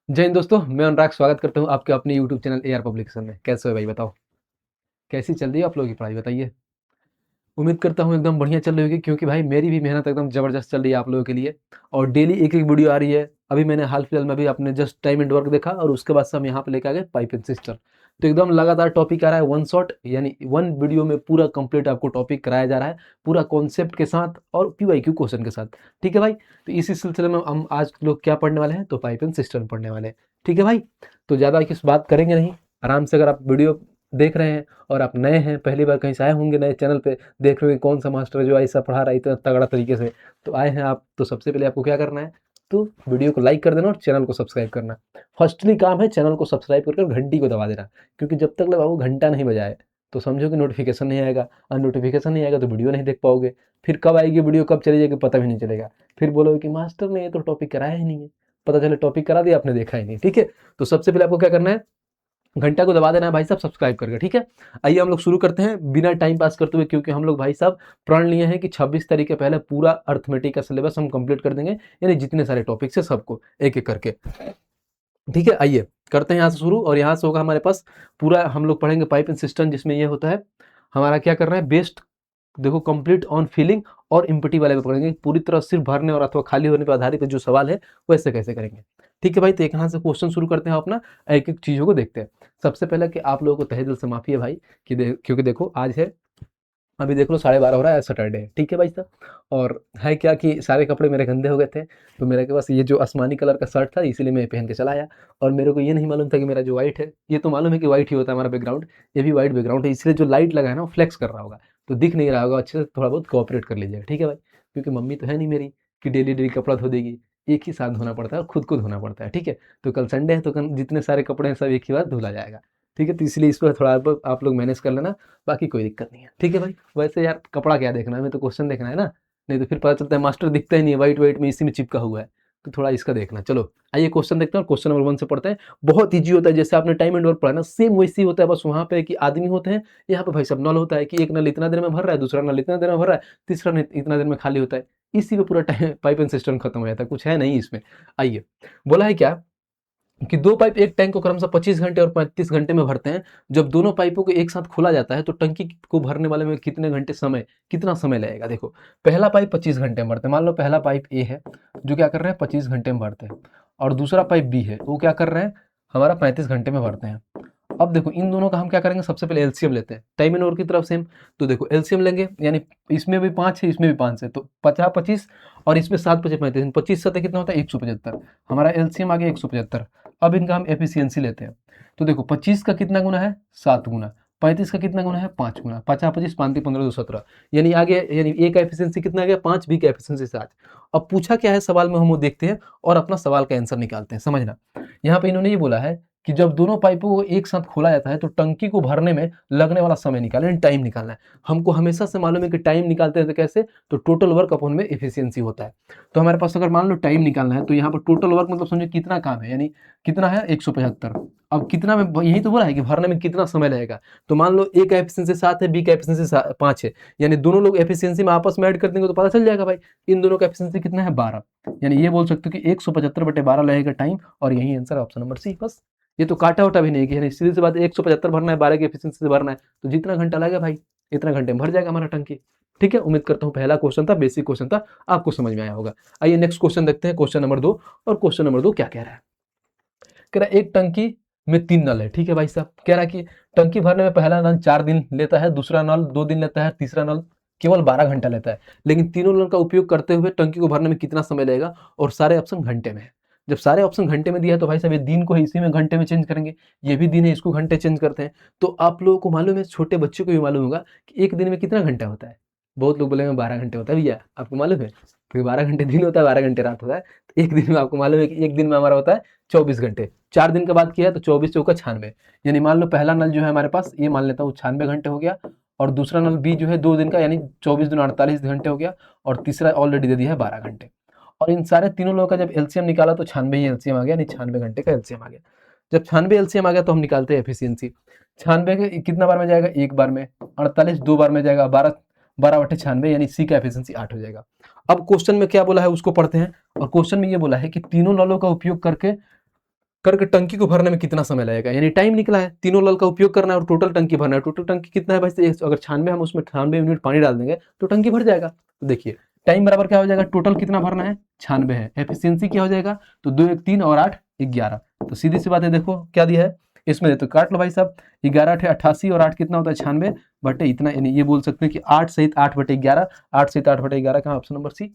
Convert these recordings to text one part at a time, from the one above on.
जय हिंद दोस्तों, मैं अनुराग स्वागत करता हूँ आपके अपने यूट्यूब चैनल एआर पब्लिकेशन में। कैसे हो भाई, बताओ कैसी चल रही है आप लोगों की पढ़ाई, बताइए। उम्मीद करता हूँ एकदम बढ़िया चल रही होगी, क्योंकि भाई मेरी भी मेहनत एकदम ज़बरदस्त चल रही है आप लोगों के लिए। और डेली एक एक वीडियो आ रही है। अभी मैंने हाल फिलहाल में भी अपने जस्ट टाइम एंड वर्क देखा, और उसके बाद से हम यहाँ पे लेके आ गए पाइप एंड सिस्टम। तो एकदम लगातार टॉपिक आ रहा है, वन शॉट यानी वन वीडियो में पूरा कंप्लीट आपको टॉपिक कराया जा रहा है, पूरा कॉन्सेप्ट के साथ और PYQ क्वेश्चन के साथ। ठीक है भाई, तो इसी सिलसिले में हम आज लोग क्या पढ़ने वाले हैं, तो पाइप एंड सिस्टम पढ़ने वाले हैं। ठीक है भाई, तो ज़्यादा किस बात करेंगे नहीं, आराम से। अगर आप वीडियो देख रहे हैं और आप नए हैं, पहली बार कहीं से आए होंगे नए चैनल पे, देख रहे हो कि कौन सा मास्टर है जो ऐसा पढ़ा रहा है इतना तगड़ा तरीके से, तो आए हैं आप, तो सबसे पहले आपको क्या करना है, तो वीडियो को लाइक कर देना और चैनल को सब्सक्राइब करना। फर्स्टली काम है चैनल को सब्सक्राइब करके घंटी को दबा देना, क्योंकि जब तक वो घंटा नहीं बजाए तो समझो कि नोटिफिकेशन नहीं आएगा, और नोटिफिकेशन नहीं आएगा तो वीडियो नहीं देख पाओगे। फिर कब आएगी वीडियो, कब चली जाएगी, पता भी नहीं चलेगा। फिर बोलोगे कि मास्टर ने ये तो टॉपिक कराया ही नहीं है, पता चले टॉपिक करा दिया आपने देखा ही नहीं। ठीक है, तो सबसे पहले आपको क्या करना है, घंटा को दबा देना है भाई साहब, सब्सक्राइब करके। ठीक है, आइए हम लोग शुरू करते हैं बिना टाइम पास करते हुए, क्योंकि हम लोग भाई साहब प्रण लिए हैं कि 26 तारीख के पहले पूरा अर्थमेटिक का सिलेबस हम कंप्लीट कर देंगे, यानी जितने सारे टॉपिक्स है सबको एक एक करके। ठीक है, आइए करते हैं यहाँ से शुरू। और यहाँ से होगा हमारे पास पूरा, हम लोग पढ़ेंगे पाइप एंड सिस्टम, जिसमें ये होता है हमारा क्या करना है, बेस्ट देखो कंप्लीट ऑन फीलिंग और इम्पटी वाले पे पढ़ेंगे, पूरी तरह सिर्फ भरने और अथवा खाली होने पर आधारित जो सवाल है वैसे कैसे करेंगे। ठीक है भाई, तो एक यहाँ से क्वेश्चन शुरू करते हैं अपना, एक एक चीज़ों को देखते हैं। सबसे पहले कि आप लोगों को तहे दिल से माफ़ी है भाई, कि क्योंकि देखो आज है, अभी देख लो 12:30 हो रहा है, सैटरडे है। ठीक है भाई साहब, और है क्या कि सारे कपड़े मेरे गंदे हो गए थे, तो मेरे के पास ये जो आसमानी कलर का शर्ट था, इसीलिए मैं पहन के चला आया। और मेरे को ये नहीं मालूम था कि मेरा जो व्हाइट है, ये तो मालूम है कि व्हाइट ही होता है हमारा बैकग्राउंड, ये भी व्हाइट बैकग्राउंड है, इसलिए जो लाइट लगा है ना वो फ्लेक्स कर रहा होगा, तो दिख नहीं रहा होगा अच्छे से, थोड़ा बहुत कोऑपरेट कर लीजिएगा। ठीक है भाई, क्योंकि मम्मी तो है नहीं मेरी कि डेली डेली कपड़ा धो देगी, एक ही साथ धोना पड़ता है और खुद को धोना पड़ता है। ठीक है, तो कल संडे है, तो कल जितने सारे कपड़े हैं सब एक ही बार धुला जाएगा। ठीक है, तो इसलिए इस पर थोड़ा आप लोग मैनेज कर लेना, बाकी कोई दिक्कत नहीं है। ठीक है भाई, वैसे यार कपड़ा क्या देखना है, हमें तो क्वेश्चन देखना है ना, नहीं तो फिर पता चलता है मास्टर दिखता ही नहीं है, वाइट वाइट में इसी में चिपका हुआ है, तो थोड़ा इसका देखना। चलो आइए क्वेश्चन देखते हैं, और क्वेश्चन नंबर 1 से पढ़ते हैं। बहुत ईजी होता है, जैसे आपने टाइम एंड वर्क पढ़ा ना, सेम वैसे ही होता है, बस वहाँ पे कि आदमी होते हैं, यहाँ पे भाई सब नल होता है कि एक नल इतना देर में भर रहा है, दूसरा नल इतना देर में भर रहा है, तीसरा नल इतना देर में खाली होता है। इसी पे पूरा टाइम पाइप एंड सिस्टम खत्म हो जाता है, कुछ है नहीं इसमें। आइए, बोला है क्या कि दो पाइप एक टैंक को क्रमशः 25 घंटे और 35 घंटे में भरते हैं। जब दोनों पाइपों को एक साथ खोला जाता है तो टंकी को भरने वाले में कितना समय लगेगा। देखो, पहला पाइप 25 घंटे में भरते हैं, मान लो पहला पाइप ए है जो क्या कर रहे हैं 25 घंटे में भरते हैं, और दूसरा पाइप बी है वो क्या कर रहे हैं, हमारा 35 घंटे में भरते हैं। अब देखो इन दोनों का हम क्या करेंगे, सबसे पहले एलसीएम लेते हैं, टाइम एंड वर्क की तरफ सेम। तो देखो एलसीएम लेंगे, यानी इसमें भी 5 है इसमें भी 5 है, तो 50 25 और इसमें 7 5 35, 25 7 कितना होता है 175, हमारा एलसीएम आ गया 175। अब इनका हम एफिशिएंसी लेते हैं, तो देखो 25 का कितना गुना है 7 गुना, 35 का कितना गुना है 5 गुना, 50 25 5 15 2 17, यानी आगे यानी ए का एफिशिएंसी कितना आ गया 5, बी का एफिशिएंसी 7। अब पूछा क्या है सवाल में, हम वो देखते हैं और अपना सवाल का आंसर निकालते हैं। समझना, यहाँ पे इन्होंने ये बोला है कि जब दोनों पाइपों को एक साथ खोला जाता है तो टंकी को भरने में लगने वाला समय निकालना है, टाइम निकालना है। हमको हमेशा से मालूम है कि टाइम निकालते हैं तो कैसे, तो टोटल वर्क अपॉन में एफिशिएंसी होता है। तो हमारे पास अगर मान लो टाइम निकालना है, तो यहाँ पर टोटल वर्क मतलब समझो कितना काम है, यानी कितना है 175। अब कितना में, यही तो बोला है कि भरने में कितना समय लगेगा, तो मान लो ए का एफिशिएंसी 7 है, बी का एफिशिएंसी 5 है, यानी दोनों लोग एफिशिएंसी में आपस में ऐड कर देंगे तो पता चल जाएगा भाई इन दोनों का एफिशिएंसी कितना है 12। यानी ये बोल सकते हो कि 175/12 लगेगा टाइम, और यही आंसर ऑप्शन नंबर सी। बस, ये तो काटा वटा भी नहीं कि, सीधी सी बात 175 भरना है, 12 की एफिशिएंसी से भरना है, तो जितना घंटा लगेगा भाई इतना घंटे में भर जाएगा हमारा टंकी। ठीक है, उम्मीद करता हूँ पहला क्वेश्चन था, बेसिक क्वेश्चन था, आपको समझ में आया होगा। आइए नेक्स्ट क्वेश्चन देखते हैं, क्वेश्चन नंबर 2। और क्वेश्चन नंबर 2 क्या कह रहा है, कह रहा है एक टंकी में 3 नल है। ठीक है भाई साहब, कह रहा है कि टंकी भरने में पहला नल 4 दिन लेता है, दूसरा नल 2 दिन लेता है, तीसरा नल केवल 12 घंटा लेता है, लेकिन तीनों नल का उपयोग करते हुए टंकी को भरने में कितना समय लगेगा, और सारे ऑप्शन घंटे में है। जब सारे ऑप्शन घंटे में दिया है तो भाई साहब ये दिन को है इसी में घंटे में चेंज करेंगे, ये भी दिन है इसको घंटे चेंज करते हैं। तो आप लोगों को मालूम है, छोटे बच्चों को भी मालूम होगा कि एक दिन में कितना घंटा होता है। बहुत लोग बोलेंगे 12 घंटे होता है, भैया आपको मालूम है, क्योंकि 12 घंटे दिन होता है 12 घंटे रात होता है, तो एक दिन में आपको मालूम है कि एक दिन में हमारा होता है 24 घंटे। 4 दिन का बात किया है तो 24 चौका 96, यानी मान लो पहला नल जो है हमारे पास, ये मान लेता हूँ 96 घंटे हो गया, और दूसरा नल बी जो है 2 दिन का, यानी 24 दूनी 48 घंटे हो गया, और तीसरा ऑलरेडी दे दिया है 12 घंटे। और इन सारे तीनों लोगों का जब एलसीएम निकाला तो 96 ही एलसीएम आ गया, यानी 96 घंटे का एलसीएम आ गया। जब 96 एलसीएम आ गया तो हम निकालते हैं एफिशिएंसी। 96 के कितना बार में जाएगा, एक बार में, 48 दो बार में जाएगा, 12 12 बटे 96, यानी सी का एफिशिएंसी 8 हो जाएगा। अब क्वेश्चन में क्या बोला है उसको पढ़ते हैं, और क्वेश्चन में ये बोला है कि तीनों नलों का उपयोग करके करके टंकी को भरने में कितना समय लगेगा, यानी टाइम निकला है, तीनों नल का उपयोग करना है और टोटल टंकी भरना है। टोटल टंकी कितना है भाई, अगर 96 हम उसमें 98 यूनिट पानी डाल देंगे तो टंकी भर जाएगा। तो देखिए टाइम बराबर क्या हो जाएगा, टोटल कितना भरना है 96 है, एफिशिएंसी क्या हो जाएगा, तो 2 1 3 और 8 11। तो सीधी सी बात है, देखो क्या दिया है इसमें, तो काट लो भाई साहब, 11 8 88 और 8 कितना होता है 96 बटे इतना, यानी ये बोल सकते हैं कि 8 सहित 8 बटे 11, 8 सहित 8 बटे 11 का ऑप्शन नंबर सी।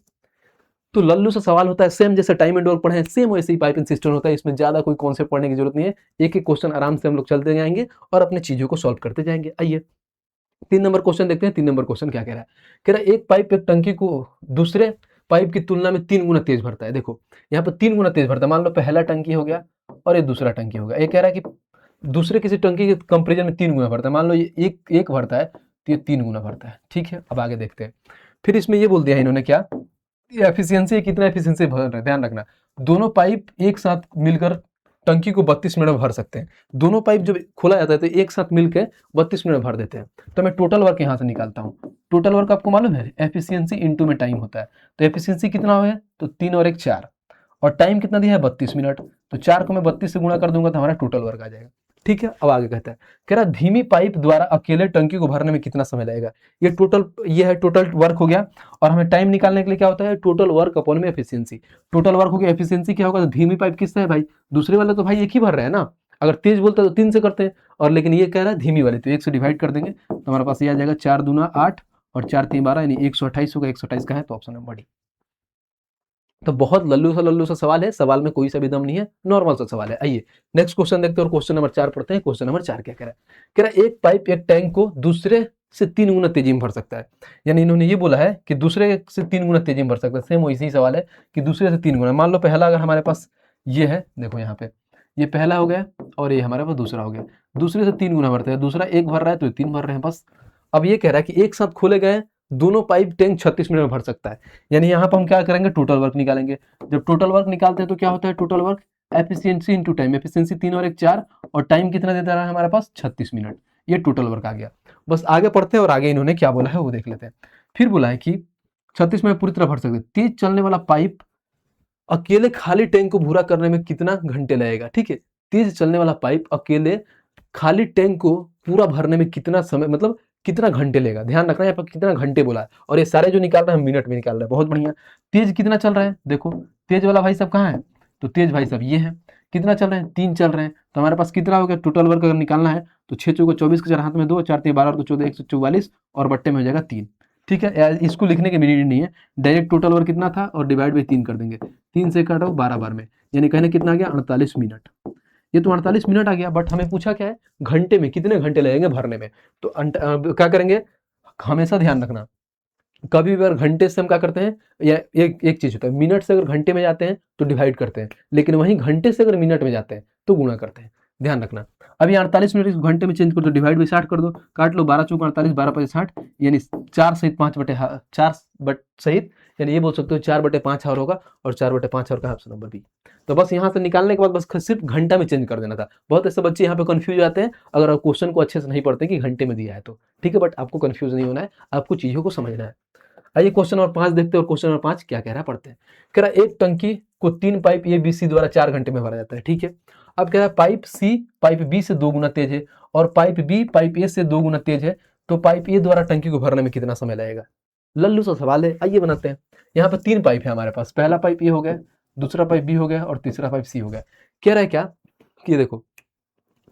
तो लल्लू से सवाल होता है सेम जैसे टाइम एंड वर्क पढ़े हैं, सेम वैसे ही पाइपिंग सिस्टम होता है, इसमें ज्यादा कोई कॉन्सेप्ट पढ़ने की जरूरत नहीं है, एक एक क्वेश्चन आराम से हम लोग चलते जाएंगे और अपने चीजों को सॉल्व करते जाएंगे। आइए 3 नंबर क्वेश्चन देखते हैं। 3 नंबर क्वेश्चन क्या कह रहा है, कह रहा है एक पाइप एक टंकी को दूसरे पाइप की तुलना में 3 गुना तेज भरता है। देखो यहाँ पर 3 गुना तेज भरता है, मान लो पहला टंकी हो गया और ये दूसरा टंकी हो गया, ये कह रहा है कि दूसरे किसी टंकी के कंपेरिजन में 3 गुना भरता है, मान लो ये एक भरता है तो ये 3 गुना भरता है। ठीक है, अब आगे देखते हैं। फिर इसमें ये बोल दिया इन्होंने क्या, एफिशिएंसी कितना एफिशिएंसी भर रहा है, ध्यान रखना दोनों पाइप एक साथ मिलकर टंकी को 32 मिनट में भर सकते हैं। दोनों पाइप जब खोला जाता है तो एक साथ मिलकर 32 मिनट में भर देते हैं। तो मैं टोटल वर्क यहाँ से निकालता हूँ। टोटल वर्क आपको मालूम है एफिशिएंसी इनटू में टाइम होता है, तो एफिशिएंसी कितना है, तो 3 और 1 4, और टाइम कितना दिया है 32 मिनट, तो 4 को मैं 32 से गुणा कर दूंगा तो हमारा टोटल वर्क आ जाएगा। ठीक है, अब आगे कहता है, कह रहा धीमी पाइप द्वारा अकेले टंकी को भरने में कितना समय लगेगा। ये है टोटल वर्क हो गया, और हमें टाइम निकालने के लिए क्या होता है, टोटल वर्क अपॉन में एफिशिएंसी। टोटल वर्क हो गया, एफिशिएंसी क्या होगा, तो धीमी पाइप किससे है भाई, दूसरे वाले तो भाई एक ही भर रहे हैं ना, अगर तेज बोलते तो 3 से करते हैं, और लेकिन ये कह रहा है धीमी वाले, तो 1 से डिवाइड कर देंगे तो हमारे पास ये आ जाएगा 4 दूना 8 और 4 3 12, यानी 128 होगा। 128 का है तो ऑप्शन नंबर डी। तो बहुत लल्लू सा सवाल है, सवाल में कोई सा भी दम नहीं है, नॉर्मल सा सवाल है। आइए नेक्स्ट क्वेश्चन देखते हैं और क्वेश्चन नंबर 4 पढ़ते हैं। क्वेश्चन नंबर 4 क्या कह रहा है, कह रहा है एक पाइप एक टैंक को दूसरे से 3 गुना तेजी में भर सकता है। यानी इन्होंने ये बोला है कि दूसरे से 3 गुना तेजी में भर सकता है। सेम वैसे ही सवाल है कि दूसरे से 3 गुना, मान लो पहला अगर हमारे पास ये है, देखो यहाँ पे ये पहला हो गया और ये हमारे पास दूसरा हो गया, दूसरे से 3 गुना भरते हैं, दूसरा एक भर रहा है तो 3 भर रहे हैं बस। अब ये कह रहा है कि एक साथ खोले गए दोनों पाइप टैंक 36 मिनट में भर सकता है। यानी यहाँ पर हम क्या करेंगे, टोटल वर्क निकालेंगे। जब टोटल वर्क निकालते हैं तो क्या होता है, total work efficiency into time, efficiency 3 और 1 4, और टाइम कितना देता रहा है हमारे पास 36 मिनट, ये टोटल वर्क आ गया। बस आगे पढ़ते हैं और आगे इन्होंने क्या बोला है वो देख लेते हैं। फिर बोला है कि 36 मिनट पूरी तरह भर सकते, तेज चलने वाला पाइप अकेले खाली टैंक को पूरा करने में कितना घंटे लगेगा। ठीक है, तेज चलने वाला पाइप अकेले खाली टैंक को पूरा भरने में कितना समय, मतलब कितना घंटे लेगा, ध्यान रखना है यहाँ पर कितना घंटे बोला है, और ये सारे जो निकाल रहे हैं मिनट में निकाल रहे हैं। बहुत बढ़िया। तेज कितना चल रहा है, देखो तेज वाला भाई साहब कहाँ है, तो तेज भाई साहब ये है। कितना चल रहे हैं, 3 चल रहे हैं, तो हमारे पास कितना हो गया, टोटल वर्क अगर निकालना है तो 6 चौको 24 के 4 हाथ में 2, 4 3 12 और 2 14 144, और बट्टे में हो जाएगा 3। ठीक है, इसको लिखने की मीनिंग नहीं है, डायरेक्ट टोटल वर्क कितना था और डिवाइड बाई 3 कर देंगे, 3 से काटो 12 बार में, यानी कहने कितना आ गया 48 मिनट। ये तो 48 मिनट आ गया, बट हमें पूछा क्या है, घंटे में कितने घंटे लगेंगे भरने में। तो क्या करेंगे, हमेशा ध्यान रखना, कभी भी अगर घंटे से हम क्या करते हैं, या एक चीज होता है, मिनट से अगर घंटे में जाते हैं तो डिवाइड करते हैं, लेकिन वहीं घंटे से अगर मिनट में जाते हैं तो गुणा करते हैं, ध्यान रखना। अभी 48 मिनट इसको घंटे में चेंज कर दो, डिवाइड बाई 60 कर दो, काट लो 12 चौक 48, 12 5 60, यानी 4 सहित 5 बटे 4 बट सहित, यानी ये बोल सकते हो 4 बटे 5 आवर होगा, और 4 बटे 5 आवर का ऑप्शन नंबर बी। तो बस यहाँ से निकालने के बाद बस सिर्फ घंटा में चेंज कर देना था। बहुत ऐसे बच्चे यहाँ पे कंफ्यूज आते हैं अगर आप क्वेश्चन को अच्छे से नहीं पढ़ते कि घंटे में दिया है तो। ठीक है, बट आपको कंफ्यूज नहीं होना है, आपको चीजों को समझना है। आइए क्वेश्चन नंबर 5 देखते हैं, और क्वेश्चन नंबर 5 क्या कह रहा है पढ़ते हैं। कह रहा है एक टंकी को 3 पाइप ए बी सी द्वारा 4 घंटे में भरा जाता है। ठीक है, अब कह रहा है पाइप सी पाइप बी से 2 गुना तेज है, और पाइप बी पाइप ए से 2 गुना तेज है, तो पाइप ए द्वारा टंकी को भरने में कितना समय लगेगा। लल्लू सा सवाल है, आइए बनाते हैं। यहाँ पर 3 पाइप है हमारे पास, पहला पाइप ए हो गया, दूसरा पाइप बी हो गया, और तीसरा पाइप सी हो गया। कह रहा है क्या कि देखो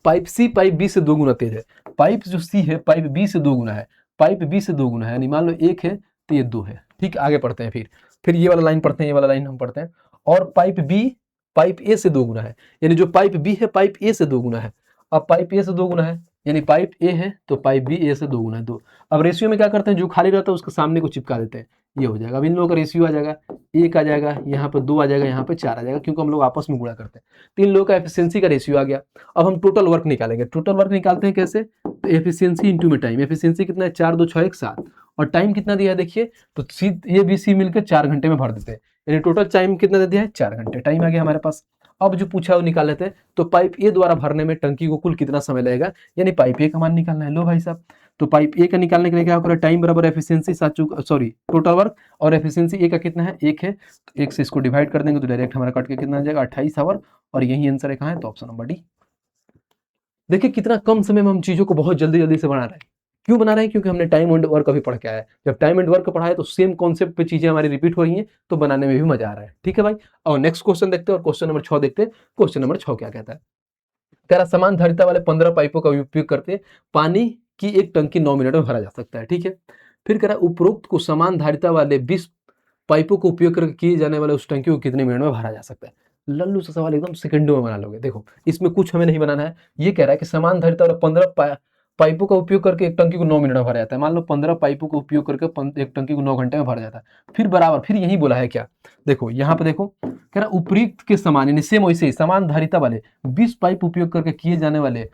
पाइप सी पाइप बी से 2 गुना तेज है, पाइप जो सी है पाइप बी से 2 गुना है, पाइप बी से 2 गुना है, यानी मान लो 1 है तो ये 2 है। ठीक, आगे पढ़ते हैं। फिर ये वाला लाइन पढ़ते हैं, ये वाला लाइन हम पढ़ते हैं। और पाइप बी पाइप ए से 2 गुना है, यानी जो पाइप बी है पाइप ए से 2 गुना है। अब पाइप ए से 2 गुना है, यानी पाइप ए है तो पाइप बी ए से 2 गुना है 2। अब रेशियो में क्या करते हैं, जो खाली रहता है उसके सामने को चिपका देते हैं, ये हो जाएगा। अब इन लोगों का रेशियो आ जाएगा, 1 आ जाएगा, यहाँ पे 2 आ जाएगा, यहाँ पे 4 आ जाएगा, क्योंकि हम लोग आपस में गुणा करते हैं। तो इन लोगों का एफिशिएंसी का रेशियो आ गया। अब हम टोटल वर्क निकालेंगे। टोटल वर्क निकालते हैं कैसे, तो एफिशिएंसी इंटू में टाइम। एफिशिएंसी कितना है, 4 2 6 1 7, और टाइम कितना दिया है देखिए, तो सी ए बी सी मिलकर 4 घंटे में भर देते हैं, यानी टोटल टाइम कितना दे दिया है, 4 घंटे टाइम आ गया हमारे पास। अब जो पूछा है वो निकाल लेते हैं। तो पाइप ए द्वारा भरने में टंकी को कुल कितना समय लगेगा, यानी पाइप ए का मान निकालना है। लो भाई साहब, तो पाइप ए का निकालने के लिए क्या करें, टाइम बराबर एफिशिएंसी सॉरी टोटल वर्क, और एफिशिएंसी ए का कितना है, 1 है, तो 1 से इसको डिवाइड कर देंगे तो डायरेक्ट हमारा कट के कितना आ जाएगा, 28 आवर, और यही आंसर है कहाँ है, तो ऑप्शन नंबर डी। देखिए कितना कम समय में हम चीज़ों को बहुत जल्दी जल्दी से बना रहे हैं। क्यों बना रहे हैं, क्योंकि हमने टाइम एंड वर्क अभी पढ़ के आया है। जब टाइम एंड वर्क पढ़ा है तो सेम कॉन्सेप्ट पे चीजें हमारी रिपीट हो रही हैं, तो बनाने में भी मजा आ रहा है। ठीक है भाई, और नेक्स्ट क्वेश्चन देखते हैं, और क्वेश्चन नंबर 6 देखते हैं। क्वेश्चन नंबर 6 क्या कहता है, कह रहा समान धारिता वाले 15 पाइपों का उपयोग करते पानी की एक टंकी 9 मिनट में भरा जा सकता है। ठीक है, फिर कह रहा उपरोक्त को समान धारिता वाले 20 पाइपों को उपयोग करके किए जाने वाले उस टंकी को कितने मिनट में भरा जा सकता है। लल्लू सा सवाल, एकदम सेकंडों में बना लोगे। देखो इसमें कुछ हमें नहीं बनाना है, ये कह रहा है कि समान धारिता वाले 15 पाइपों का उपयोग करके एक टंकी को 9 मिनट में भरा जाता है। मान लो 15 पाइपों का उपयोग करके एक टंकी को 9 घंटे में भरा जाता है। फिर बराबर, फिर यही बोला है क्या, देखो यहाँ पे देखो, कह रहा उपयुक्त के समान, यानी सेम वैसे ही समान धारिता वाले 20 पाइप उपयोग करके किए जाने वाले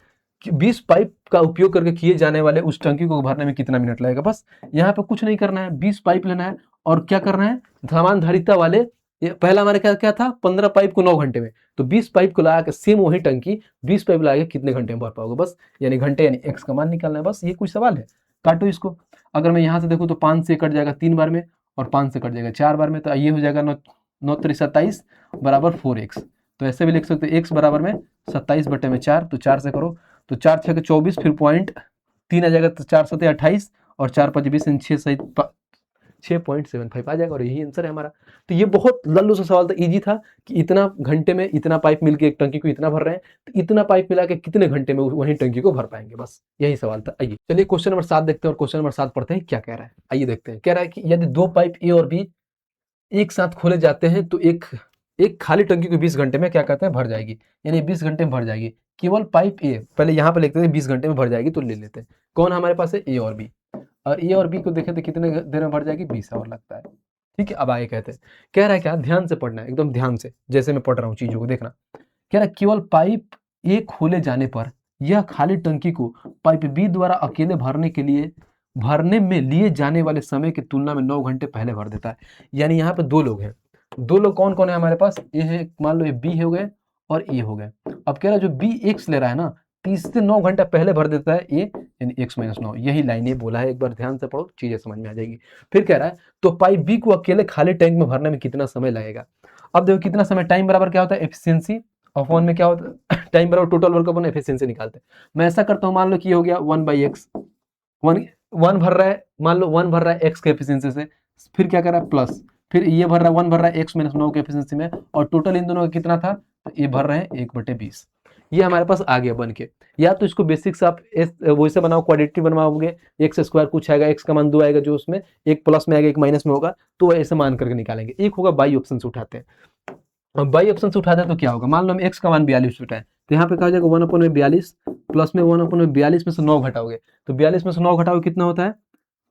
20 पाइप का उपयोग करके किए जाने वाले उस टंकी को भरने में कितना मिनट लगेगा। बस यहाँ पे कुछ नहीं करना है, 20 पाइप लेना है और क्या करना है, समान धारिता वाले, पहला हमारे क्या क्या था, 15 पाइप को 9 घंटे में, तो 20 पाइप को लगा के सेम वही टंकी 20 पाइप लगा के कितने घंटे में भर पाओगे, बस यानी घंटे, यानी एक्स का मान निकालना है। बस ये कुछ सवाल है, काटो इसको। अगर मैं यहाँ से देखूँ तो 5 से कट जाएगा 3 बार में, और 5 से कट जाएगा 4 बार में, तो ये हो जाएगा 9 3 27 बराबर 4x। तो ऐसे भी लिख सकते हो, x बराबर में 27/4, तो 4 से करो तो 4 6 24, फिर पॉइंट 3 आ जाएगा, तो 4 7 28, और 4 5 20, 6 सहित 6.75 आ जाएगा, और यही आंसर है हमारा। तो ये बहुत लल्लू सा सवाल था, इजी था, कि इतना घंटे में इतना पाइप मिलके एक टंकी को इतना भर रहे हैं, तो इतना पाइप मिला के कितने घंटे में वही टंकी को भर पाएंगे, बस यही सवाल था। आइए चलिए क्वेश्चन नंबर 7 देखते हैं, और क्वेश्चन नंबर 7 पढ़ते हैं क्या कह रहा है। आइए देखते हैं, कह रहा है कि यदि 2 पाइप ए और बी एक साथ खोले जाते हैं तो एक खाली टंकी को 20 घंटे में क्या कहते हैं, भर जाएगी, यानी 20 घंटे में भर जाएगी। केवल पाइप ए, पहले यहाँ पे लिखते थे 20 घंटे में भर जाएगी, तो ले लेते हैं कौन हमारे पास है, ए और बी, और ए और बी को देखें तो कितने देर में भर जाएगी, 20 आवर लगता है। ठीक है, अब आगे कहते हैं, कह रहा है क्या, ध्यान से पढ़ना है, एकदम ध्यान से, जैसे मैं पढ़ रहा हूँ चीजों को देखना। कह रहा है केवल पाइप ए खोले जाने पर यह खाली टंकी को पाइप बी द्वारा अकेले भरने में लिए जाने वाले समय की तुलना में 9 घंटे पहले भर देता है। यानी यहाँ पे 2 लोग हैं, 2 लोग कौन कौन है हमारे पास, ए है, मान लो ये बी हो गए और ए हो गए। अब कह रहा है जो बी एक्स ले रहा है ना, 30 से 9 घंटा पहले भर देता है ए, यानी x - 9। यही लाइन ये बोला है, एक बार ध्यान से पढ़ो, चीजें समझ में आ जाएगी। फिर कह रहा है तो पाइप बी को अकेले खाली टैंक में भरने में कितना समय लगेगा। अब देखो कितना समय, टाइम बराबर क्या होता है, एफिशिएंसी अपॉन में क्या होता है, टाइम बराबर टोटल वर्क अपॉन एफिशिएंसी निकालते हैं। मैं ऐसा करता हूँ, मान लो कि ये हो गया 1/x, 1 भर रहा है, मान लो 1 भर रहा है x के एफिशिएंसी से, फिर क्या कर रहा है प्लस, फिर ये भर रहा है 1 भर रहा है x - 9 के एफिशिएंसी में, और टोटल इन दोनों का कितना था, तो ये भर रहे हैं 1/20। ये हमारे पास आ गया बन के। या तो इसको बेसिक से आप वैसे बनाओ, क्वाड्रेटिक बनवाओगे, एक्स स्क्वायर कुछ आएगा, एक्स का मान 2 आएगा, जो उसमें एक प्लस में आएगा एक माइनस में होगा, तो ऐसे मान करके निकालेंगे। एक होगा बाई ऑप्शन से उठाते हैं, अब बाई ऑप्शन से उठाते हैं तो क्या होगा, मान लो हम एक्स का मान 42 उठाए, तो यहाँ पे कहा जाएगा 1/42 प्लस में 1/42 में से 9 घटाओगे, तो 42 में से 9 घटाओगे कितना होता है,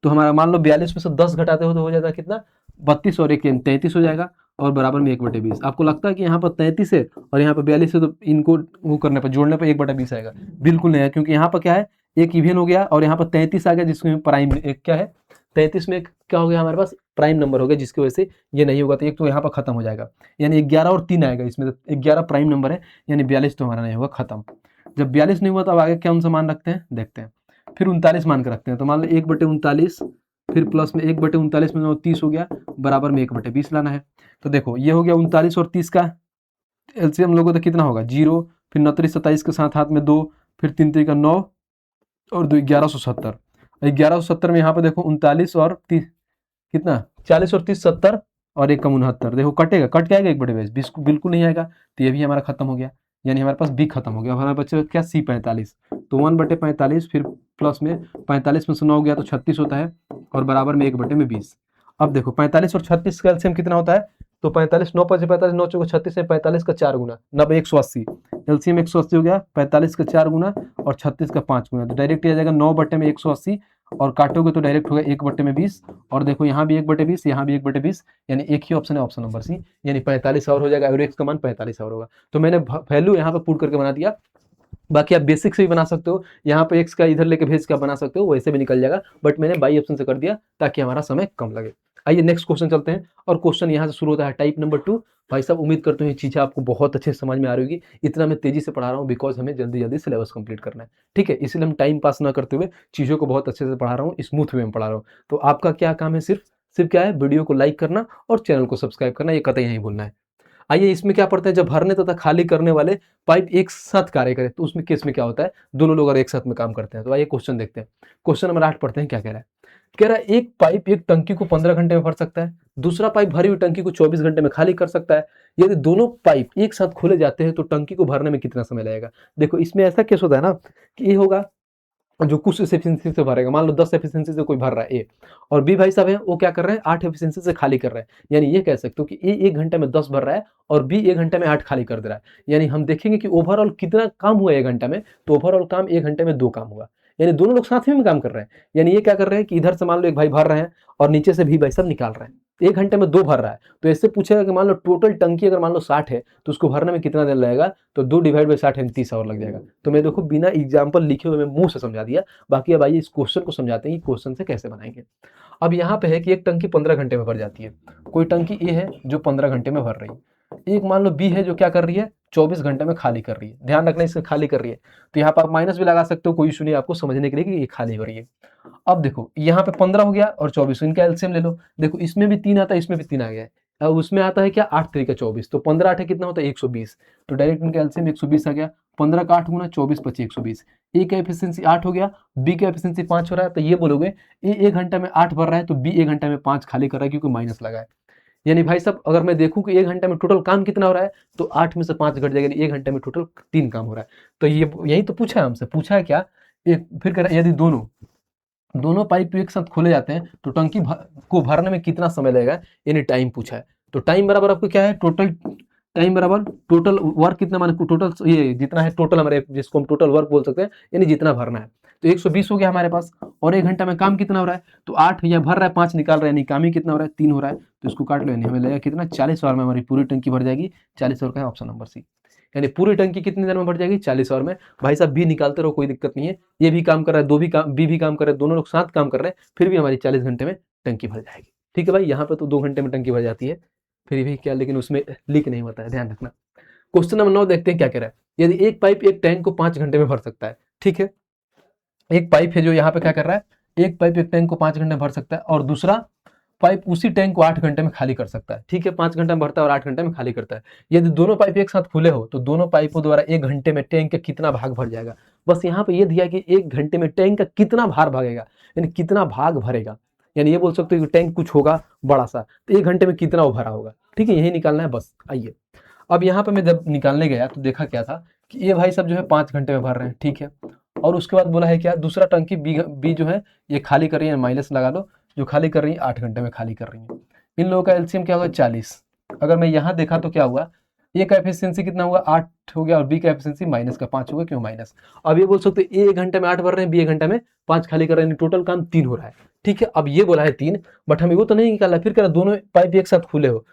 तो हमारा मान लो 42 में से 10 घटाते हो तो हो जाता है कितना, 32 और 1 33 हो जाएगा, और बराबर में 1/20। आपको लगता है कि यहाँ पर 33 है और यहाँ पर 42 है, तो इनको वो करने पर, जोड़ने पर 1/20 आएगा, बिल्कुल नहीं है, क्योंकि यहाँ पर क्या है, एक इवन हो गया और यहाँ पर 33 आ गया, जिसमें प्राइम एक क्या है, 33 में एक क्या हो गया हमारे पास, प्राइम नंबर हो गया, जिसकी वजह से ये नहीं होगा, तो एक तो यहाँ पर खत्म हो जाएगा, यानी 11 और 3 आएगा इसमें, तो 11 प्राइम नंबर है, यानी 42 तो हमारा नहीं होगा, खत्म। जब 42 नहीं हुआ तो अब आगे क्या उनसे मान रखते हैं, देखते हैं। फिर 39 मान कर रखते हैं, तो मान लो 1/39, फिर प्लस में 1/39 में 30 हो गया, बराबर में 1/20 लाना है। तो देखो ये हो गया 39 और 30 का एलसीएम लोगों तो कितना होगा 0, फिर 29 27 के साथ हाथ में 2, फिर 3 3 का 9 और 2 1170। 1170 में यहाँ पे देखो 39 और 30 कितना, 40 और 30 70, और 1 कम 69, देखो कटेगा, कट के आएगा 1/20, बिल्कुल नहीं आएगा, तो ये भी हमारा खत्म हो गया, यानी हमारे पास बी खत्म हो गया। हमारे बच्चे क्या सी 45, तो 1/45, फिर प्लस में 45 में से 9 गया तो 36 होता है, और बराबर में 1/20। अब देखो 45 और 36 का एलसीएम कितना होता है, तो 45 9 5 45 9 चौको 36 है, 45 का 4 गुना 90 180, एलसीएम 180 हो गया, 45 का 4 गुना और 36 का 5 गुना, तो डायरेक्ट आ जाएगा 9/180, और काटोगे तो डायरेक्ट होगा 1/20, और देखो यहाँ भी 1/20, यहाँ भी 1/20, यानी एक ही ऑप्शन है, ऑप्शन नंबर सी, यानी 45 आवर हो जाएगा, और एक्स का मान 45 आवर होगा। तो मैंने वैल्यू यहाँ पे पुट करके बना दिया, बाकी आप बेसिक से भी बना सकते हो, यहाँ पे एक्स का इधर लेके भेज के बना सकते हो, वैसे भी निकल जाएगा, बट मैंने बाई ऑप्शन से कर दिया ताकि हमारा समय कम लगे। आइए नेक्स्ट क्वेश्चन चलते हैं, और क्वेश्चन यहाँ से शुरू होता है टाइप नंबर 2। भाई साहब उम्मीद करते हैं ये चीज़ें आपको बहुत अच्छे से समझ में आ रही होगी। इतना मैं तेजी से पढ़ा रहा हूँ बिकॉज हमें जल्दी जल्दी सिलेबस कंप्लीट करना है, ठीक है, इसलिए हम टाइम पास ना करते हुए चीज़ों को बहुत अच्छे से पढ़ा रहा हूँ, स्मूथ वे में पढ़ा रहा हूँ। तो आपका क्या काम है, सिर्फ सिर्फ क्या है, वीडियो को लाइक करना और चैनल को सब्सक्राइब करना, ये कतई नहीं भूलना है। आइए इसमें क्या पढ़ते हैं, जब भरने तथा खाली करने वाले पाइप एक साथ कार्य करें तो उसमें केस में क्या होता है, दोनों लोग अगर एक साथ में काम करते हैं। तो आइए क्वेश्चन देखते हैं। क्वेश्चन नंबर 8 पढ़ते हैं, क्या कह रहा है। कह रहा है एक पाइप एक टंकी को 15 घंटे में भर सकता है, दूसरा पाइप भरी हुई टंकी को 24 घंटे में खाली कर सकता है। यदि दोनों पाइप एक साथ खोले जाते हैं तो टंकी को भरने में कितना समय लगेगा। देखो इसमें ऐसा केस होता है ना कि ये होगा जो कुछ एफिशिएंसी से भरेगा, मान लो 10 एफिशिएंसी से कोई भर रहा है ए, और बी भाई साहब है वो क्या कर रहे हैं 8 एफिशिएंसी से खाली कर रहे हैं। यानी ये कह सकते हो कि ए 1 घंटे में 10 भर रहा है और बी 1 घंटे में 8 खाली कर दे रहा है। यानी हम देखेंगे कि ओवरऑल कितना काम हुआ 1 घंटे में, तो ओवरऑल काम 1 घंटे में 2 काम हुआ। यानी दोनों लोग साथ में काम कर रहे हैं। यानी ये क्या कर रहे हैं कि इधर से मान लो एक भाई भर रहे हैं और नीचे से भी भाई साहब निकाल रहे हैं, 1 घंटे में 2 भर रहा है। तो इससे पूछेगा कि मान लो टोटल टंकी अगर मान लो 60 है तो उसको भरने में कितना देर लगेगा, तो 2 डिवाइड बाई 60 यानी 30 आवर लग जाएगा। तो मैं देखो बिना एग्जाम्पल लिखे हुए मैं मुंह से समझा दिया। बाकी अब आइए इस क्वेश्चन को समझाते हैं कि क्वेश्चन से कैसे बनाएंगे। अब यहाँ पे है कि एक टंकी 15 घंटे में भर जाती है, कोई टंकी ए है जो 15 घंटे में भर रही है, एक मान लो बी है जो क्या कर रही है 24 घंटे में खाली कर रही है। ध्यान रखना इससे खाली कर रही है, तो यहाँ पर आप माइनस भी लगा सकते हो, कोई इशू नहीं आपको समझने के लिए कि ये खाली हो रही है। अब देखो यहाँ पे 15 हो गया और 24, इनका एलसीएम ले लो। देखो इसमें भी 3 आता है, इसमें भी 3 आ गया है। अब उसमें आता है क्या 8 3 का 24, तो 15 8 कितना होता है 120, तो डायरेक्ट इनका एलसीएम 120 आ गया। 15 का 8 गुना 24 25 120। ए का एफिशिएंसी 8 हो गया, बी का एफिशिएंसी 5 हो रहा है, तो ये बोलोगे ए 1 घंटे में 8 भर रहा है तो बी 1 घंटे में 5 खाली कर रहा है क्योंकि माइनस लगा है। यानी भाई साहब अगर मैं देखूं कि 1 घंटे में टोटल काम कितना हो रहा है, तो 8 में से 5 घट जाएगा, 1 घंटे में टोटल 3 काम हो रहा है। तो ये यही तो पूछा है हमसे, पूछा है क्या, एक फिर कह रहा है यदि दोनों दोनों पाइप एक साथ खोले जाते हैं तो टंकी को भरने में कितना समय लगेगा, यानी टाइम पूछा है। तो टाइम बराबर आपको क्या है, टोटल टाइम बराबर टोटल वर्क कितना, माने टोटल ये जितना है टोटल हमारे जिसको हम टोटल वर्क बोल सकते हैं, यानी जितना भरना है। तो 120 हो गया हमारे पास, और 1 घंटा में काम कितना हो रहा है, तो 8 या भर रहा है 5 निकाल रहा है, यानी काम ही कितना हो रहा है 3 हो रहा है। तो इसको काट लो, यानी हमें लगेगा कितना 40 आवर में हमारी पूरी टंकी भर जाएगी। 40 आवर का है ऑप्शन नंबर सी, यानी पूरी टंकी कितनी देर में भर जाएगी 40 आवर में। भाई साहब भी निकालते रहो कोई दिक्कत नहीं है, ये भी काम कर रहा है, दो भी काम बी भी काम कर रहा है, दोनों लोग साथ काम कर रहे हैं, फिर भी हमारी 40 घंटे में टंकी भर जाएगी। ठीक है भाई, यहाँ पे तो 2 घंटे में टंकी भर जाती है फिर भी क्या, लेकिन उसमें लीक नहीं होता है, ध्यान रखना। क्वेश्चन नंबर 9 देखते हैं क्या कह रहा है। यदि एक पाइप एक टैंक को 5 घंटे में भर सकता है, ठीक है, एक पाइप है जो यहाँ पे क्या कर रहा है, एक पाइप एक टैंक को 5 घंटे में भर सकता है और दूसरा पाइप उसी टैंक को 8 घंटे में खाली कर सकता है। ठीक है, 5 घंटे में भरता है और 8 घंटे में खाली करता है। यदि दोनों पाइप एक साथ खुले हो तो दोनों पाइपों द्वारा 1 घंटे में टैंक का कितना भाग भर जाएगा। बस यहाँ पे ये दिया कि 1 घंटे में टैंक का कितना भार भागेगा, यानी कितना भाग भरेगा। यानी ये बोल सकते हो कि टैंक कुछ होगा बड़ा सा, तो 1 घंटे में कितना वो भरा होगा। ठीक है, यही निकालना है बस। आइए अब यहाँ पे मैं जब निकालने गया तो देखा क्या था कि ये भाई सब जो है 5 घंटे में भर रहे हैं, ठीक है, और उसके बाद बोला है क्या, दूसरा टंकी बी जो है ये खाली कर रही है, माइनस लगा लो, जो खाली कर रही है 8 घंटे में खाली कर रही है। इन लोगों का एलसीएम क्या होगा 40। अगर मैं यहाँ देखा तो क्या हुआ, ए का एफिशिएंसी कितना हुआ 8 हो गया और बी का एफिशिएंसी माइनस का 5 होगा, क्यों माइनस। अब ये बोल सकते ए 1 घंटे में 8 भर रहे हैं, बी 1 घंटे में 5 खाली कर रहे हैं, टोटल काम 3 हो रहा है। ठीक है, अब ये बोला है 3, बट हमें वो तो नहीं निकाला, फिर कह रहा दोनों पाइप एक साथ खुले हो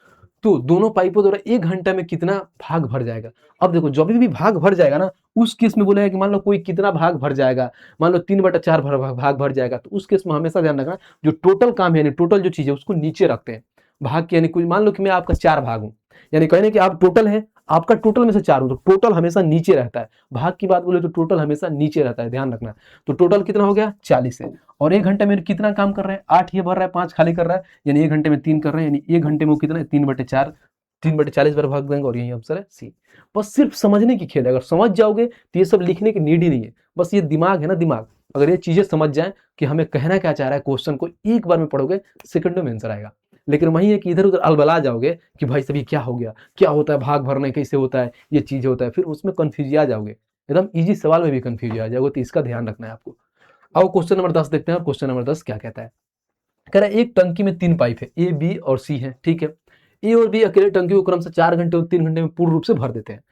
तो दोनों पाइपों द्वारा 1 घंटे में कितना भाग भर जाएगा। अब देखो जब भी भाग भर जाएगा ना, उस केस में बोलेगा कि मान लो कोई कितना भाग भर जाएगा, मान लो 3/4 भाग भर जाएगा, तो उस केस में हमेशा ध्यान रखना जो टोटल काम है यानी टोटल जो चीज है उसको नीचे रखते हैं भाग के। यानी कोई मान लो कि मैं आपका 4 भाग हूं, यानी कहने कि आप टोटल है, आपका टोटल में से 4 हूं, तो टोटल हमेशा नीचे रहता है। भाग की बात बोले तो टोटल हमेशा नीचे रहता है, ध्यान रखना। तो टोटल कितना हो गया 40 है, और 1 घंटे में कितना काम कर रहे हैं 8 ये भर रहा है 5 खाली कर रहा है, यानी 1 घंटे में 3 कर रहे हैं, यानी 1 घंटे में वो कितना है 3/4, 3/40 बार भाग देंगे, और यही आंसर है सी। बस सिर्फ समझने की खेल है, अगर समझ जाओगे तो ये सब लिखने की नीड ही नहीं है। बस ये दिमाग है ना, दिमाग अगर ये चीजें समझ जाए कि हमें कहना क्या चाह रहा है, क्वेश्चन को एक बार में पढ़ोगे सेकंडों में आंसर आएगा। लेकिन वही है कि इधर उधर अलबला जाओगे कि भाई सभी क्या हो गया, क्या होता है भाग भरने, कैसे होता है, ये चीज होता है, फिर उसमें कंफ्यूज आ जाओगे, एकदम इजी सवाल में भी कंफ्यूज आ जाओगे, तो इसका ध्यान रखना है आपको। अब क्वेश्चन नंबर 10 देखते हैं। क्वेश्चन नंबर 10 क्या कहता है, कह रहा है एक टंकी में 3 पाइप है, ए बी और सी है, ठीक है, ए और बी अकेले टंकी को क्रम से 4 घंटे और 3 घंटे में पूर्ण रूप से भर देते हैं।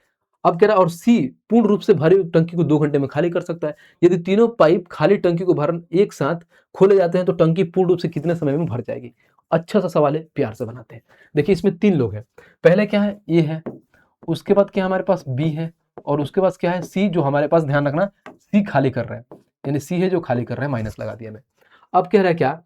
अब कह रहा है और सी पूर्ण रूप से भरी हुई टंकी को 2 घंटे में खाली कर सकता है। यदि तीनों पाइप खाली टंकी को भर एक साथ खोले जाते हैं तो टंकी पूर्ण रूप से कितने समय में भर जाएगी। अच्छा सा सवाल है, प्यार से बनाते हैं। देखिए इसमें 3 लोग हैं, पहले क्या है ए है, उसके बाद क्या हमारे पास बी है, और उसके पास क्या है सी, जो हमारे पास ध्यान रखना सी खाली कर रहा है, यानी सी है जो खाली कर रहा है, माइनस लगा दिया मैं। अब कह रहा है क्या,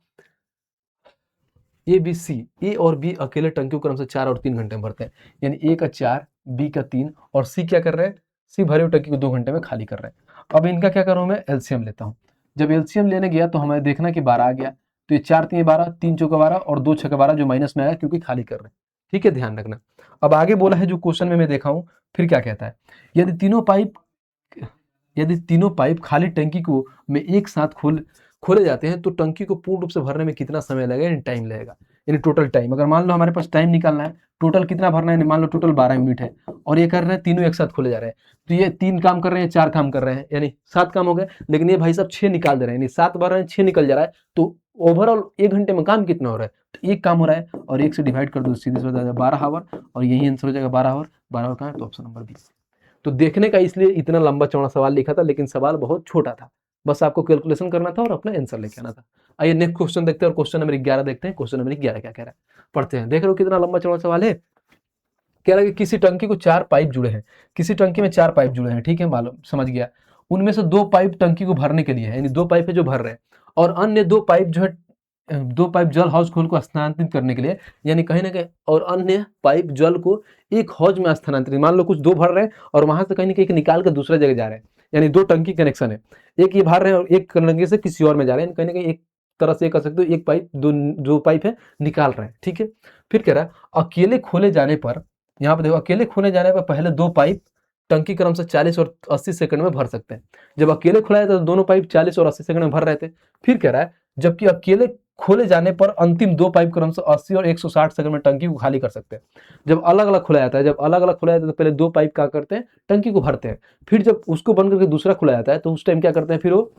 ए बी सी, ए और बी अकेले टंकी को क्रम से 4 और 3 घंटे में भरते हैं, यानी ए का 4, बी का 3 और सी क्या कर रहे हैं, सी भरे हुए टंकी को 2 घंटे में खाली कर रहे हैं। अब इनका क्या करूँ मैं, एलसीएम लेता हूँ। जब एलसीएम लेने गया तो हमें देखना कि 12 आ गया, तो ये 4 3 12, 3 चौका 12 और 2 छक्का 12 जो माइनस में आया क्योंकि खाली कर रहे हैं। ठीक है, ध्यान रखना। अब आगे बोला है जो क्वेश्चन में मैं देखा हूँ, फिर क्या कहता है, यदि तीनों पाइप खाली टंकी को में एक साथ खोले जाते हैं तो टंकी को पूर्ण रूप से भरने में कितना समय लगेगा, यानी टाइम लगेगा, यानी टोटल टाइम। अगर मान लो हमारे पास टाइम निकालना है, टोटल कितना भरना है, मान लो टोटल 12 मिनट है और ये कर रहे हैं तीनों एक साथ खोले जा रहे हैं, तो ये 3 काम कर रहे हैं, 4 काम कर रहे हैं, यानी 7 काम हो गए। लेकिन ये भाई साहब 6 निकाल दे रहे हैं, यानी 7 भर रहे हैं, 6 निकल जा रहा है, तो ओवरऑल 1 घंटे में काम कितना हो रहा है, तो 1 काम हो रहा है और 1 से डिवाइड कर दो, सीधे से हो जाएगा 12 आवर और यही आंसर हो जाएगा 12 आवर। 12 आवर कहाँ है, तो ऑप्शन नंबर बी। तो देखने का इसलिए इतना लंबा चौड़ा सवाल लिखा था, लेकिन सवाल बहुत छोटा था, बस आपको कैलकुलेशन करना था और अपना आंसर लेके आना था। आइए नेक्स्ट क्वेश्चन देखते हैं और क्वेश्चन नंबर 11 देखते हैं। क्वेश्चन नंबर 11 क्या कह रहा है, पढ़ते हैं। देख रहे हो कितना लंबा चौड़ा सवाल है। कह रहा है कि किसी टंकी को 4 पाइप जुड़े हैं, किसी टंकी में 4 पाइप जुड़े हैं, ठीक है, मालूम समझ गया। उनमें से 2 पाइप टंकी को भरने के लिए है, यानी 2 पाइप है जो भर रहे हैं, और अन्य 2 पाइप जो है 2 पाइप जल हाउस खोल को स्थानांतरित करने के लिए, यानी कहीं ना कहीं, और अन्य पाइप जल को एक हौज में स्थानांतरित, मान लो कुछ 2 भर रहे हैं और वहां से कहीं ना कहीं एक निकाल कर दूसरे जगह जा रहे हैं, यानी 2 टंकी कनेक्शन है, एक ये भर रहे हैं और एक टंकी से किसी और में जा रहे हैं, कहीं ना कहीं एक तरह से कह सकते हो एक पाइप, दो पाइप है निकाल रहे हैं, ठीक है। फिर कह रहा है अकेले खोले जाने पर, यहाँ पे देखो, अकेले खोले जाने पर पहले 2 पाइप टंकी क्रम से 40 और 80 सेकंड में भर सकते हैं। जब अकेले खुलाया था तो दोनों पाइप 40 और 80 सेकंड में भर रहे थे। फिर कह रहा है जबकि अकेले खोले जाने पर अंतिम 2 पाइप क्रम से 80 और 160 सेकंड में टंकी को खाली कर सकते हैं। जब अलग अलग खुला जाता है, तो पहले 2 पाइप क्या करते हैं, टंकी को भरते हैं। फिर जब उसको बंद करके दूसरा खुला जाता है तो उस टाइम क्या करते हैं, फिर वो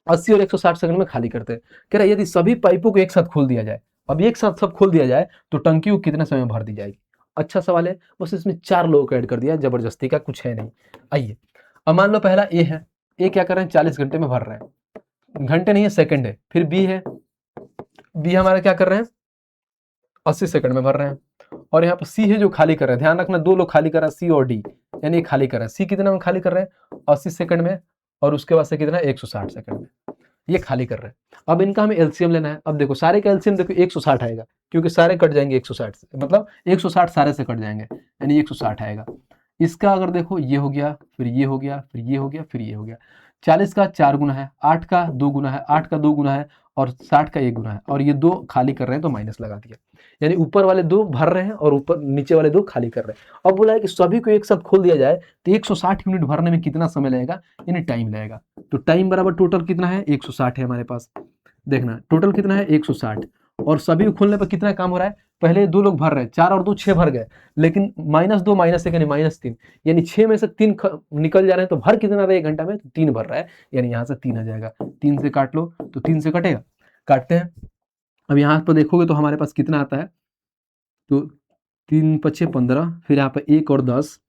80 और 160 सेकंड में खाली करते हैं। कह रहा है यदि सभी पाइपों को एक साथ खोल दिया जाए, अब एक साथ सब खोल दिया जाए तो टंकी को कितने समय में भर दी जाएगी। अच्छा सवाल है, बस इसमें 4 लोगों को ऐड कर दिया, जबरदस्ती का कुछ है नहीं। आइए, अब मान लो पहला ए है, ए क्या कर रहे हैं, 40 घंटे में भर रहे हैं, घंटे नहीं है सेकंड है। फिर बी है, बी हमारा क्या कर रहे हैं, 80 सेकंड में भर रहे हैं। और यहाँ पर सी है जो खाली कर रहे हैं, ध्यान रखना 2 लोग खाली कर रहे हैं, सी और डी, यानी खाली कर रहे हैं। सी कितना में खाली कर रहे हैं, 80 सेकंड में, और उसके बाद से कितना, 160 सेकंड में, ये खाली कर रहे हैं। अब इनका हमें एलसीएम लेना है। अब देखो सारे का एलसीएम देखो 160 आएगा, क्योंकि सारे कट जाएंगे 160 से, मतलब 160 सारे से कट जाएंगे, यानी 160 आएगा। इसका अगर देखो ये हो गया, फिर ये हो गया, फिर ये हो गया, फिर ये हो गया। 40 का 4 गुना है, 8 का 2 गुना है, 8 का 2 गुना है और 60 का 1 गुना है, और ये 2 खाली कर रहे हैं तो माइनस लगा दिया, यानी ऊपर वाले 2 भर रहे हैं और ऊपर नीचे वाले 2 खाली कर रहे हैं। अब बोला है कि सभी को एक साथ खोल दिया जाए तो 160 यूनिट भरने में कितना समय लगेगा, यानी टाइम लगेगा। तो टाइम बराबर टोटल कितना है, 160 है हमारे पास। देखना टोटल कितना है, 160, और सभी को खोलने पर कितना काम हो रहा है, पहले 2 लोग भर रहे हैं, 4 और 2 6 भर गए, लेकिन -2 -1 यानी -3, यानी 6 में से 3 निकल जा रहे हैं, तो भर कितना रहा है 1 घंटा में, 3 भर रहा है, यानी यहाँ से 3 आ जाएगा। 3 से काट लो तो 3 से कटेगा, काटते हैं। अब यहाँ पर देखोगे तो हमारे पास कितना आता है, तो 3 पछे 15, फिर यहाँ पर 1 और 10,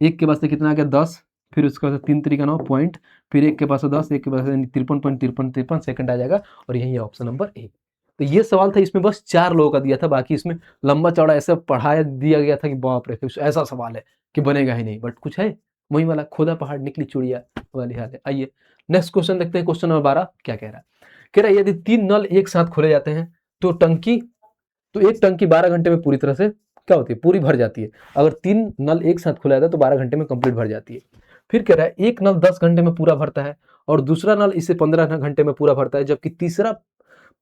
1 के पास से कितना आ गया 10, फिर उसके बाद 3 3 9 पॉइंट, फिर 1 के पास से 10, 1 के पास से 53.53 सेकंड आ जाएगा, और यही है ऑप्शन नंबर ए। तो ये सवाल था, इसमें बस 4 लोगों का दिया था, बाकी इसमें लंबा चौड़ा ऐसा पढ़ाया दिया गया था कि बाप रे, कुछ ऐसा सवाल है कि बनेगा ही नहीं, बट कुछ है वही वाला, खोदा पहाड़ निकली चुड़िया वाली हाल है। आइए नेक्स्ट क्वेश्चन देखते हैं। क्वेश्चन नंबर 12 क्या कह रहा है, कह रहा है यदि 3 नल एक साथ खोले जाते हैं तो एक टंकी 12 घंटे में पूरी तरह से क्या होती है, पूरी भर जाती है। अगर 3 नल एक साथ खुला जाता है तो 12 घंटे में कंप्लीट भर जाती है। फिर कह रहा है एक नल 10 घंटे में पूरा भरता है और दूसरा नल इसे 15 घंटे में पूरा भरता है, जबकि तीसरा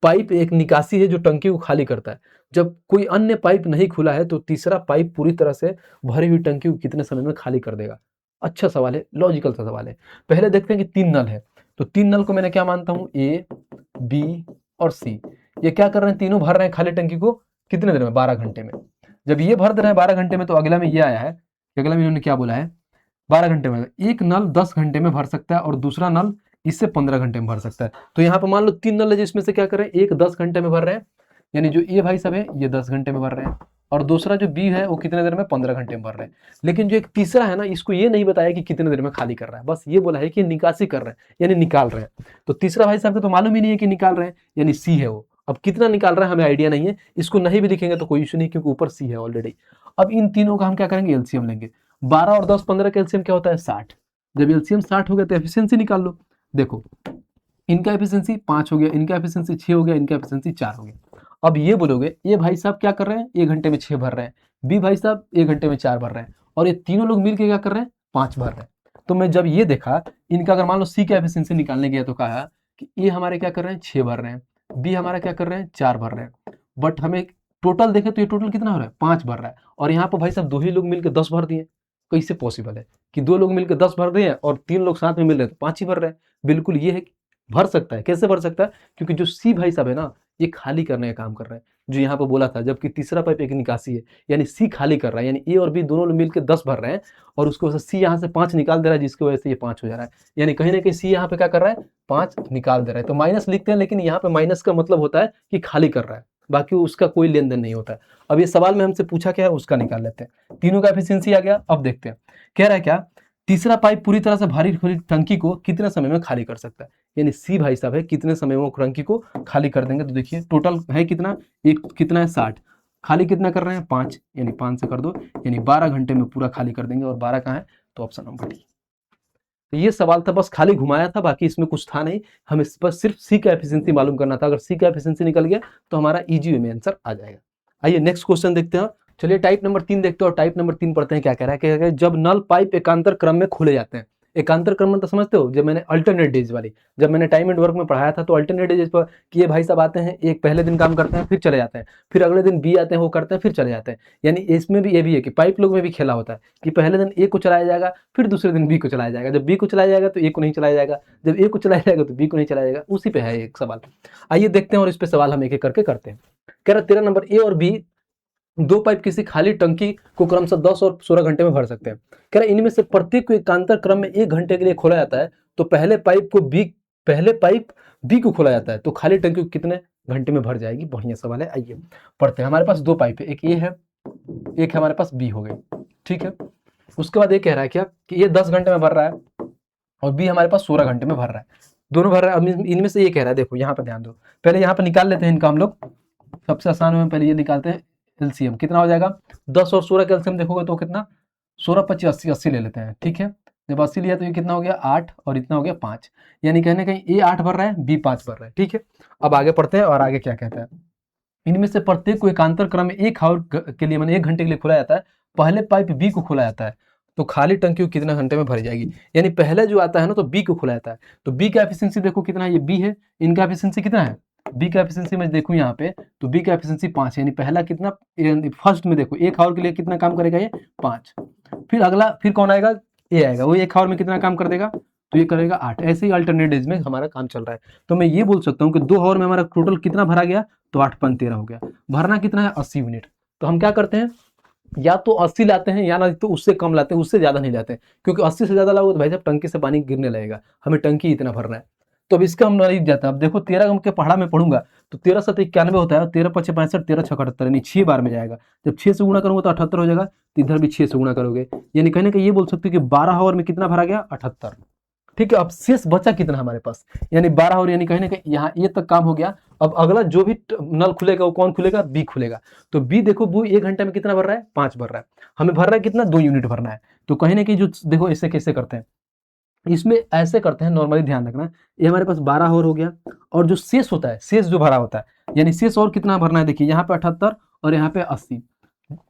पाइप एक निकासी है जो टंकी को खाली करता है। जब कोई अन्य पाइप नहीं खुला है तो तीसरा पाइप पूरी तरह से भरी हुई टंकी को कितने समय में खाली कर देगा। अच्छा सवाल है, लॉजिकल सा सवाल है। पहले देखते हैं कि 3 नल है, तो 3 नल को मैंने क्या मानता हूं, ए बी और सी। ये क्या कर रहे हैं, तीनों भर रहे हैं खाली टंकी को कितने देर में, 12 घंटे में। जब ये भर दे रहे हैं 12 घंटे में, तो अगला में ये आया है, अगला में इन्होंने क्या बोला है, 12 घंटे में। एक नल 10 घंटे में भर सकता है और दूसरा नल इससे 15 घंटे में भर सकता है। तो यहाँ पर मान लो 3 नल है जिसमें से क्या कर रहे हैं, एक 10 घंटे में भर रहे हैं, यानी जो ये भाई सब है ये 10 घंटे में भर रहे हैं, और दूसरा जो बी है वो कितने देर में, 15 घंटे में भर रहे हैं। लेकिन जो एक तीसरा है ना, इसको ये नहीं बताया कि कितने देर में खाली कर रहा है, बस ये बोला है कि निकासी कर रहे हैं, यानी निकाल रहे हैं। तो तीसरा भाई साहब को तो मालूम ही नहीं है कि निकाल रहे हैं, यानी सी है वो। अब कितना निकाल रहा है हमें आइडिया नहीं है, इसको नहीं भी लिखेंगे तो कोई इशू नहीं, क्योंकि ऊपर सी है ऑलरेडी। अब इन तीनों का हम क्या करेंगे, एलसीएम लेंगे। 12 और 10 15 का एलसीएम क्या होता है, 60। जब एलसीएम 60 हो गया तो एफिशिएंसी निकाल लो। देखो इनका एफिशिएंसी 5 हो गया, इनका एफिशिएंसी 6 हो गया, इनका एफिशिएंसी 4 हो गया। अब ये बोलोगे ए भाई साहब क्या कर रहे हैं, 1 घंटे में 6 भर रहे हैं, बी भाई साहब 1 घंटे में 4 भर रहे हैं, और ये तीनों लोग मिलके क्या कर रहे हैं, 5 भर रहे हैं। तो मैं जब ये देखा, इनका अगर मान लो सी का एफिशिएंसी निकालने गया तो कहा कि ए हमारे क्या कर रहे हैं, 6 भर रहे हैं, बी हमारा क्या कर रहे हैं, 4 भर रहे हैं, बट हमें टोटल देखें तो ये टोटल कितना हो रहा है, 5 भर रहा है, और यहाँ पर भाई साहब 2 ही लोग मिलकर 10 भर दिए। कैसे पॉसिबल है कि 2 लोग मिलकर 10 भर दिए और 3 लोग साथ में मिल रहे हैं तो 5 ही भर रहे हैं? बिल्कुल ये है कि भर सकता है। कैसे भर सकता है? क्योंकि जो सी भाई साहब है ना, ये खाली करने का काम कर रहे हैं, जो यहाँ पे बोला था, जबकि तीसरा पाइप एक निकासी है, यानी सी खाली कर रहा है, यानी ए और बी दोनों लोग मिलकर 10 भर रहे हैं, और उसकी वजह से सी यहाँ से 5 निकाल दे रहा है, जिसकी वजह से ये 5 हो जा रहा है। यानी कहीं ना कहीं सी यहाँ पे क्या कर रहा है, 5 निकाल दे रहा है। तो माइनस लिखते हैं, लेकिन यहाँ पे माइनस का मतलब होता है कि खाली कर रहा है, बाकी उसका कोई लेन देन नहीं होता है। अब ये सवाल में हमसे पूछा क्या है, उसका निकाल लेते हैं। तीनों का एफिशिएंसी आ गया। अब देखते हैं कह रहा है क्या, तीसरा पाइप पूरी तरह से भरी हुई टंकी को कितने समय में खाली कर सकता है। यानी सी भाई साहब है, कितने समय में वो टंकी को खाली कर देंगे। तो देखिए टोटल है कितना, एक कितना है 60, खाली कितना कर रहे हैं 5, यानी 5 से कर दो, यानी 12 घंटे में पूरा खाली कर देंगे। और 12 कहाँ है, तो ऑप्शन नंबर डी। तो ये सवाल था, बस खाली घुमाया था, बाकी इसमें कुछ था नहीं, हमें बस सिर्फ सी का एफिशिएंसी मालूम करना था। अगर सी का एफिशिएंसी निकल गया तो हमारा इजी वे में आंसर आ जाएगा। आइए नेक्स्ट क्वेश्चन देखते हैं। चलिए टाइप नंबर 3 देखते हैं, और टाइप नंबर 3 पढ़ते हैं क्या कह रहा है। कह रहा है जब नल पाइप एकांतर क्रम में खोले जाते हैं। एकांतर क्रम में तो समझते हो, जब मैंने अल्टरनेट डेज वाली, जब मैंने टाइम एंड वर्क में पढ़ाया था, तो अल्टरनेट डेज पर कि ये भाई साहब आते हैं, एक पहले दिन काम करते हैं फिर चले जाते हैं, फिर अगले दिन बी आते हैं वो करते हैं फिर चले जाते हैं। यानी इसमें भी ये भी है कि पाइप लोग में भी खेला होता है कि पहले दिन ए को चलाया जाएगा, फिर दूसरे दिन बी को चलाया जाएगा, जब बी को चलाया जाएगा तो ए को नहीं चलाया जाएगा, जब ए को चलाया जाएगा तो बी को नहीं चलाया जाएगा। उसी पे है एक सवाल। आइए देखते हैं, और इस पे सवाल हम एक एक करके करते हैं। कह रहा 13 नंबर, ए और बी दो पाइप किसी खाली टंकी को क्रमशः 10 और 16 घंटे में भर सकते हैं। कह रहे इनमें से प्रत्येक को एकांतर क्रम में 1 घंटे के लिए खोला जाता है, तो पहले पाइप बी को खोला जाता है, तो खाली टंकी को कितने घंटे में भर जाएगी। बढ़िया सवाल है, आइए पढ़ते हैं। हमारे पास 2 पाइप है, एक ए है, एक है हमारे पास बी हो गई, ठीक है। उसके बाद ये कह रहा है क्या कि ये 10 घंटे में भर रहा है और बी हमारे पास 16 घंटे में भर रहा है, दोनों भर रहा है। अब इनमें से ये कह रहा है, देखो यहाँ पर ध्यान दो, पहले यहाँ पर निकाल लेते हैं इनका हम लोग। सबसे आसान में पहले ये निकालते हैं एलसीएम, कितना हो जाएगा 10 और 16 का एलसीएम देखोगे तो कितना 16 25 80, 80 ले लेते हैं, ठीक है। जब 80 लिया तो ये कितना हो गया 8, और इतना हो गया 5, यानी कहने कहीं ए 8 भर रहा है, बी 5 भर रहा है, ठीक है। अब आगे पढ़ते हैं, और आगे क्या कहता है, इनमें से प्रत्येक को एकांतर क्रम में 1 आवर के लिए, मैंने 1 घंटे के लिए खोला जाता है। पहले पाइप बी को खोला जाता है, तो खाली टंकी को कितने घंटे में भर जाएगी। यानी पहले जो आता है ना, तो बी को खोला जाता है, तो बी का एफिशिएंसी देखो कितना है, ये बी है, इनका एफिशिएंसी कितना है, बी का एफिशिएंसी मैं देखूं यहाँ पे, तो बी का एफिशिएंसी 5 है, यानी पहला कितना, फर्स्ट में देखो 1 आवर के लिए कितना काम करेगा ये 5। फिर अगला, फिर कौन आएगा, ए आएगा, वो 1 आवर में कितना काम कर देगा, तो ये करेगा 8। ऐसे ही अल्टरनेट डेज में हमारा काम चल रहा है। तो मैं ये बोल सकता हूँ कि 2 आवर में हमारा टोटल कितना भरा गया, तो 8 × 13 हो गया। भरना कितना है 80 यूनिट। तो हम क्या करते हैं, या तो 80 लाते हैं, या ना तो उससे कम लाते हैं, उससे ज्यादा नहीं लाते हैं, क्योंकि 80 से ज्यादा लाओगे तो भाई साहब टंकी से पानी गिरने लगेगा, हमें टंकी इतना भरना है। तो अब इसका हम नहीं जाता। अब देखो 13 के पढ़ा में पढ़ूंगा तो 13 7 91 होता है, 13 5 65, 13 6 78, यानी 6 बार में जाएगा। जब 6 से गुणा करूंगा तो 78 हो जाएगा, तो इधर भी 6 से गुणा करोगे, यानी कहने का ये बोल सकते हो कि 12 आवर में कितना भरा गया 78, ठीक है। अब शेष बचा कितना हमारे पास, यानी 12 आवर, यानी कहीं ना कहीं यहाँ ये तक काम हो गया। अब अगला जो भी नल खुलेगा वो कौन खुलेगा, बी खुलेगा। तो बी देखो, बी 1 घंटे में कितना भर रहा है 5 भर रहा है, हमें भर रहा है कितना 2 यूनिट भरना है। तो कहीं ना कहीं जो देखो इसे कैसे करते हैं, इसमें ऐसे करते हैं नॉर्मली, ध्यान रखना, ये हमारे पास 12 आवर हो गया, और जो शेष होता है, शेष जो भरा होता है, यानी शेष और कितना भरना है, देखिए यहाँ पे 78 और यहाँ पे 80,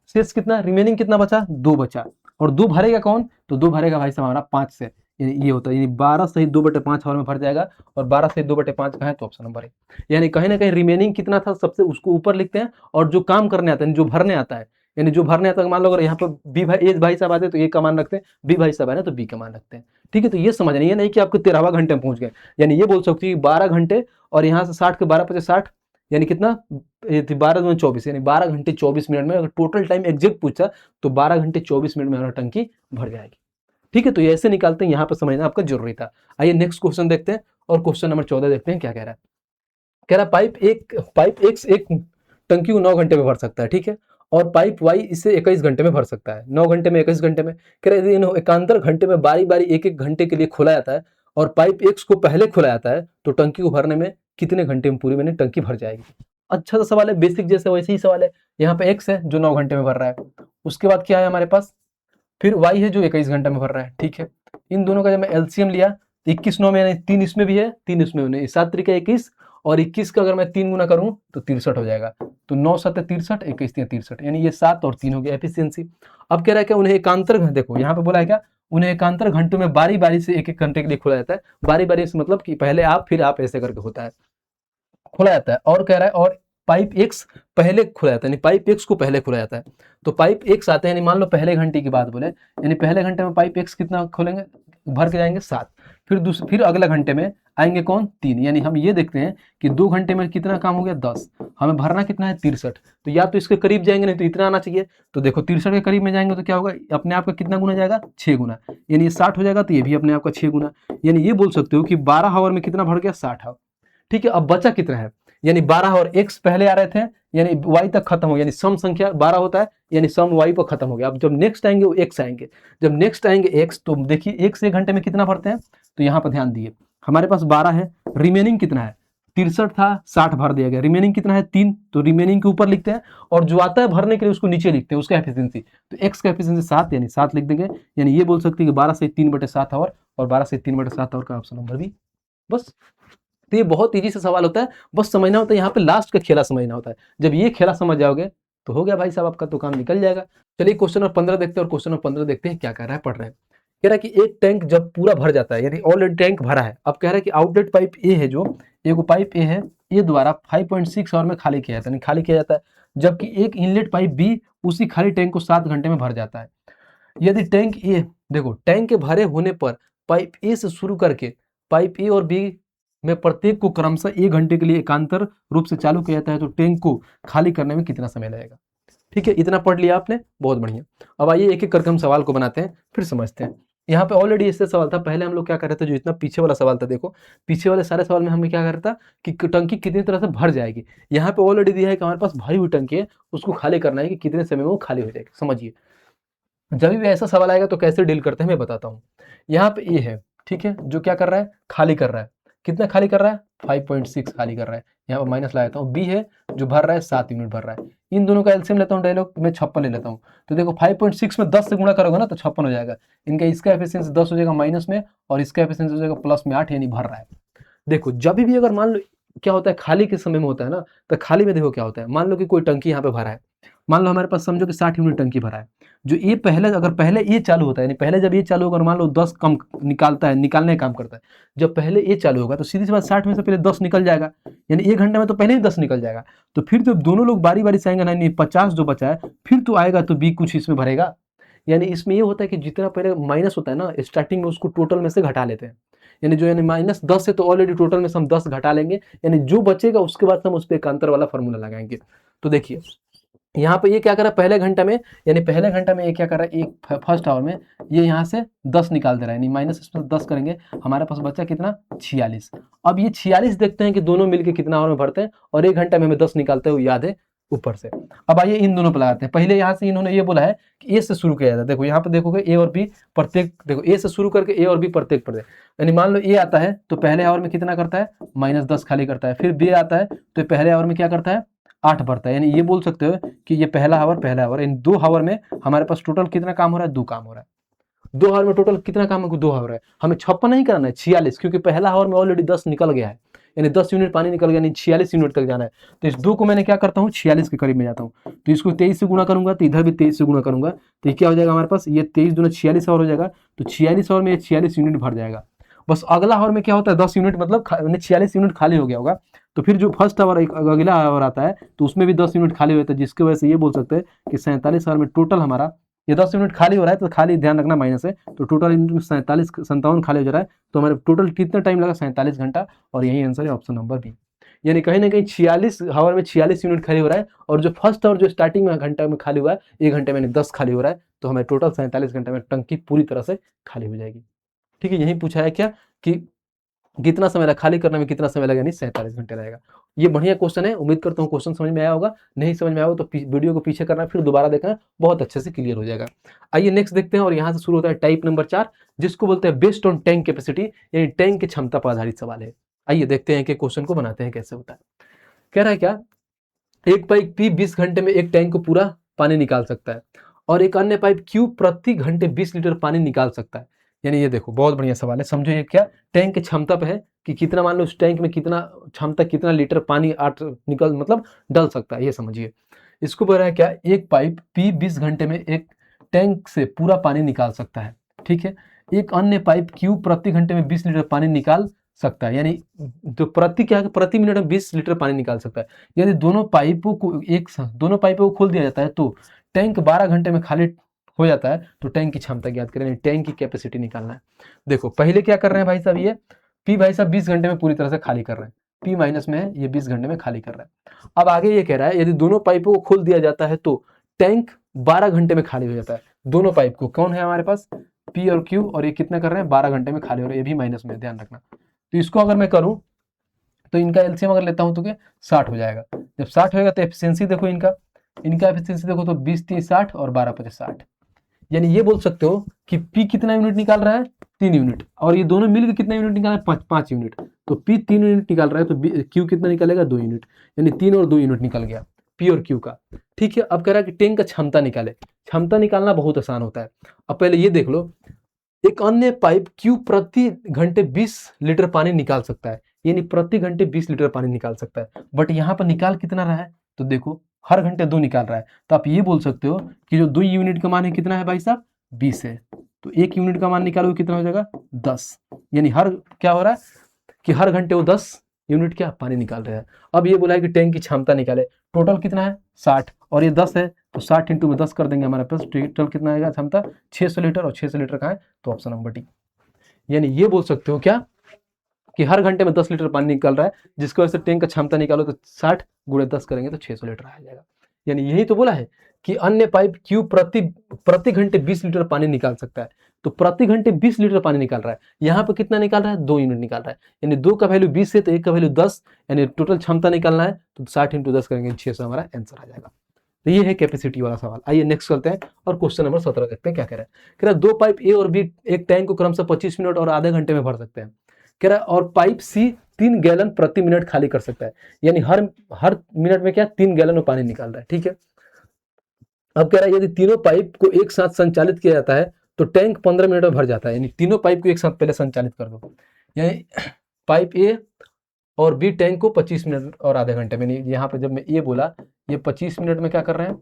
शेष कितना, रिमेनिंग कितना बचा, 2 बचा। और 2 भरेगा कौन, तो 2 भरेगा भाई साहब हमारा 5 से, यानी ये होता है, यानी 12 सही 2/5 आवर में भर जाएगा, और 12 सही 2/5 का है, तो ऑप्शन नंबर 1। यानी कहीं ना कहीं रिमेनिंग कितना था सबसे, उसको ऊपर लिखते हैं, और जो काम करने आता है, जो भरने आता है, यानी जो भरने आता है, मान लो अगर यहाँ पर बी भाई ए भाई साहब आते हैं तो ए का मान रखते हैं, बी भाई साहब आए ना तो बी का मान रखते हैं, ठीक है। तो ये समझना, ये नहीं कि आपके 13वां घंटे में पहुंच गए, यानी ये बोल सकते हो 12 घंटे, और यहाँ से 60 के 12 × 60, यानी कितना 12 × 24, यानी 12 घंटे 24 मिनट में। अगर टोटल टाइम एग्जैक्ट पूछा तो 12 घंटे 24 मिनट में हमारा टंकी भर जाएगी, ठीक है। तो ये ऐसे निकालते हैं, यहाँ पर समझना आपका जरूरी था। आइए नेक्स्ट क्वेश्चन देखते हैं, और क्वेश्चन नंबर 14 देखते हैं क्या कह रहा है। कह रहा पाइप एक टंकी को 9 घंटे में भर सकता है, ठीक है, और पाइप वाई इसे 21 घंटे में भर सकता है, 9 घंटे में 21 घंटे में। कह रहे इन एकांतर घंटे में बारी बारी 1 घंटे के लिए खोला जाता है, और पाइप एक्स को पहले खोला जाता है, तो टंकी को भरने में कितने घंटे में पूरी मैंने टंकी भर जाएगी। अच्छा सा सवाल है, बेसिक जैसे वैसे ही सवाल है। यहाँ पे एक्स है जो 9 घंटे में भर रहा है, उसके बाद क्या है हमारे पास, फिर वाई है जो 21 घंटे में भर रहा है, ठीक है। इन दोनों का जब मैं एलसीएम लिया तो 21 9 में, यानी 3 इसमें भी है 3 इसमें भी नहीं, 7 × 21, और 21 का अगर मैं 3 गुना करूं तो 63 हो जाएगा। तो 9 7 63, 21 3 63, यानी ये 7 और 3 हो गया एफिशिएंसी। अब कह रहा है क्या, उन्हें एकांतर, देखो यहाँ पे बोला है क्या, उन्हें एकांतर घंटों में बारी बारी से एक एक घंटे के लिए खोला जाता है। बारी बारी से मतलब कि पहले आप फिर आप ऐसे करके होता है, खोला जाता है। और कह रहा है और पाइप एक्स पहले खोला जाता है, यानी पाइप एक्स को पहले खोला जाता है। तो पाइप एक्स आते हैं, यानी मान लो पहले घंटे की बात बोले, यानी पहले घंटे में पाइप एक्स कितना खोलेंगे, भर के जाएंगे 7। फिर अगले घंटे में आएंगे कौन, 3। यानी हम ये देखते हैं कि 2 घंटे में कितना काम हो गया, 10। हमें भरना कितना है, 63। तो या तो इसके करीब जाएंगे, नहीं तो इतना आना चाहिए। तो देखो 63 के करीब में जाएंगे तो क्या होगा, अपने आप का कितना गुना जाएगा, 6 गुना। यानी ये 60 हो जाएगा, तो ये भी अपने आप का 6 गुना। यानी ये बोल सकते हो कि 12 हावर में कितना भर गया, 60 हावर। ठीक है, अब बचा कितना है, यानी 12 और x पहले आ रहे थे, यानी y तक खत्म हो, यानी सम संख्या 12 होता है, यानी सम y पर खत्म हो गया। अब जब नेक्स्ट आएंगे वो x आएंगे, जब नेक्स्ट आएंगे x, तो देखिए x 1 घंटे में कितना भरते हैं, तो यहाँ पर ध्यान दिए, हमारे पास 12 है, रिमेनिंग कितना है, 63 था, 60 भर दिया गया, रिमेनिंग कितना है, 3। तो रिमेनिंग के ऊपर लिखते हैं, और जो आता है भरने के लिए उसको नीचे लिखते हैं, उसका एफिशिएंसी। तो x का एफिशिएंसी 7, यानी 7 लिख देंगे। यानी ये बोल सकते हैं कि 12 से 3/7 आवर, और 12 से 3/7 आवर का ऑप्शन नंबर बी। बस, तो ये बहुत इजी सा सवाल होता है, बस समझना होता है, यहाँ पे लास्ट का खेला समझना होता है। जब ये खेला समझ जाओगे तो हो गया भाई साहब, आपका तो काम निकल जाएगा। चलिए क्वेश्चन नंबर 15 देखते हैं, और क्वेश्चन नंबर 15 देखते हैं क्या कह रहा है, पढ़ रहे हैं। कह रहा है कि एक टैंक जब पूरा भर जाता है, यानी ऑलरेडी टैंक भरा है, अब कह रहा है कि आउटलेट पाइप ए है, जो एक पाइप ए है, ए द्वारा 5.6 आवर में खाली किया जाता है, यानी खाली किया जाता है, जबकि एक इनलेट पाइप बी उसी खाली टैंक को 7 घंटे में भर जाता है। यदि टैंक ए, देखो टैंक के भरे होने पर पाइप ए से शुरू करके पाइप ए और बी में प्रत्येक को क्रमशः 1 घंटे के लिए एकांतर रूप से चालू किया जाता है, तो टैंक को खाली करने में कितना समय लगेगा। ठीक है, इतना पढ़ लिया आपने, बहुत बढ़िया। अब आइए एक एक करके हम सवाल को बनाते हैं, फिर समझते हैं। यहाँ पे ऑलरेडी इससे सवाल था, पहले हम लोग क्या कर रहे थे, जो इतना पीछे वाला सवाल था, देखो पीछे वाले सारे सवाल में हमने क्या कर रहा था कि टंकी कितनी तरह से भर जाएगी। यहाँ पे ऑलरेडी दिया है कि हमारे पास भरी हुई टंकी है, उसको खाली करना है कि कितने समय में वो खाली हो जाएगी। समझिए, जब भी ऐसा सवाल आएगा तो कैसे डील करते हैं मैं बताता हूँ। यहाँ पे ए है, ठीक है, जो क्या कर रहा है, खाली कर रहा है। कितना खाली कर रहा है, 5.6 खाली कर रहा है। यहाँ पर माइनस लगाता हूँ। बी है जो भर रहा है, 7 यूनिट भर रहा है। इन दोनों का एलसीएम लेता हूँ, डायलॉग में 56 ले लेता हूँ। तो देखो 5.6 में 10 से गुणा करोगे ना तो 56 हो जाएगा। इनका इसका एफिशिएंसी 10 हो जाएगा माइनस में, और इसका एफिशिएंसी हो जाएगा प्लस में 8, यानी भर रहा है। देखो जब भी अगर मान लो क्या होता है, खाली के समय में होता है ना, तो खाली में देखो क्या होता है, मान लो कि कोई टंकी यहाँ पे भरा है, मान लो हमारे पास समझो कि 60 यूनिट टंकी भरा है। जो ये पहले, अगर पहले ये चालू होता है, यानी पहले जब ये चालू होगा, मान लो 10 कम निकालता है, निकालने का काम करता है, जब पहले ये चालू होगा तो सीधी सी बात 60 में से पहले 10 निकल जाएगा, यानी 1 घंटे में तो पहले ही 10 निकल जाएगा। तो फिर जब दोनों लोग बारी बारी से आएंगे ना, 50 जो बचा है फिर तो आएगा, तो बी कुछ इसमें भरेगा। यानी इसमें ये होता है कि जितना पहले माइनस होता है ना स्टार्टिंग में, उसको टोटल में से घटा लेते हैं। यानी जो, यानी -10 है तो ऑलरेडी टोटल में से हम 10 घटा लेंगे, यानी जो बचेगा उसके बाद हम उस पर एकांतर वाला फॉर्मूला लगाएंगे। तो देखिए यहाँ पे ये क्या कर रहा है पहले घंटा में, यानी पहले घंटा में ये क्या कर रहा है, एक फर्स्ट आवर में ये यहाँ से 10 निकाल दे रहा है, यानी माइनस इसमें 10 करेंगे, हमारे पास बचा कितना, 46। अब ये 46 देखते हैं कि दोनों मिलके कितना आवर में भरते हैं, और 1 घंटा में हमें 10 निकालते हुए याद है ऊपर से। अब आइए इन दोनों पर लगाते हैं। पहले यहाँ से इन्होंने ये बोला है कि ए से शुरू किया जाता है। देखो यहाँ पे देखोगे ए और बी प्रत्येक, देखो ए से शुरू करके ए और बी प्रत्येक प्रत्येक, यानी मान लो ए आता है तो पहले आवर में कितना करता है, -10 खाली करता है। फिर बी आता है तो पहले आवर में क्या करता है, 8 भरता है। यानी ये बोल सकते हो कि ये पहला आवर, इन 2 आवर में हमारे पास टोटल कितना काम हो रहा है, 2 काम हो रहा है। 2 आवर में टोटल कितना काम है, 2 आवर है। हमें 56 नहीं करना है, 46, क्योंकि पहला आवर में ऑलरेडी 10 निकल गया है, यानी 10 यूनिट पानी निकल गया, यानी 46 यूनिट तक जाना है। तो इस 2 को मैंने क्या करता हूँ, 46 के करीब में जाता हूँ। तो इसको 23 से गुणा करूंगा, तो इधर भी 23 से गुणा करूंगा, तो ये क्या हो जाएगा हमारे पास, ये 23 दूना 46 आवर हो जाएगा। तो 46 आवर में ये 46 यूनिट भर जाएगा। बस अगला आवर में क्या होता है, 10 यूनिट मतलब 46 यूनिट खाली हो गया होगा। तो फिर जो फर्स्ट आवर अगला आवर आता है तो उसमें भी 10 यूनिट खाली होता है, जिसकी वजह से ये बोल सकते हैं कि 47 आवर में टोटल हमारा ये 10 यूनिट खाली हो रहा है। तो खाली ध्यान रखना माइनस है, तो टोटल इनमें 57 खाली हो जा रहा है। तो हमारे टोटल कितना टाइम लगा, 47 घंटा, और यही आंसर है ऑप्शन नंबर बी। यानी कहीं ना कहीं 46 आवर में 46 यूनिट खाली हो रहा है, और जो फर्स्ट आवर जो स्टार्टिंग में घंटा में खाली हुआ है, 1 घंटे में 10 खाली हो रहा है, तो हमें टोटल 47 घंटे में टंकी पूरी तरह से खाली हो जाएगी। ठीक है, यही पूछा है क्या कि कितना समय लगा खाली करने में, कितना समय लगेगा, नहीं 47 घंटे लगेगा। ये बढ़िया क्वेश्चन है, उम्मीद करता हूँ क्वेश्चन समझ में आया होगा। नहीं समझ में आया हो तो वीडियो को पीछे करना, फिर दोबारा देखना, बहुत अच्छे से क्लियर हो जाएगा। आइए नेक्स्ट देखते हैं, और यहाँ से शुरू होता है टाइप नंबर 4, जिसको बोलते हैं बेस्ड ऑन टैंक कैपेसिटी, यानी टैंक की क्षमता पर आधारित सवाल है। आइए देखते हैं कि क्वेश्चन को बनाते हैं कैसे होता है। कह रहा है क्या, एक पाइप पी 20 घंटे में एक टैंक को पूरा पानी निकाल सकता है, और एक अन्य पाइप क्यू प्रति घंटे 20 लीटर पानी निकाल सकता है। यानी ये देखो बहुत बढ़िया सवाल है, समझो ये क्या टैंक की क्षमता पे है कि कितना, मान लो उस टैंक में कितना क्षमता, कितना लीटर पानी आठ निकल मतलब डल सकता है, ये समझिए। इसको बोल रहा है क्या, एक पाइप पी 20 घंटे में एक टैंक से पूरा पानी निकाल सकता है, ठीक है। एक अन्य पाइप क्यू प्रति घंटे में 20 लीटर पानी निकाल सकता है, यानी जो प्रति क्या है, प्रति मिनट में 20 लीटर पानी निकाल सकता है। यदि दोनों पाइपों को खोल दिया जाता है तो टैंक 12 घंटे में खाली हो जाता है, तो टैंक की क्षमता ज्ञात करें, टैंक की कैपेसिटी निकालना है। देखो पहले क्या कर रहे हैं भाई साहब, ये पी भाई साहब 20 घंटे में पूरी तरह से खाली कर रहे हैं, पी माइनस में है, ये 20 घंटे में खाली कर रहा है। अब आगे ये कह रहा है यदि दोनों पाइपों को खोल दिया जाता है तो टैंक 12 घंटे में खाली हो जाता है। दोनों पाइप को, कौन है हमारे पास, पी और क्यू, और ये कितना कर रहे हैं, 12 घंटे में खाली हो रहे हैं, ये भी माइनस में, ध्यान रखना। तो इसको अगर मैं करूं तो इनका एलसीएम अगर लेता हूं तो क्या 60 हो जाएगा। जब 60 होगा तो एफिशिएंसी देखो इनका एफिशिएंसी देखो तो 20 3 60 और 12 5 60, यानी ये बोल सकते हो कि पी कितना यूनिट निकाल रहा है, 3 यूनिट, और ये दोनों मिलकर कितना यूनिट निकाल रहा है, 5 यूनिट। तो पी 3 यूनिट निकाल रहा है तो क्यू कितना निकालेगा, 2 यूनिट, यानी 3 और 2 यूनिट निकल गया पी और क्यू का, ठीक है। अब कह रहा है कि टैंक का क्षमता निकाले। क्षमता निकालना बहुत आसान होता है। अब पहले ये देख लो, एक अन्य पाइप क्यू प्रति घंटे 20 लीटर पानी निकाल सकता है, यानी प्रति घंटे 20 लीटर पानी निकाल सकता है, बट यहाँ पर निकाल कितना रहा है, तो देखो हर घंटे 2 निकाल रहा है, तो आप ये बोल सकते हो कि जो 2 यूनिट का मान है कितना है भाई साहब, 20 है, तो 1 यूनिट का मान निकालोगे कितना हो जाएगा, 10, यानी हर क्या हो रहा है कि हर घंटे वो 10 यूनिट क्या पानी निकाल रहे हैं। अब ये बोला है कि टैंक की क्षमता निकाले, टोटल कितना है 60 और ये 10 है, तो 60 इंटू में 10 कर देंगे, हमारे पास टोटल कितना आएगा क्षमता 600 लीटर, और 600 लीटर का है तो ऑप्शन नंबर डी। यानी ये बोल सकते हो क्या कि हर घंटे में 10 लीटर पानी निकल रहा है, जिसकी वजह से टैंक का क्षमता निकालो तो 60 गुणे 10 करेंगे तो 600 लीटर आ जाएगा। यानी यही तो बोला है कि अन्य पाइप क्यू प्रति घंटे 20 लीटर पानी निकाल सकता है, तो प्रति घंटे 20 लीटर पानी निकाल रहा है, यहाँ पे कितना निकाल रहा है, 2 यूनिट निकाल रहा है, यानी 2 का वैल्यू 20 है तो 1 का वैल्यू 10, यानी टोटल क्षमता निकालना है तो 60 इंटू 10 करेंगे, 600 हमारा आंसर आ जाएगा। तो ये है कैपेसिटी वाला सवाल। आइए नेक्स्ट करते हैं और क्वेश्चन नंबर 17 देखते हैं क्या कह रहा है। कह रहा है 2 पाइप ए और बी एक टैंक को क्रमशः 25 मिनट और आधे घंटे में भर सकते हैं। कह रहा है और पाइप सी 3 गैलन प्रति मिनट खाली कर सकता है, यानी हर मिनट में क्या 3 गैलन में पानी निकाल रहा है, ठीक है। अब कह रहा है यदि तीनों पाइप को एक साथ संचालित किया जाता है तो टैंक 15 मिनट में भर जाता है, यानी तीनों पाइप को एक साथ पहले संचालित कर दो, यानी पाइप ए और बी टैंक को 25 मिनट और आधे घंटे में, यहाँ पे जब मैं ये बोला ये 25 मिनट में क्या कर रहे हैं,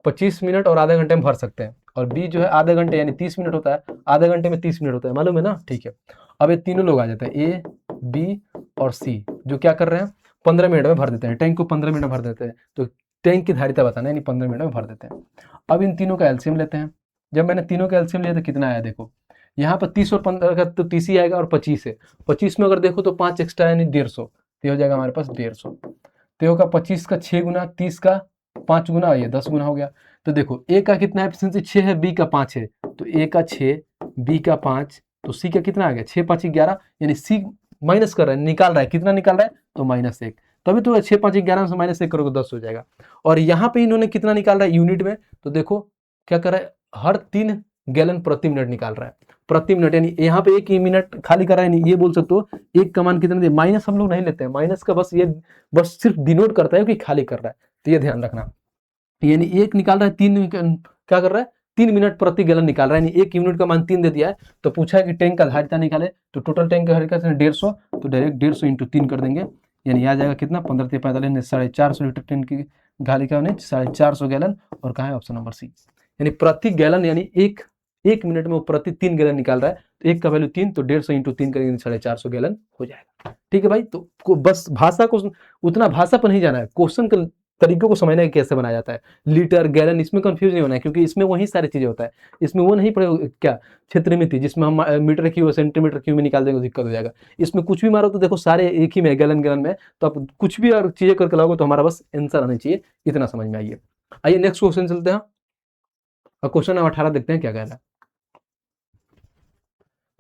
25 मिनट और आधे घंटे में भर सकते हैं, और बी जो है आधे घंटे यानी 30 मिनट होता है, आधे घंटे में 30 मिनट होता है, मालूम है ना, ठीक है। अब ये तीनों लोग आ जाते हैं ए बी और सी, जो क्या कर रहे हैं 15 मिनट में भर देते हैं, टैंक को 15 मिनट में भर देते हैं, तो टैंक की धारिता बताना यानी 15 मिनट में भर देते हैं। अब इन तीनों का एलसीएम लेते हैं। जब मैंने तीनों का एलसीएम लिया तो कितना आया देखो, यहाँ पर 30 और 15 का तो 30 ही आएगा, और 25 है, 25 में अगर देखो तो 5 एक्स्ट्रा यानी 150, तो हो जाएगा हमारे पास 150, तो होगा 25 का 6 गुना, 30 का 5 गुना, ये 10 गुना हो गया। तो देखो ए का कितना एफिशिएंसी 6 है, बी का 5 है, तो ए का 6 बी का 5, तो सी का कितना आ गया 6 5 11, यानी सी माइनस कर रहा है, निकाल रहा है, कितना निकाल रहा है तो -1, तभी तो 6 5 11 से -1 करोगे 10 हो जाएगा। और यहाँ पे इन्होंने कितना निकाल रहा है यूनिट में, तो देखो क्या कर रहा है हर 3 गैलन प्रति मिनट निकाल रहा है, प्रति मिनट, यानी यहाँ पे 1 मिनट खाली कर रहा है, यानी ये बोल सकते हो एक का मान कितना दे, माइनस हम लोग नहीं लेते हैं, माइनस का बस ये बस सिर्फ डिनोट करता है कि खाली कर रहा है, तो ये ध्यान रखना। यानी 1 निकाल रहा है 3 क्या कर रहा है 3 मिनट प्रति गैलन निकाल रहा है, यानी 1 यूनिट का मान 3 दे दिया है। तो पूछा है कि टैंक का धारिता निकाले, तो टोटल टैंक का धारिता 150, तो डायरेक्ट 150 इंटू 3 कर देंगे, यानी आ जाएगा कितना 15 3 45 450 लीटर टैंक की धारिता होने 450 गैलन, और कहाँ है ऑप्शन नंबर सी, यानी प्रति गैलन, यानी एक मिनट में वो प्रति 3 गैलन निकाल रहा है, तो 1 का वैल्यू 3, तो 150 इंटू 3 करेंगे 450 गैलन हो जाएगा, ठीक है भाई। तो बस भाषा को उतना भाषा पर नहीं जाना है, क्वेश्चन के तरीकों को समझना है कैसे बनाया जाता है, लीटर गैलन इसमें कंफ्यूज नहीं होना है, क्योंकि इसमें वही सारी चीजें होता है, इसमें वो नहीं पड़े क्या क्षेत्र में थी जिसमें हम मीटर क्यू सेंटीमीटर क्यू में निकाल देंगे दिक्कत हो जाएगा, इसमें कुछ भी मारो तो देखो सारे एक ही में गैलन गैलन में, तो आप कुछ भी अगर चीजें करके लाओगे तो हमारा बस आंसर आना चाहिए, इतना समझ में आइए। आइए नेक्स्ट क्वेश्चन चलते हैं, और क्वेश्चन नंबर 18 देखते हैं क्या कह रहा है।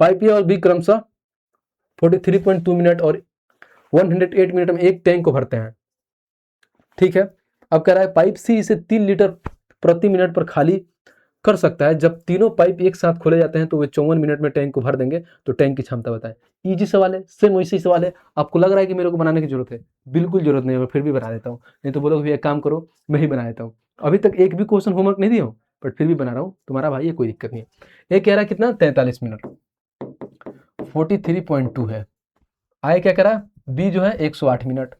पाइप ए और बी क्रमशः 43.2 मिनट और 108 मिनट में एक टैंक को भरते हैं, ठीक है। अब कह रहा है पाइप सी इसे 3 लीटर प्रति मिनट पर खाली कर सकता है, जब तीनों पाइप एक साथ खोले जाते हैं तो वे 54 मिनट में टैंक को भर देंगे, तो टैंक की क्षमता बताएं। इजी सवाल है, सेम वैसे ही सवाल है। आपको लग रहा है कि मेरे को बनाने की जरूरत है, बिल्कुल जरूरत नहीं है, फिर भी बना देता हूँ, नहीं तो बोलोगे एक काम करो मैं ही बना देता हूँ। अभी तक एक भी क्वेश्चन होमवर्क नहीं दिया हूँ, बट फिर भी बना रहा हूँ तुम्हारा भाई, ये कोई दिक्कत नहीं है। ये कह रहा है कितना 43 मिनट, 43.2 है। आए क्या करा, बी जो है 108 मिनट,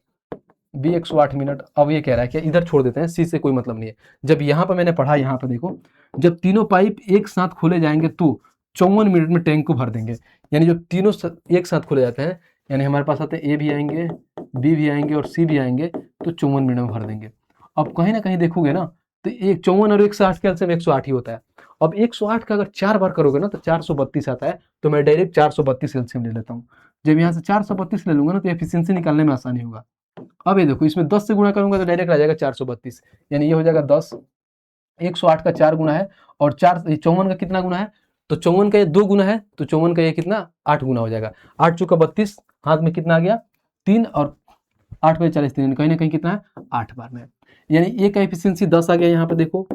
बी 108 मिनट। अब ये कह रहा है कि इधर छोड़ देते हैं, सी से कोई मतलब नहीं है। जब यहाँ पर मैंने पढ़ा, यहाँ पर देखो, जब तीनों पाइप एक साथ खोले जाएंगे तो 54 मिनट में टैंक को भर देंगे। यानी जो तीनों एक साथ खोले जाते हैं, यानी हमारे पास आते हैं ए भी आएंगे, बी भी आएंगे और सी भी आएंगे, तो 54 मिनट में भर देंगे। अब कहीं ना कहीं देखोगे ना, तो एक 54 और 108 के एलसीएम 108 ही होता है। अब 108 का अगर 4 बार करोगे ना तो 432 आता है, तो मैं डायरेक्ट 432 एलसीएम ले लेता हूँ। जब यहाँ से 432 ले लूंगा ना तो एफिशिएंसी निकालने में आसानी होगा। अब ये देखो, इसमें 10 से गुणा करूंगा तो डायरेक्ट आ जाएगा 432, यानी ये हो जाएगा 10, 108 का 4 गुना है, और 54 का कितना गुना है, तो 54 का ये 2 गुना है, तो 54 का ये कितना 8 गुना हो जाएगा। 8 चौका 32, हाथ में कितना आ गया 3, और 8 बजे 40 दिन, कहीं ना कहीं कितना है 8 बार में। यानी ए का एफिशिएंसी 10 आ गया, यहाँ पे देखो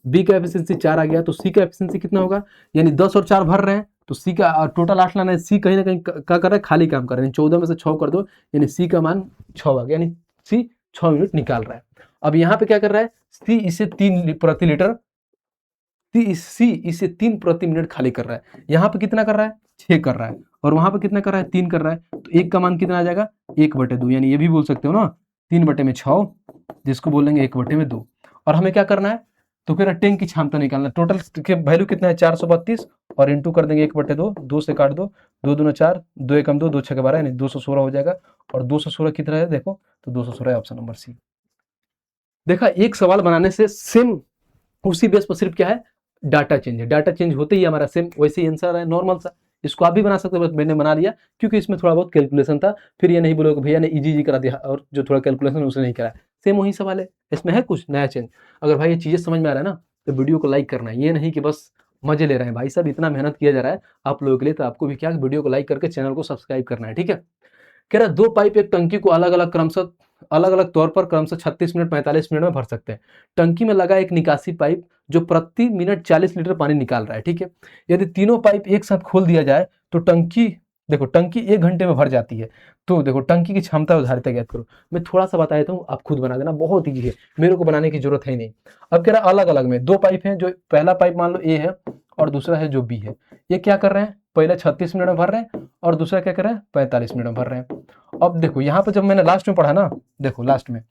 बी का एफिशिएंसी 4 आ गया, तो सी का एफिशिएंसी कितना होगा, यानी 10 और 4 भर रहे हैं, तो सी का टोटल 8 लाना है। सी कहीं ना कहीं क्या कर रहा है, खाली काम कर रहे हैं। 14 में से 6 कर दो, यानी सी का मान 6 आ गया, यानी सी 6 मिनट निकाल रहा है। अब यहाँ पे क्या कर रहा है, सी इसे 3 प्रति लीटर, सी इसे 3 प्रति मिनट खाली कर रहा है। यहाँ पे कितना कर रहा है, 6 कर रहा है, और वहां पे कितना कर रहा है, 3 कर रहा है, तो एक का मान कितना आ जाएगा 1/2, यानी ये भी बोल सकते हो ना 3/6, जिसको बोलेंगे 1/2। और हमें क्या करना है, तो फिर टैंक की क्षमता निकालना। टोटल के वैल्यू कितना है 432, और इंटू कर देंगे 1/2, 2 से काट दो, 2 दूना 4, 2 एकम 2, 2 छक्के 12, यानी 216 हो जाएगा। और 216 कितना है देखो, तो 216 ऑप्शन नंबर सी। देखा, एक सवाल बनाने से सेम उसी बेस पर सिर्फ क्या है, डाटा चेंज है। डाटा चेंज होते ही हमारा सेम वैसे ही आंसर है, नॉर्मल सा। इसको आप भी बना सकते हो, बस मैंने बना लिया क्योंकि इसमें थोड़ा बहुत कैलकुलेशन था। फिर ये नहीं बोलोगे भैया ने इजी करा दिया और जो थोड़ा कैलकुलेशन उसने नहीं करा। सेम वही सवाल है, इसमें है कुछ नया चेंज। अगर भाई ये चीज़ें समझ में आ रहा है ना, तो वीडियो को लाइक करना है। ये नहीं कि बस मजे ले रहे हैं भाई साहब, इतना मेहनत किया जा रहा है आप लोगों के लिए, तो आपको भी क्या वीडियो को लाइक करके चैनल को सब्सक्राइब करना है, ठीक है। कह रहा 2 पाइप एक टंकी को अलग अलग तौर पर क्रमशः 36 मिनट 45 मिनट में भर सकते हैं। टंकी में लगा एक निकासी पाइप जो प्रति मिनट 40 लीटर पानी निकाल रहा है, ठीक है। यदि तीनों पाइप एक साथ खोल दिया जाए तो टंकी 1 घंटे में भर जाती है। तो देखो टंकी की क्षमता उधारिता ज्ञात करो। मैं थोड़ा सा बता देता हूँ, आप खुद बना देना, बहुत ईजी है, मेरे को बनाने की जरूरत है ही नहीं। अब कह रहा अलग अलग में 2 पाइप हैं, जो पहला पाइप मान लो ए है और दूसरा है जो बी है। ये क्या कर रहे हैं, पहले 36 मिनट में भर रहे हैं और दूसरा क्या कर रहे हैं 45 मिनट में भर रहे हैं। अब देखो यहाँ पे जब मैंने लास्ट में पढ़ा ना, देखो लास्ट में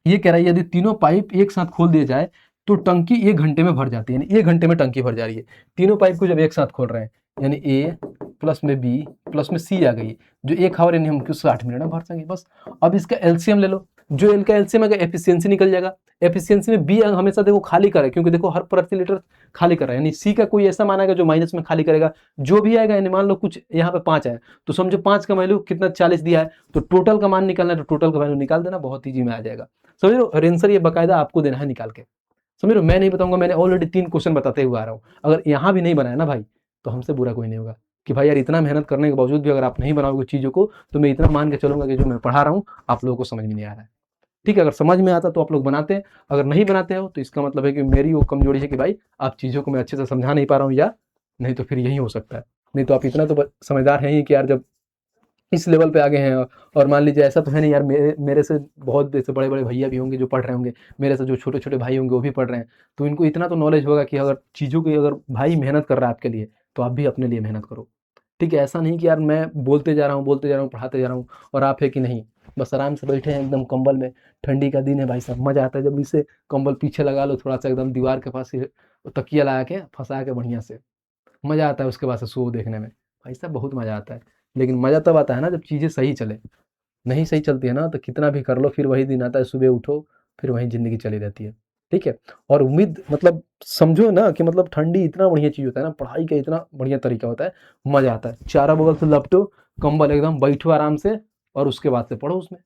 ये कह रहा है यदि तीनों पाइप एक साथ खोल दिए जाए तो टंकी 1 घंटे में भर जाती है, यानी 1 घंटे में टंकी भर जा रही है। तीनों पाइप को जब एक साथ खोल रहे हैं, यानी ए प्लस में बी प्लस में सी आ गई, जो 1 आवर यानी हम 60 मिनट में भर सकेंगे बस। अब इसका एलसीएम ले लो, जो एल का एलसीएम है एफिशिएंसी निकल जाएगा। एफिशिएंसी में बी हमेशा देखो खाली करे, क्योंकि देखो हर प्रति लीटर खाली कर रहा है, यानी सी का कोई ऐसा मानेगा जो माइनस में खाली करेगा। जो भी आएगा, यानी मान लो कुछ यहाँ पे 5 है, तो समझो 5 का वैल्यू कितना 40 दिया है, तो टोटल का मान निकालना है, तो टोटल का वैल्यू निकाल देना, बहुत ईजी में आ जाएगा। समझ लो, और आंसर ये बकायदा आपको देना है निकाल के। समझ लो, मैं नहीं बताऊंगा, मैंने ऑलरेडी 3 क्वेश्चन बताते हुए आ रहा हूँ। अगर यहाँ भी नहीं बनाया ना भाई, तो हमसे बुरा कोई नहीं होगा कि भाई यार इतना मेहनत करने के बावजूद भी अगर आप नहीं बनाओगे चीज़ों को, तो मैं इतना मान के चलूंगा कि जो मैं पढ़ा रहा हूँ आप लोगों को समझ में नहीं आ रहा है। ठीक है, अगर समझ में आता तो आप लोग बनाते हैं, अगर नहीं बनाते हो तो इसका मतलब है कि मेरी वो कमजोरी है कि भाई आप चीज़ों को मैं अच्छे से समझा नहीं पा रहा हूँ, या नहीं तो फिर यही हो सकता है। नहीं तो आप इतना तो समझदार हैं ही कि यार जब इस लेवल पे आगे हैं, और मान लीजिए ऐसा तो है नहीं यार, मेरे से बहुत ऐसे बड़े बड़े भैया भी होंगे जो पढ़ रहे होंगे, मेरे से जो छोटे छोटे भाई होंगे वो भी पढ़ रहे हैं, तो इनको इतना तो नॉलेज होगा कि अगर चीज़ों की अगर भाई मेहनत कर रहा है आपके लिए, तो आप भी अपने लिए मेहनत करो। ठीक है, ऐसा नहीं कि यार मैं बोलते जा रहा हूँ पढ़ाते जा रहा हूँ और आप है कि नहीं बस आराम से बैठे हैं एकदम कंबल में। ठंडी का दिन है भाई साहब, मज़ा आता है जब इसे कंबल पीछे लगा लो थोड़ा सा, एकदम दीवार के पास तकिया लगा के फंसा के बढ़िया से, मज़ा आता है उसके बाद से शो देखने में भाई साहब, बहुत मज़ा आता है। लेकिन मज़ा तब आता है ना जब चीज़ें सही चले, नहीं सही चलती है ना तो कितना भी कर लो फिर वही दिन आता है, सुबह उठो फिर वही ज़िंदगी चली रहती है। ठीक है, और उम्मीद मतलब समझो ना कि मतलब ठंडी इतना बढ़िया चीज़ होता है ना, पढ़ाई का इतना बढ़िया तरीका होता है, मज़ा आता है। चारों बगल से लपटो कंबल, एकदम बैठो आराम से और उसके बाद से पढ़ो उसमें।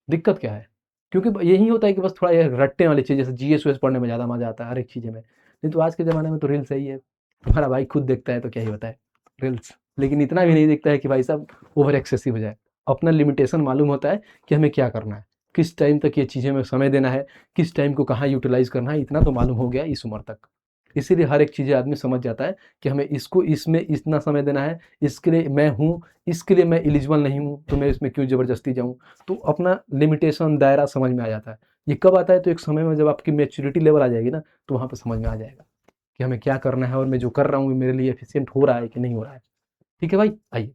दिक्कत क्या है, क्योंकि यही होता है कि बस थोड़ा ये रट्टे वाली चीज़, जैसे जीएस वीएस पढ़ने में ज़्यादा मज़ा आता है हर एक चीज़ें में। नहीं तो आज के ज़माने में तो रील्स सही है, तुम्हारा भाई खुद देखता है तो क्या ही होता है रील्स, लेकिन इतना भी नहीं देखता है कि भाई साहब ओवर एक्सेसिव हो जाए। अपना लिमिटेशन मालूम होता है कि हमें क्या करना है, किस टाइम तक ये चीज़ें में समय देना है, किस टाइम को कहाँ यूटिलाइज़ करना है, इतना तो मालूम हो गया इस उम्र तक। इसीलिए हर एक चीज़ें आदमी समझ जाता है कि हमें इसको इसमें इतना समय देना है, इसके लिए मैं हूँ, इसके लिए मैं एलिजिबल नहीं हूँ, तो मैं इसमें क्यों ज़बरदस्ती जाऊँ। तो अपना लिमिटेशन दायरा समझ में आ जाता है। ये कब आता है, तो एक समय में जब आपकी मैच्योरिटी लेवल आ जाएगी ना, तो वहाँ पे समझ में आ जाएगा। कि हमें क्या करना है और मैं जो कर रहा हूँ वो मेरे लिए एफिशिएंट हो रहा है कि नहीं हो रहा है। ठीक है भाई, आइए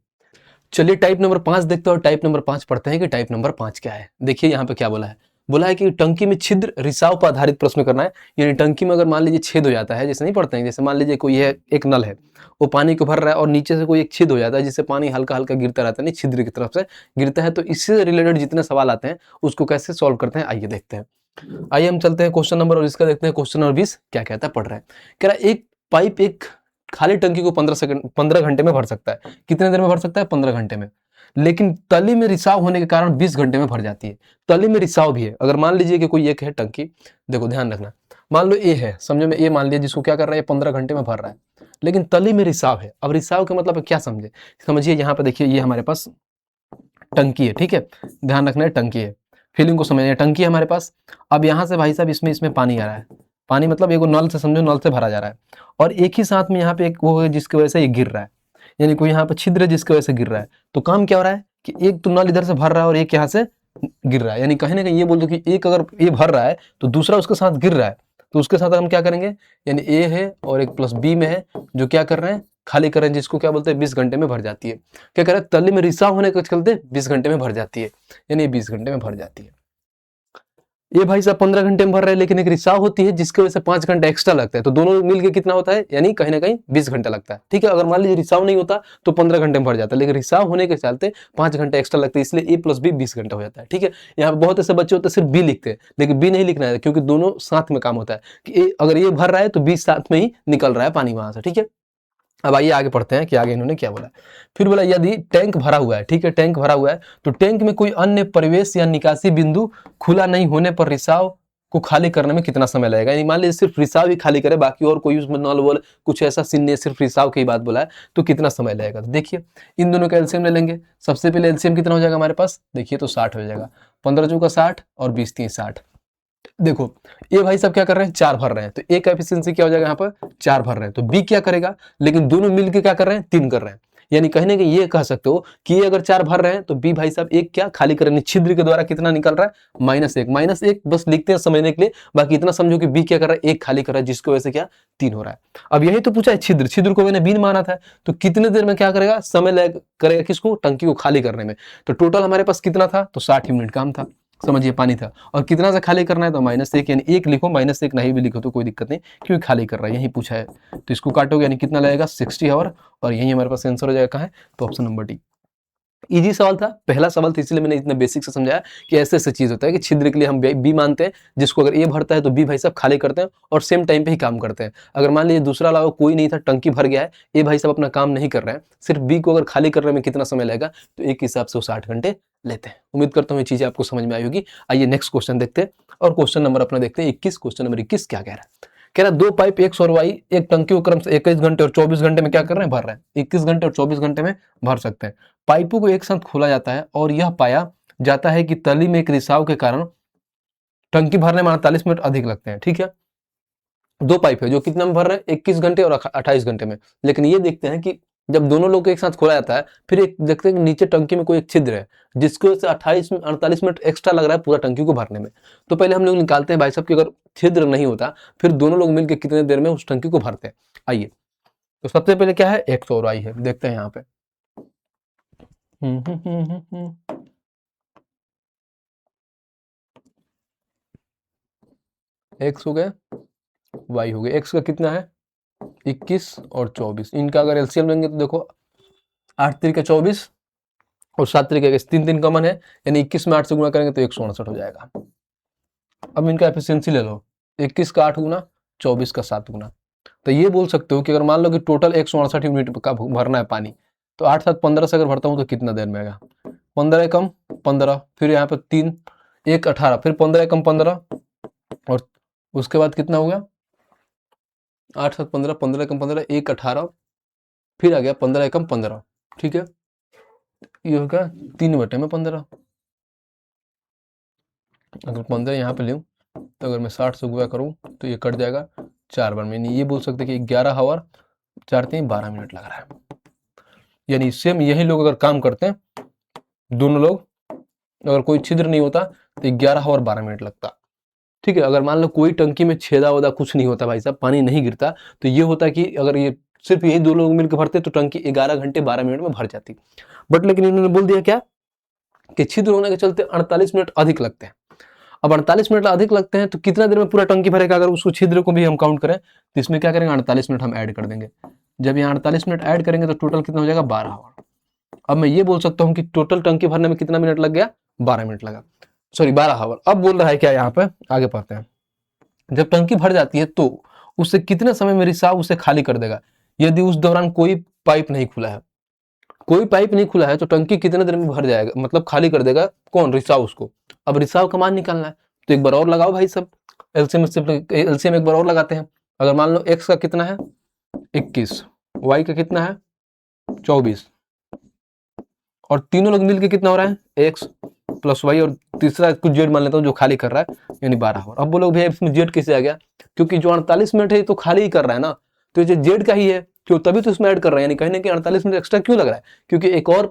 चलिए टाइप नंबर 5 देखते हैं और टाइप नंबर 5 पढ़ते हैं कि टाइप नंबर 5 क्या है। देखिए यहाँ पे क्या बोला है, बोला है कि टंकी में छिद्र रिसाव पर आधारित प्रश्न करना है। यानी टंकी में अगर मान लीजिए छेद हो जाता है, जैसे नहीं पढ़ते हैं, जैसे मान लीजिए कोई है एक नल है, वो पानी को भर रहा है और नीचे से कोई एक छेद हो जाता है जिससे पानी हल्का हल्का गिरता रहता है, नहीं छिद्र की तरफ से गिरता है। तो इससे रिलेटेड जितने सवाल आते हैं उसको कैसे सॉल्व करते हैं, आइए देखते हैं। आइए हम चलते हैं क्वेश्चन नंबर और इसका देखते हैं क्वेश्चन नंबर 20 क्या कहता है, पढ़ रहे हैं। कह रहा है एक पाइप एक खाली टंकी को 15 घंटे में भर सकता है। कितने देर में भर सकता है, 15 घंटे में। लेकिन तली में रिसाव होने के कारण 20 घंटे में भर जाती है। तली में रिसाव भी है, अगर मान लीजिए कि कोई एक है टंकी, देखो ध्यान रखना, मान लो ए है, समझो में ए मान लिया, जिसको क्या कर रहा है 15 घंटे में भर रहा है, लेकिन तली में रिसाव है। अब रिसाव का मतलब क्या समझे, समझिए यहाँ पे देखिए ये हमारे पास टंकी है, ठीक है, ध्यान रखना है टंकी है, फीलिंग को समझिए, टंकी है हमारे पास। अब यहाँ से भाई साहब इसमें पानी आ रहा है, पानी मतलब एक नल से, समझो नल से भरा जा रहा है, और एक ही साथ में यहाँ पे एक वो है जिसकी वजह से ये गिर रहा है, यानी कोई यहाँ पे छिद्र है जिसकी वजह से गिर रहा है। तो काम क्या हो रहा है कि एक तो नल इधर से भर रहा है और एक यहाँ से गिर रहा है, यानी कहीं ना कहीं ये बोल दो कि एक अगर ये भर रहा है तो दूसरा उसके साथ गिर रहा है, तो उसके साथ हम क्या करेंगे, यानी ए है और एक प्लस बी में है जो क्या कर रहे हैं, खाली कर रहे हैं, जिसको क्या बोलते हैं 20 घंटे में भर जाती है। क्या कह रहे हैं, तली में रिसाव होने के चलते 20 घंटे में भर जाती है, यानी 20 घंटे में भर जाती है। ये भाई साहब 15 घंटे में भर रहे हैं, लेकिन एक रिसाव होती है जिसकी वजह से 5 घंटे एक्स्ट्रा लगता है, तो दोनों मिलके कितना होता है, यानी कहीं ना कहीं 20 घंटा लगता है। ठीक है, अगर मान लीजिए रिसाव नहीं होता तो 15 घंटे में भर जाता है, लेकिन रिसाव होने के चलते 5 घंटे एक्स्ट्रा लगते हैं, इसलिए ए प्लस बी 20 घंटा हो जाता है। ठीक है, यहाँ पे बहुत ऐसे बच्चे होते हैं सिर्फ बी लिखते हैं, लेकिन बी नहीं लिखना है, क्योंकि दोनों साथ में काम होता है कि अगर ये भर रहा है तो 20 साथ में ही निकल रहा है पानी वहां से। ठीक है, अब आइए आगे पढ़ते हैं कि आगे इन्होंने क्या बोला। फिर बोला यदि टैंक भरा हुआ है, ठीक है, टैंक भरा हुआ है, तो टैंक में कोई अन्य प्रवेश या निकासी बिंदु खुला नहीं होने पर रिसाव को खाली करने में कितना समय लगेगा। यानी मान लीजिए सिर्फ रिसाव ही खाली करे, बाकी और कोई उसमें नल वल कुछ ऐसा सीन नहीं, सिर्फ रिसाव की बात बोला है, तो कितना समय लगेगा। तो देखिए इन दोनों का एलसीएम ले लेंगे। सबसे पहले एलसीएम कितना हो जाएगा हमारे पास, देखिए तो 60 हो जाएगा, 15 चौका 60 और 20 3 60। देखो ये भाई सब क्या कर रहे हैं, 4 भर रहे हैं, तो ए का एफिशिएंसी क्या हो जाएगा यहाँ पर, 4 भर रहे हैं, तो बी क्या करेगा, लेकिन दोनों मिलके क्या कर रहे हैं, 3 कर रहे हैं। यानी कहीं ना कहीं ये कह सकते हो कि ये अगर 4 भर रहे हैं तो बी भाई साहब एक क्या खाली कर रहे हैं, छिद्र के द्वारा कितना निकल रहा है, -1, -1 बस लिखते हैं समझने के लिए, बाकी इतना समझो कि बी क्या कर रहा है, एक खाली कर रहा है, जिसकी वजह से क्या 3 हो रहा है। अब यही तो पूछा है छिद्र, छिद्र को मैंने बीन माना था, तो कितने देर में क्या करेगा, समय लग करेगा किसको, टंकी को खाली करने में। तो टोटल हमारे पास कितना था, तो 60 मिनट काम था, समझिए पानी था, और कितना से खाली करना है, तो -1, यानी 1 लिखो, -1 नहीं भी लिखो तो कोई दिक्कत नहीं, क्योंकि खाली कर रहा है, यही पूछा है। तो इसको काटोगे यानी कितना लगेगा, 60 आवर, और यही हमारे पास आंसर हो जाएगा, कहाँ है, तो ऑप्शन नंबर डी। इजी सवाल था, पहला सवाल था, इसलिए मैंने इतना बेसिक से समझाया कि ऐसे ऐसे चीज होता है कि छिद्र के लिए हम बी मानते हैं, जिसको अगर ए भरता है तो बी भाई साहब खाली करते हैं और सेम टाइम पे ही काम करते हैं। अगर मान लीजिए दूसरा अलावा कोई नहीं था, टंकी भर गया है, ए भाई साहब अपना काम नहीं कर रहे हैं, सिर्फ बी को अगर खाली करने में कितना समय लगेगा, तो एक हिसाब से वो 60 घंटे लेते हैं। उम्मीद करता हूँ ये चीजें आपको समझ में आई होगी। आइए नेक्स्ट क्वेश्चन देखते हैं, और क्वेश्चन नंबर अपना देखते हैं 21। क्वेश्चन नंबर 21 क्या कह रहा है, कह रहा है दो पाइप एक्स और वाई एक टंकी को क्रम से 21 घंटे और 24 घंटे में क्या कर रहे हैं, भर रहे हैं, 21 घंटे और 24 घंटे में भर सकते हैं। पाइपों को एक साथ खोला जाता है और यह पाया जाता है कि तली में एक रिसाव के कारण टंकी भरने में 48 मिनट अधिक लगते हैं। ठीक है, दो पाइप है जो कितना में भर रहे हैं, 21 घंटे और 28 घंटे में। लेकिन ये देखते हैं कि जब दोनों लोग एक साथ खोला जाता है, फिर एक देखते हैं कि नीचे टंकी में कोई एक छिद्र है, जिसकी वजह से 48 मिनट एक्स्ट्रा लग रहा है पूरा टंकी को भरने में। तो पहले हम लोग निकालते हैं भाई साहब कि अगर छिद्र नहीं होता फिर दोनों लोग मिलकर कितने देर में उस टंकी को भरते हैं। आइए, तो सबसे पहले क्या है, एक्स और वाई है, देखते हैं यहाँ पे। एक्स हो गए, वाई हो गए। एक्स का कितना है 21 और 24, इनका अगर एलसीएम लेंगे तो देखो 8 3 का 24 और 7 3 का 3 3 कॉमन है, यानी 21 में 8 से गुणा करेंगे तो 168 हो जाएगा। अब इनका एफिशिएंसी ले लो, 21 का 8 गुना, 24 का 7 गुना। तो ये बोल सकते हो कि अगर मान लो कि टोटल 168 यूनिट का भरना है पानी, तो 8 7 15 से अगर भरता हूँ तो कितना देर में आएगा, 15 एकम 15, फिर यहाँ पे 3 1 18, फिर 15 एकम 15, और उसके बाद कितना हो गया 8 7 15, 15 एकम 15, 1 18, फिर आ गया 15 एकम 15। ठीक है, ये हो गया 3/15। अगर 15 यहाँ पे लूँ तो अगर मैं 60 से गुणा करूँ तो ये कट जाएगा 4 बार में, यानी ये बोल सकते हैं कि 11 आवर 4 3 12 मिनट लग रहा है। यानी सेम यही लोग अगर काम करते हैं दोनों लोग, अगर कोई छिद्र नहीं होता तो 11 आवर 12 मिनट लगता। ठीक है। अगर मान लो कोई टंकी में छेदा वोदा कुछ नहीं होता भाई साहब, पानी नहीं गिरता, तो ये होता है कि अगर ये सिर्फ यही 2 लोग मिलकर भरते तो टंकी 11 घंटे 12 मिनट में भर जाती। बट लेकिन इन्होंने बोल दिया क्या कि छिद्र होने के चलते 48 मिनट अधिक लगते हैं। अब 48 मिनट अधिक लगते हैं तो कितना देर में पूरा टंकी भरेगा? अगर उसको छिद्र को भी हम काउंट करें तो इसमें क्या करेंगे, 48 मिनट हम ऐड कर देंगे। जब यहाँ 48 मिनट ऐड करेंगे तो टोटल कितना हो जाएगा, 12 आवर। अब मैं ये बोल सकता हूँ कि टोटल टंकी भरने में कितना मिनट लग गया, 12 मिनट लगा, सॉरी 12 आवर। अब बोल रहा है क्या यहाँ पे, आगे पढ़ते हैं। जब टंकी भर जाती है तो उससे कितने समय में रिसाव उसे खाली कर देगा? यदि उस दौरान कोई पाइप नहीं खुला है, कोई पाइप नहीं खुला है तो टंकी कितने देर में भर जाएगा, मतलब खाली कर देगा कौन, रिसाव उसको। अब रिसाव का मान निकालना है तो एक बार और लगाओ भाई सब, एलसीएम एक बार और लगाते हैं। अगर मान लो एक्स का कितना है 21, वाई का कितना है 24, और तीनों लोग मिलके कितना हो रहा है, एक्स प्लस वाई, और तीसरा कुछ जेड मान लेता हूँ जो खाली कर रहा है, यानी 12 आवर। अब बोलोगे भैया इसमें जेड कैसे आ गया? क्योंकि जो 48 मिनट है तो खाली ही कर रहा है ना, तो ये जेड का ही है, क्यों तभी तो इसमें ऐड कर रहे हैं, यानी कहीं ना कहीं 48 मिनट एक्स्ट्रा क्यों लग रहा है, क्योंकि एक और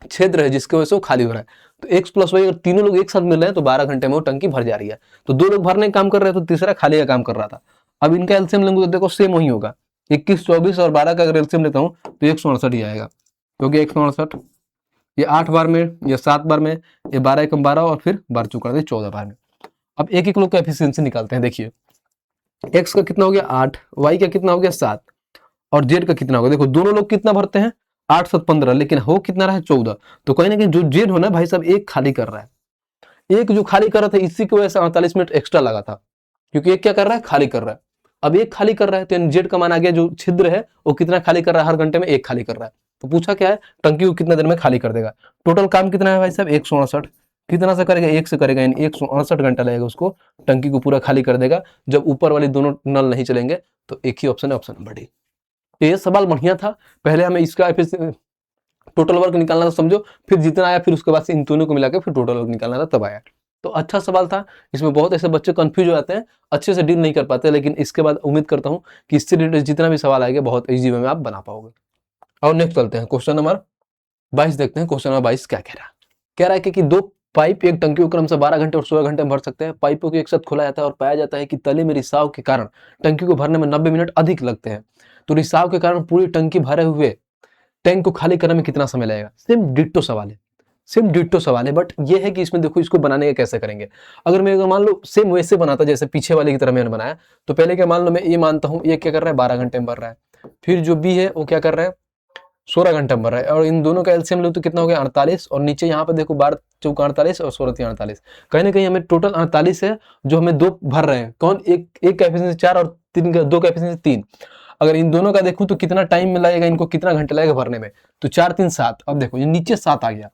क्षेत्र है जिसकी वजह से वो खाली हो रहा है। तो एक्स प्लस वाई अगर तीनों लोग एक साथ मिल रहे हैं तो 12 घंटे में वो टंकी भर जा रही है। तो 2 लोग भरने का काम कर रहे हैं तो तीसरा खाली का काम कर रहा था। अब इनका एलसीएम लेंगे तो देखो सेम वही होगा, 21, 24 और 12 का अगर एलसीएम लेता हूँ तो 168 ही आएगा, क्योंकि 168 ये 8 बार में, ये 7 बार में, ये 12 एकम 12 और फिर 12 चौका 14 बार में। अब एक एक लोग का एफिशिएंसी निकालते हैं। देखिए एक्स का कितना हो गया 8, वाई का कितना हो गया 7, और जेड का कितना होगा। देखो दोनों लोग कितना भरते हैं 8 7 15, लेकिन हो कितना रहा है 14। तो कहीं ना कहीं जो जेड हो ना भाई साहब एक खाली कर रहा है, एक जो खाली कर रहा था इसी की वजह से 48 मिनट एक्स्ट्रा लगा था, क्योंकि एक क्या कर रहा है, खाली कर रहा है। अब एक खाली कर रहा है तो जेड का मान आ गया, जो छिद्र है वो कितना खाली कर रहा है, हर घंटे में एक खाली कर रहा है। तो पूछा क्या है, टंकी को कितना देर में खाली कर देगा। टोटल काम कितना है भाई साहब 168, कितना से करेगा, एक से करेगा, यानी 168 घंटा लगेगा उसको, टंकी को पूरा खाली कर देगा। जब ऊपर वाली दोनों नल नहीं चलेंगे तो एक ही ऑप्शन है, ऑप्शन नंबर डी। तो ये सवाल बढ़िया था। पहले हमें इसका टोटल वर्क निकालना था समझो, फिर जितना आया फिर उसके बाद से इन दोनों को मिलाकर फिर टोटल वर्क निकालना था, तब आया। तो अच्छा सवाल था। इसमें बहुत ऐसे बच्चे कंफ्यूज हो जाते हैं, अच्छे से डील नहीं कर पाते, लेकिन इसके बाद उम्मीद करता हूं कि इससे रिलेटेड जितना भी सवाल आएगा बहुत इजी वे में आप बना पाओगे। और नेक्स्ट चलते हैं, क्वेश्चन नंबर 22 देखते हैं। क्वेश्चन नंबर 22 क्या कह रहा है, कह रहा है कि 2 पाइप एक टंकी को क्रमशः 12 घंटे और 16 घंटे में भर सकते हैं। पाइपों को एक साथ खोला जाता है और पाया जाता है कि तले में रिसाव के कारण टंकी को भरने में 90 मिनट अधिक लगते हैं। तो रिसाव के कारण पूरी टंकी भरे हुए टैंक को खाली करने में कितना समय लगेगा। सेम डिट्टो सवाल है, सेम डिट्टो सवाल है, बट ये है कि इसमें देखो इसको बनाने का कैसे करेंगे। अगर मैं मान लो सेम वैसे बनाता जैसे पीछे वाले की तरह मैंने बनाया, तो पहले क्या मान लो मैं ये मानता हूँ ये क्या कर रहा है 12 घंटे में भर रहा है, फिर जो बी है वो क्या कर रहा है 16 घंटे में भर रहा है, और इन दोनों का एलसीएम लो तो कितना हो गया 48, और नीचे यहाँ पे देखो 12 चौका 48 और 16 3 48, कहीं ना कहीं हमें टोटल 48 है जो हमें 2 भर रहे हैं। कौन, एक का एफिशिएंसी 4 और 2 का एफिशिएंसी 3। अगर इन दोनों का देखूं तो कितना टाइम में लगेगा, इनको कितना घंटे लगेगा भरने में, तो 4 3 7। अब देखो ये नीचे 7 आ गया,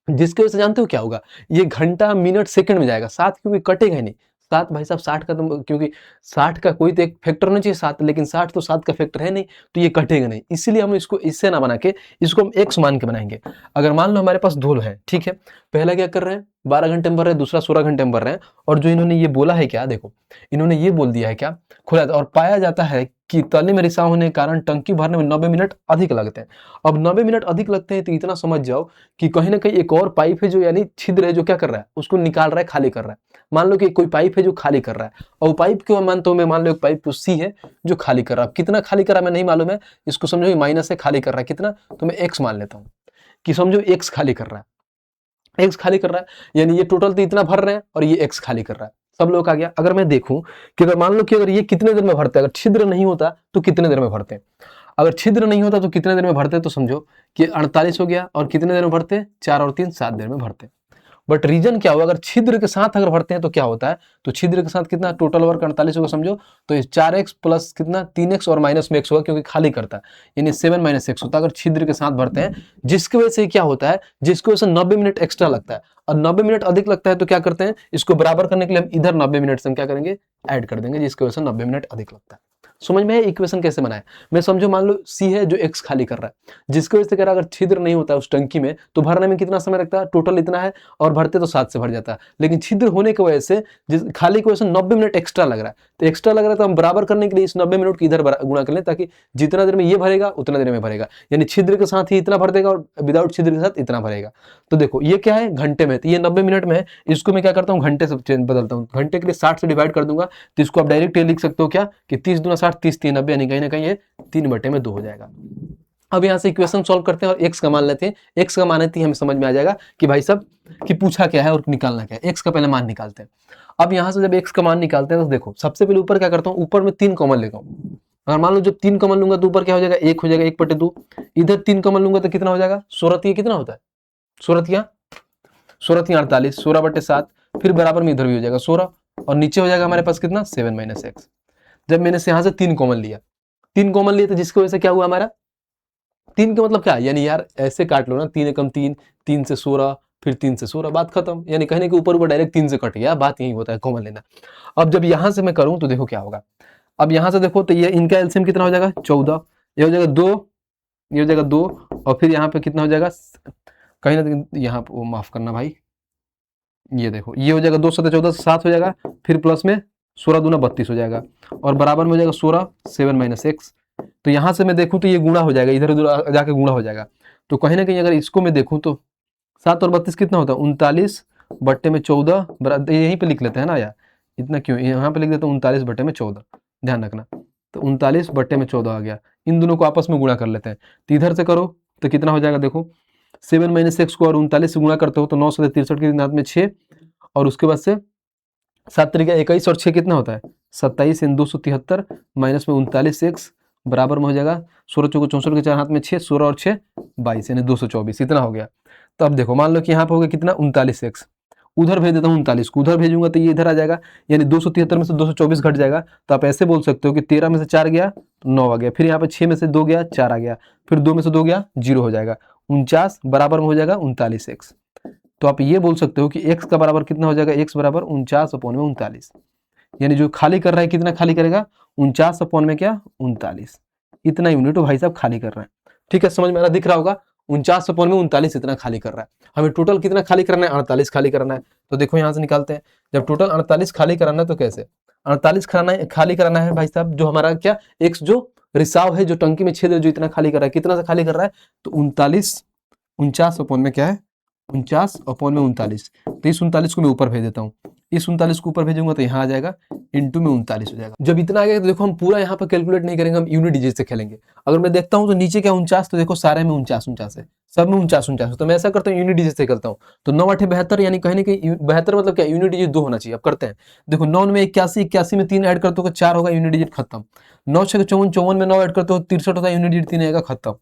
जिसकी वजह से जानते हो क्या होगा, ये घंटा मिनट सेकंड में जाएगा, 7 क्योंकि कटेगा ही नहीं। 7 भाई साहब 60 का तो, क्योंकि 60 का कोई तो एक फैक्टर होना चाहिए 7, लेकिन 60 तो 7 का फैक्टर है नहीं, तो ये कटेगा नहीं। इसीलिए हम इसको इससे ना बना के इसको हम एक्स मान के बनाएंगे। अगर मान लो हमारे पास 2 है, ठीक है, पहला क्या कर रहे हैं 12 घंटे में भर रहे हैं, दूसरा 16 घंटे में भर रहे हैं, और जो इन्होंने ये बोला है क्या, देखो इन्होंने ये बोल दिया है क्या, खुला और पाया जाता है कि तले में रिसाव होने के कारण टंकी भरने में 90 मिनट अधिक लगते हैं। अब 90 मिनट अधिक लगते हैं तो इतना समझ जाओ कि कहीं ना कहीं एक और पाइप है जो, यानी छिद्र है जो क्या कर रहा है उसको निकाल रहा है, खाली कर रहा है। मान लो कि कोई पाइप है जो खाली कर रहा है, और पाइप क्यों मानता हूं मैं, मान लो एक पाइप सी है जो खाली कर रहा है। कितना खाली कर रहा है मैं नहीं मालूम है, इसको समझो माइनस है, खाली कर रहा है कितना, तो मैं एक्स मान लेता हूं कि समझो एक्स खाली कर रहा है, एक्स खाली कर रहा है, यानी ये टोटल तो इतना भर रहे हैं और ये एक्स खाली कर रहा है। सब लोग आ गया। अगर मैं देखूं कि अगर मान लो कि अगर ये कितने देर में भरते हैं, अगर छिद्र नहीं होता तो कितने देर में भरते हैं, अगर छिद्र नहीं होता तो कितने देर में भरते हैं, तो समझो कि 48 हो गया, और कितने देर में भरते हैं 4 और 3 7 देर में भरते हैं। बट रीजन क्या होगा, अगर छिद्र के साथ अगर भरते हैं तो क्या होता है, तो छिद्र के साथ कितना टोटल वर्क 48 होगा समझो, तो ये 4x प्लस कितना 3x और माइनस में x होगा, क्योंकि खाली करता है, यानी 7 - x होता है अगर छिद्र के साथ भरते हैं, जिसकी वजह से क्या होता है, जिसकी वजह से 90 मिनट एक्स्ट्रा लगता है। और 90 मिनट अधिक लगता है तो क्या करते हैं, इसको बराबर करने के लिए हम इधर 90 मिनट से हम क्या करेंगे ऐड कर देंगे, जिसकी वजह से 90 मिनट अधिक लगता है। समझ में है इक्वेशन कैसे बनाए? मैं समझो मान लो सी है जो एक्स खाली कर रहा है, जिसकी वजह से कह रहा है अगर छिद्र नहीं होता है उस टंकी में तो भरने में कितना समय लगता है, टोटल इतना है और भरते तो 7 से भर जाता है, लेकिन छिद्र होने की वजह से जिस खाली की वजह से 90 मिनट एक्स्ट्रा लग रहा है, तो एक्स्ट्रा लग रहा है तो हम बराबर करने के लिए इस 90 मिनट की इधर गुणा कर लें, ताकि जितना देर में ये भरेगा उतना देर में भरेगा, यानी छिद्र के साथ ही इतना भर देगा और विदाउट छिद्र के साथ इतना भरेगा। तो देखो ये क्या है, घंटे में, तो ये 90 मिनट में है, इसको मैं क्या करता हूँ घंटे से बदलता हूँ, घंटे के लिए 60 से डिवाइड कर दूंगा, तो इसको आप डायरेक्ट ये लिख सकते हो क्या कि 30 दूना 60, 30 3 90, यानी कहीं ना कहीं ये 3/2 हो जाएगा। अब यहाँ से इक्वेशन सॉल्व करते हैं और एक्स का मान लेते हैं, एक्स का मान हमें समझ में आ जाएगा कि भाई साहब कि पूछा क्या है और निकालना क्या है। एक्स का पहले मान निकालते हैं। अब यहाँ से जब एक्स का मान निकालते हैं तो देखो सबसे पहले ऊपर क्या करता हूँ, ऊपर में 3 कॉमन लेगा हूँ, अगर मान लो जब 3 कॉमन लूंगा तो ऊपर क्या हो जाएगा, 1 हो जाएगा, 1/2, इधर 3 कॉमन लूंगा तो कितना हो जाएगा, 16 कितना होता है, 16 48, 16/7, फिर बराबर में इधर भी हो जाएगा 16 और नीचे हो जाएगा हमारे पास कितना 7 - x। जब मैंने यहाँ से 3 कॉमन लिया, 3 कॉमन लिए तो जिसकी वजह से क्या हुआ हमारा, 3 का मतलब क्या है, यानी यार ऐसे काट लो ना, 3 एकम 3, 3 से 16, फिर 3 से 16, बात खत्म, यानी कहने के ऊपर ऊपर डायरेक्ट 3 से कट गया, बात यही होता है कॉमन लेना। अब जब यहां से मैं करूं तो देखो क्या होगा, अब यहां से देखो तो ये इनका एलसीएम कितना हो जाएगा 14, ये हो जाएगा 2, ये हो जाएगा 2 और फिर यहाँ पे कितना हो जाएगा, कहीं ना कहीं यहाँ पे माफ करना भाई, ये देखो ये हो जाएगा 2 7 14 7 हो जाएगा, फिर प्लस में 16 दूना 32 हो जाएगा और बराबर में हो जाएगा 16 7 - x। तो यहां से मैं देखूं तो ये गुणा हो जाएगा, इधर उधर जाके गुणा हो जाएगा, तो कहीं ना कहीं अगर इसको मैं देखूं तो 7 और 32 कितना होता है 39/14, यहीं पे लिख लेते हैं ना यार, इतना क्यों, यहाँ पे लिख देता हूँ 39/14, ध्यान रखना, तो 39/14 आ गया। इन दोनों को आपस में गुणा कर लेते हैं, तो इधर से करो तो कितना हो जाएगा, देखो 7 - x को और 39 से गुणा करते हो तो 9 से 63 के हाथ में 6 और उसके बाद से 7 तरीका 21 और 6 कितना होता है 27 इन 273 माइनस में 39x बराबर में हो जाएगा 16 चौको 64 के 4 हाथ में 6, 16 और 6 22 यानी 224, इतना हो गया। तो अब देखो मान लो कि यहाँ पे हो गया कितना 39x, उधर भेज देता हूँ 39 को, उधर भेजूंगा तो ये इधर आ जाएगा, यानी 273 में से 224 घट जाएगा, तो आप ऐसे बोल सकते हो कि 13 में से 4 गया तो 9 आ गया, फिर यहाँ पे 6 में से 2 गया 4 आ गया, फिर 2 में से 2 गया 0 हो जाएगा, 49 बराबर में हो जाएगा 39x। तो आप ये बोल सकते हो कि x का बराबर कितना हो जाएगा, x बराबर 49/39, यानी जो खाली कर रहा है कितना खाली करेगा 49/39, इतना यूनिट तो भाई साहब खाली कर रहा है। ठीक है, समझ में आ रहा, दिख रहा होगा 49/39 इतना खाली कर रहा है। हमें टोटल कितना खाली करना है 48 खाली करना है, तो देखो यहाँ से निकालते हैं, जब टोटल 48 खाली कराना है तो कैसे 48 खाली कराना है भाई साहब, जो हमारा क्या x जो रिसाव है, जो टंकी में छेद है, जो इतना खाली कर रहा है, कितना से खाली कर रहा है, तो 49 क्या है 49/39, तो इस 39 को मैं ऊपर भेज देता हूँ, इस 39 को ऊपर भेजूंगा तो यहाँ आ जाएगा इंटू में 39 हो जाएगा। जब इतना आ गया तो देखो हम पूरा यहाँ पर कैलकुलेट नहीं करेंगे, हम यूनिट डिजिट से खेलेंगे। अगर मैं देखता हूँ तो नीचे क्या 49, तो देखो सारे में 49 है, सब में 49 तो मैं ऐसा करता हूँ यूनिट डिजिट से करता हूँ, तो 9 8 72, यानी कहीं ना कहीं 72 मतलब क्या यूनिट डिजिट 2 होना चाहिए। अब करते हैं, देखो 9 में 81, 81 में 3 ऐड करते हो 4 होगा, यूनिट डिजिट खत्म। 9 6 54, 54 में 9 ऐड करते हो 63 होता है, यूनिट डिजिट 3 आएगा खत्म।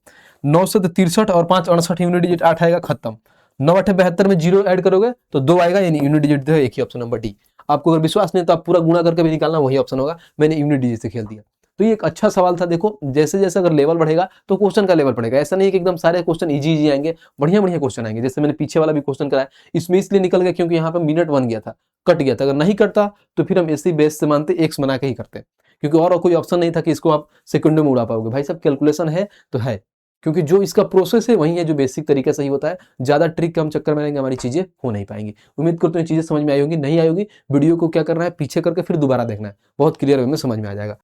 9 से 63 और 5 68, यूनिट डिजिट 8 आएगा खत्म। 9 8 72 में 0 ऐड करोगे तो 2 आएगा, यानी यूनिट डिजिट दो, एक ही ऑप्शन नंबर डी। आपको अगर विश्वास नहीं तो आप पूरा गुणा करके भी निकालना, वही ऑप्शन होगा, मैंने यूनिट डिजिट से खेल दिया। तो ये एक अच्छा सवाल था। देखो जैसे जैसे अगर लेवल बढ़ेगा तो क्वेश्चन का लेवल बढ़ेगा, ऐसा नहीं कि एकदम सारे क्वेश्चन इजी आएंगे, बढ़िया बढ़िया क्वेश्चन आएंगे। जैसे मैंने पीछे वाला भी क्वेश्चन कराया, इसमें इसलिए निकल गया क्योंकि यहाँ पे मिनट बन गया था, कट गया था। अगर नहीं करता तो फिर हम इसी बेस से मानते एक्स बना के ही करते, क्योंकि और कोई ऑप्शन नहीं था कि इसको आप सेकंडों में उड़ा पाओगे। भाई सब कैलकुलेशन है तो है, क्योंकि जो इसका प्रोसेस है वही है जो बेसिक तरीके से ही होता है। ज्यादा ट्रिक के हम चक्कर में रहेंगे हमारी चीजें हो नहीं पाएंगी। उम्मीद करते हैं चीजें समझ में आई होगी, नहीं आई होगी वीडियो को क्या करना है पीछे करके फिर दोबारा देखना है, बहुत क्लियर वे में समझ में आ जाएगा।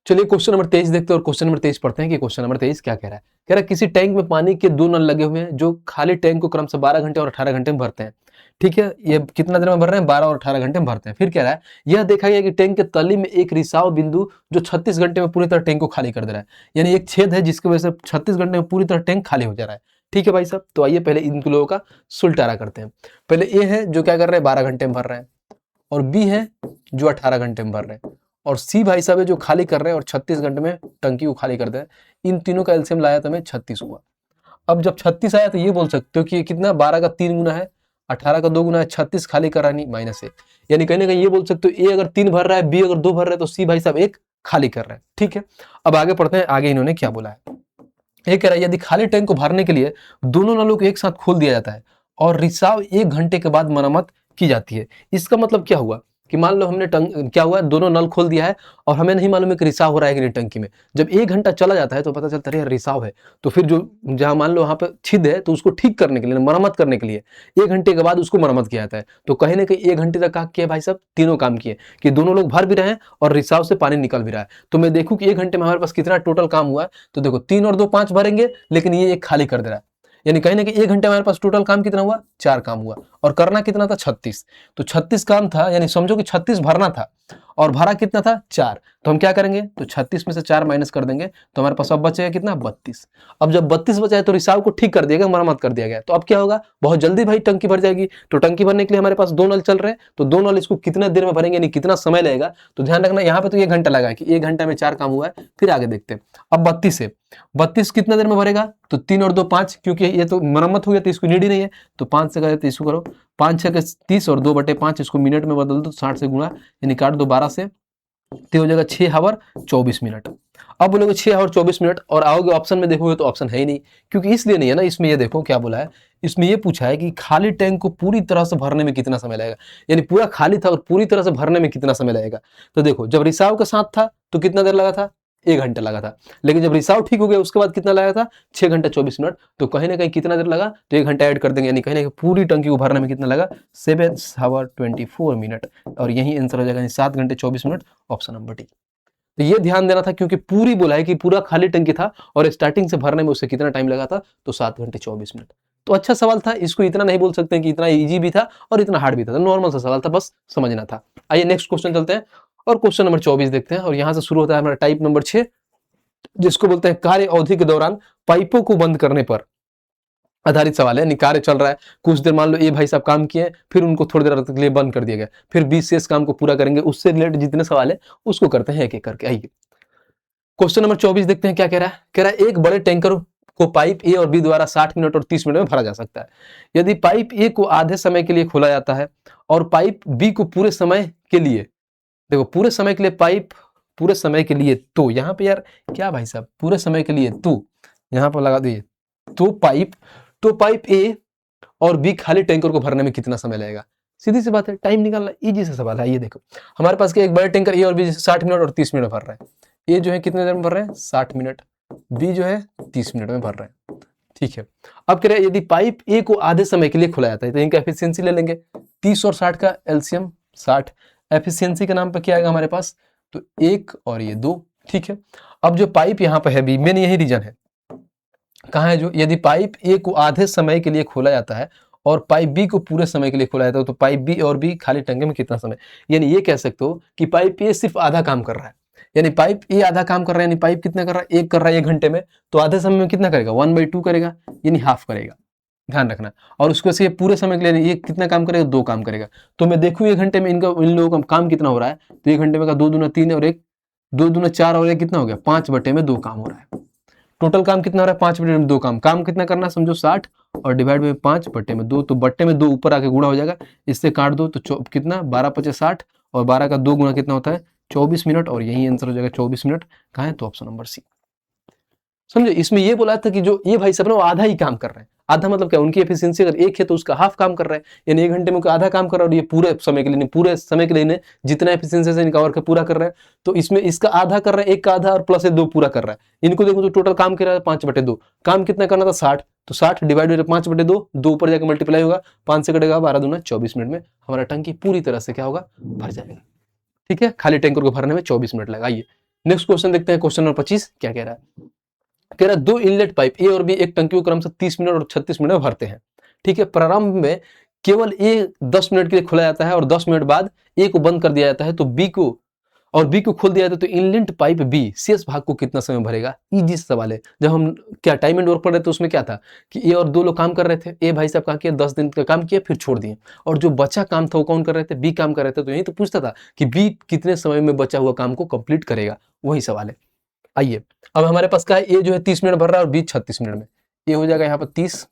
चलिए क्वेश्चन नंबर 23 देखते हैं और क्वेश्चन नंबर 23 पढ़ते हैं कि क्वेश्चन नंबर 23 क्या कह रहा है। कह रहा है किसी टैंक में पानी के 2 नल लगे हुए हैं जो खाली टैंक को क्रम से 12 घंटे और 18 घंटे में भरते हैं। ठीक है, ये कितना देर में भर रहे हैं 12 और 18 घंटे में भरते हैं। फिर कह रहा है यह देखा गया कि टैंक के तली में एक रिसाव बिंदु जो 36 घंटे में पूरी तरह टैंक को खाली कर दे रहा है, यानी एक छेद है जिसकी वजह से 36 घंटे में पूरी तरह टैंक खाली हो जा रहा है। ठीक है भाई साहब, तो आइए पहले इन लोगों का सुलटारा करते हैं। पहले ए है जो क्या कर रहे हैं 12 घंटे में भर रहे हैं, और बी है जो 18 घंटे में भर रहे हैं, और सी भाई साहब है जो खाली कर रहे हैं और 36 घंटे में टंकी को खाली करते हैं। इन तीनों का एलसीएम लाया तो हमें 36 हुआ। अब जब 36 आया तो ये बोल सकते हो कि कितना 12 का 3 गुना है, 18 का 2 गुना है, 36 खाली कर रहा है, नहीं -1, यानी कहीं ना कहीं ये बोल सकते हो ए अगर 3 भर रहा है, बी अगर 2 भर रहा है, तो सी भाई साहब 1 खाली कर रहा है। ठीक है, अब आगे पढ़ते हैं, आगे इन्होंने क्या बोला है। ये कह रहा है यदि खाली टैंक को भरने के लिए दोनों नलों को एक साथ खोल दिया जाता है और रिसाव 1 घंटे के बाद मरम्मत की जाती है। इसका मतलब क्या हुआ कि मान लो हमने क्या हुआ, दोनों नल खोल दिया है और हमें नहीं मालूम है कि रिसाव हो रहा है कि नहीं टंकी में। जब 1 घंटा चला जाता है तो पता चलता है यार रिसाव है, तो फिर जो जहाँ मान लो वहाँ पे छिद है तो उसको ठीक करने के लिए, मरम्मत करने के लिए 1 घंटे के बाद उसको मरम्मत किया जाता है। तो कहीं ना कहीं 1 घंटे तक क्या किया भाई साहब, तीनों काम किए कि दोनों लोग भर भी रहे हैं और रिसाव से पानी निकल भी रहा है। तो मैं देखूं कि 1 घंटे में हमारे पास कितना टोटल काम हुआ है, तो देखो 3 और 2 5 भरेंगे, लेकिन ये एक खाली कर दे रहा है, यानी कहीं ना कहीं 1 घंटे में हमारे पास टोटल काम कितना हुआ, 4 काम हुआ, और करना कितना था 36। तो 36 काम था, यानी समझो कि 36 भरना था और भरा कितना था 4। तो हम क्या करेंगे, तो 36 में से 4 माइनस कर देंगे तो हमारे पास अब बचेगा कितना 32। अब जब 32 बचा है तो रिसाव को ठीक कर दिया गया, मरम्मत कर दिया गया, तो अब क्या होगा, बहुत जल्दी भाई टंकी भर जाएगी। तो टंकी भरने के लिए हमारे पास 2 नल चल रहे हैं, तो 2 नल इसको कितना देर में भरेंगे, यानी कितना समय लगेगा। तो ध्यान रखना यहाँ पे तो 1 घंटा लगा है कि 1 घंटा में 4 काम हुआ है। फिर आगे देखते हैं, अब 32 है, 32 कितना देर में भरेगा, तो 3 और 2 5, क्योंकि ये तो मरम्मत हो गया तो इसको नीड ही नहीं है, तो 5 से करें तो इसको करो 5 6 30 और 2/5, इसको मिनट में बदल दो 60 से गुणा, यानी काट दो 12 से, तो हो जाएगा 6 आवर 24 मिनट। अब बोलोगे 6 आवर 24 मिनट और आओगे ऑप्शन में देखोगे तो ऑप्शन है ही नहीं, क्योंकि इसलिए नहीं है ना, इसमें ये देखो क्या बोला है, इसमें ये पूछा है कि खाली टैंक को पूरी तरह से भरने में कितना समय लगेगा, यानी पूरा खाली था और पूरी तरह से भरने में कितना समय लगेगा। तो देखो जब रिसाव के साथ था तो कितना देर लगा था, 1 घंटा लगा था, लेकिन जब रिसाव ठीक हो गया उसके बाद कितना लगा था, 6 घंटा 24 मिनट। तो कहीं ना कहीं कितना देर लगा, तो 1 घंटा ऐड कर देंगे, यानी कहीं ना कहीं पूरी टंकी को भरने में कितना लगा, 7 आवर 24 मिनट, और यही आंसर हो जाएगा 7 घंटे 24 मिनट, ऑप्शन नंबर डी। तो ये ध्यान देना था क्योंकि पूरी बोला है कि पूरा खाली टंकी था और स्टार्टिंग से भरने में उससे कितना टाइम लगा था, तो 7 घंटे 24 मिनट। तो अच्छा सवाल था, इसको इतना नहीं बोल सकते कि इतना इजी भी था और इतना हार्ड भी था, तो नॉर्मल सा सवाल था, बस समझना था। आइए नेक्स्ट क्वेश्चन चलते हैं और क्वेश्चन नंबर 24 देखते हैं, और यहां से शुरू होता है हमारा टाइप नंबर 6, जिसको बोलते हैं कार्य अवधि के दौरान पाइपों को बंद करने पर आधारित सवाल है। कार्य चल रहा है, कुछ देर मान लो ये भाई साहब काम किए, फिर उनको थोड़ी देर के लिए बंद कर दिया गया, फिर 20 शेष काम को पूरा करेंगे, उससे रिलेटेड जितने सवाल है उसको करते हैं एक एक करके। आइए क्वेश्चन नंबर 24 देखते हैं क्या कह रहा है। कह रहा है एक बड़े टैंकर को पाइप ए और बी द्वारा 60 मिनट और 30 मिनट में भरा जा सकता है। यदि पाइप ए को आधे समय के लिए खोला जाता है और पाइप बी को पूरे समय के लिए, देखो पूरे समय के लिए पाइप, पूरे समय के लिए, तो यहाँ पे यार क्या भाई साहब, पूरे समय के लिए तो यहाँ पर लगा दिए, तो पाइप ए और बी खाली टैंकर को भरने में कितना समय लगेगा। सीधी सी बात है, टाइम निकालना इजी सा सवाल है। ये देखो हमारे पास एक बड़े टैंकर ए और बी 60 मिनट और 30 मिनट में भर रहा है, ए जो है कितने देर में भर रहे हैं 60 मिनट, बी जो है 30 मिनट में भर रहे हैं, ठीक है। अब कह रहे हैं यदि पाइप ए को आधे समय के लिए खुला जाता है तो इनका एफिशिएंसी ले लेंगे, 30 और 60 का एलसीएम 60, एफिशिएंसी के नाम पर क्या आएगा हमारे पास, तो 1 और ये 2, ठीक है। अब जो पाइप यहाँ पे है बी, मेन यही रीजन है, कहाँ है जो, यदि पाइप ए को आधे समय के लिए खोला जाता है और पाइप बी को पूरे समय के लिए खोला जाता है, तो पाइप बी और बी खाली टंके में कितना समय, यानी ये कह सकते हो कि पाइप ए सिर्फ आधा काम कर रहा है, यानी पाइप ए आधा काम कर रहा है, यानी पाइप कितना कर रहा है, 1 कर रहा है 1 घंटे में, तो आधे समय में कितना करेगा 1/2 करेगा, यानी हाफ करेगा, ध्यान रखना। और उसको से पूरे समय के लिए ये कितना काम करेगा, 2 काम करेगा। तो मैं देखूं 1 घंटे में इन लोगों का काम कितना हो रहा है, तो 1 घंटे में का 2 दूना 3 और 1 2 दूना 4 और 1 कितना हो गया 5/2 काम हो रहा है। टोटल काम कितना हो रहा है 5/2 काम कितना करना है समझो 60 और डिवाइड में 5/2, तो बट्टे में 2 ऊपर आके गुणा हो जाएगा, इससे काट दो तो कितना 12×5 = 60 और 12 का 2 गुणा कितना होता है 24 मिनट, और यही आंसर हो जाएगा 24 मिनट। कहाँ है, तो ऑप्शन नंबर सी। समझे, इसमें ये बोला था कि जो ये भाई सब ना वो आधा ही काम कर रहे हैं, आधा मतलब क्या, उनकी एफिशिएंसी अगर 1 है तो उसका हाफ काम कर रहा है, यानी 1 घंटे में आधा काम कर रहा है, और ये पूरे समय के लिए नहीं, पूरे समय के लिए नहीं, जितना एफिशिएंसी से इनका वर्क पूरा कर रहा है, तो इसमें इसका आधा कर रहा है, 1 का आधा और प्लस 2 पूरा कर रहा है। इनको देखो तो टोटल काम कर रहा है 5/2, काम कितना करना था 60, तो 60 डिवाइड 5/2, 2 ऊपर जाकर मल्टीप्लाई होगा, 5 से कटेगा 12 दूना 24 मिनट में हमारा टंकी पूरी तरह से क्या होगा, भर जाएगा, ठीक है। खाली टैंकर को भरने में 24 मिनट लगा। आइए नेक्स्ट क्वेश्चन देखते हैं, क्वेश्चन नंबर 25 क्या कह रहा है। कह रहा है 2 इनलेट पाइप ए और बी एक टंकी को क्रमशः 30 मिनट और 36 मिनट में भरते हैं, ठीक है। प्रारंभ में केवल ए 10 मिनट के लिए खुला जाता है और 10 मिनट बाद ए को बंद कर दिया जाता है, तो बी को खोल दिया जाता है, तो इनलेट पाइप बी शेष भाग को कितना समय भरेगा। इजी सवाल है। जब हम क्या टाइम एंड वर्क पढ़ रहे थे उसमें क्या था कि ए और 2 लोग काम कर रहे थे, ए भाई साहब क्या किया 10 दिन का काम किया फिर छोड़ दिए, और जो बचा काम था वो कौन कर रहे थे, बी काम कर रहे थे। तो यही तो पूछता था कि बी कितने समय में बचा हुआ काम को कंप्लीट करेगा, वही सवाल है। आइए अब हमारे पास क्या है, ए जो है 30 मिनट भर रहा है और बी 36 मिनट में, ए हो जाएगा यहाँ पर 30,